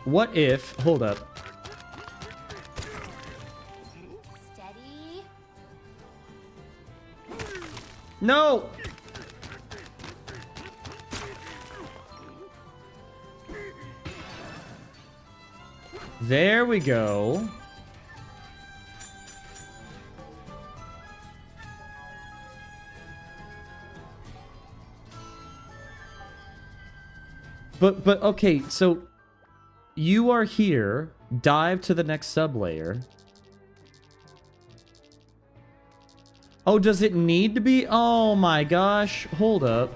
What if... Hold up. Steady. No! There we go. But okay, so you are here. Dive to the next sublayer. Oh, does it need to be? Oh my gosh. Hold up.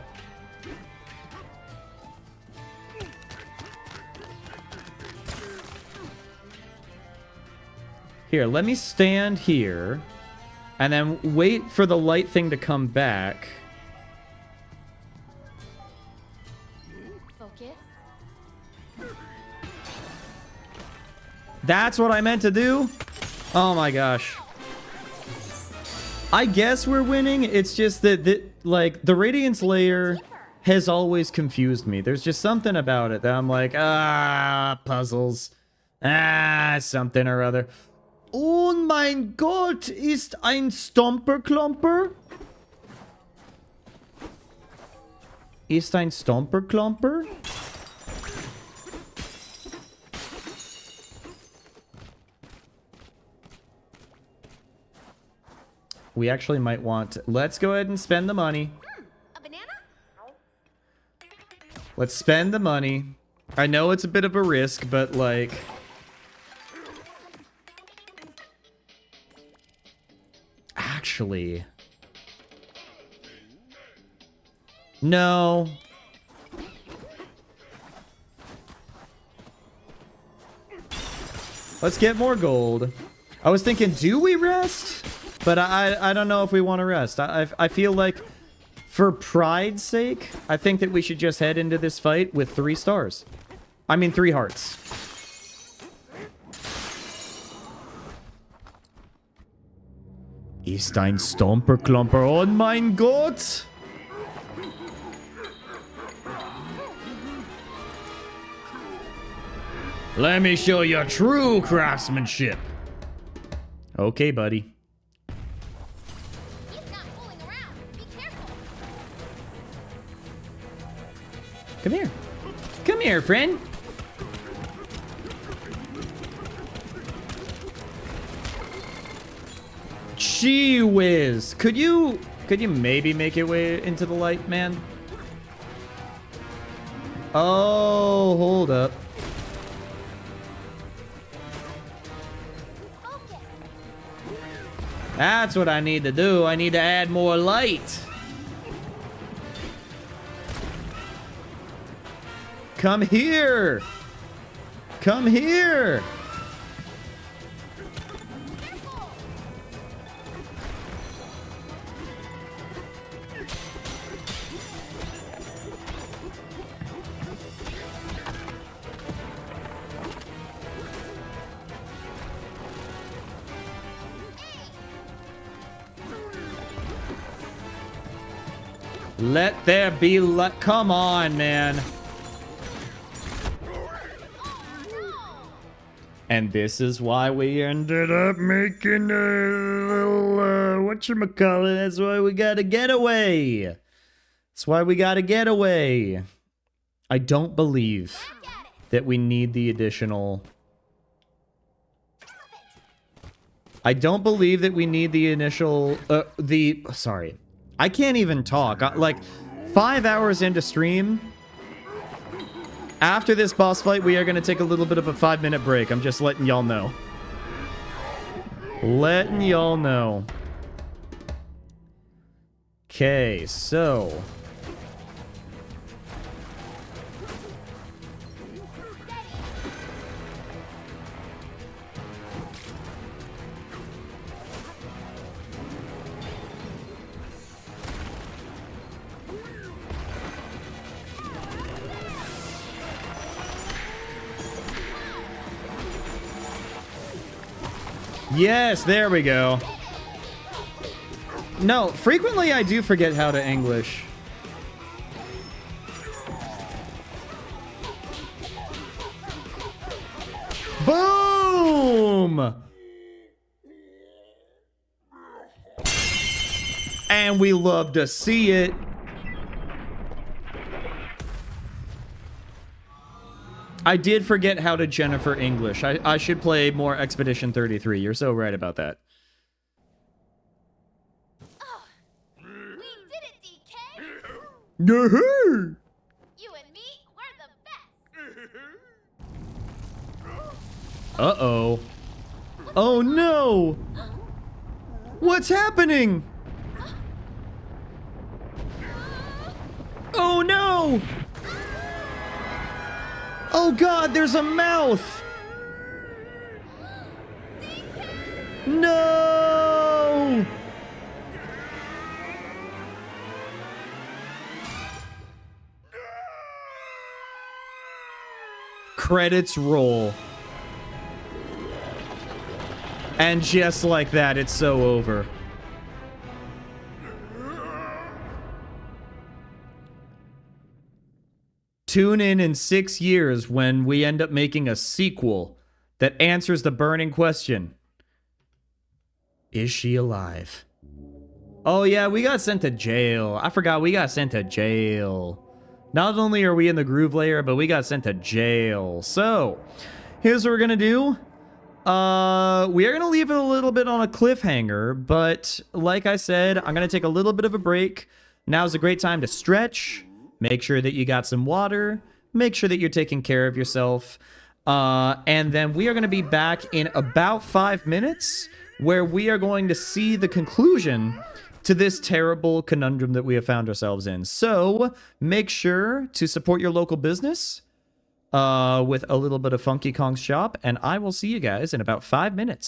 Here, let me stand here. And then wait for the light thing to come back. Focus. That's what I meant to do? Oh my gosh. I guess we're winning. It's just that, like, the Radiance Layer has always confused me. There's just something about it that I'm like, puzzles. Something or other. Oh mein Gott, ist ein Stomper-Klomper? Ist ein Stomper Klomper? We actually might want to, let's go ahead and spend the money. A banana? Let's spend the money. I know it's a bit of a risk, but like... Actually... No. Let's get more gold. I was thinking, do we rest? But I don't know if we want to rest. I feel like, for pride's sake, I think that we should just head into this fight with 3 stars. I mean, 3 hearts. Ist ein Stomperklomper. Oh mein Gott! Let me show you true craftsmanship. Okay, buddy. He's not fooling around. Be careful. Come here. Come here, friend. Gee whiz. Could you maybe make your way into the light, man? Oh, hold up. Focus. That's what I need to do. I need to add more light. Come here. Come here. Careful. Let there be light. Come on, man. And this is why we ended up making a little, whatchamacallit. That's why we got a getaway. That's why we got a getaway. I don't believe that we need the additional... I don't believe that we need the initial... Sorry. I can't even talk. Like, 5 hours into stream... After this boss fight, we are going to take a little bit of a 5-minute break. I'm just letting y'all know. Letting y'all know. Okay, so... Yes, there we go. No, frequently I do forget how to English. Boom! And we love to see it. I did forget how to Jennifer English. I should play more Expedition 33. You're so right about that. We did it, DK. Yahoo! You and me, we're the best. Uh-oh. Oh no! What's happening? Oh no! Oh god, there's a mouth! No! Credits roll. And just like that, it's so over. Tune in 6 years when we end up making a sequel that answers the burning question. Is she alive? Oh yeah, we got sent to jail. I forgot we got sent to jail. Not only are we in the groove layer, but we got sent to jail. So, here's what we're gonna do. We are gonna leave it a little bit on a cliffhanger, but like I said, I'm gonna take a little bit of a break. Now's a great time to stretch. Make sure that you got some water. Make sure that you're taking care of yourself. And then we are gonna be back in about 5 minutes, where we are going to see the conclusion to this terrible conundrum that we have found ourselves in. So make sure to support your local business with a little bit of Funky Kong's shop, and I will see you guys in about 5 minutes.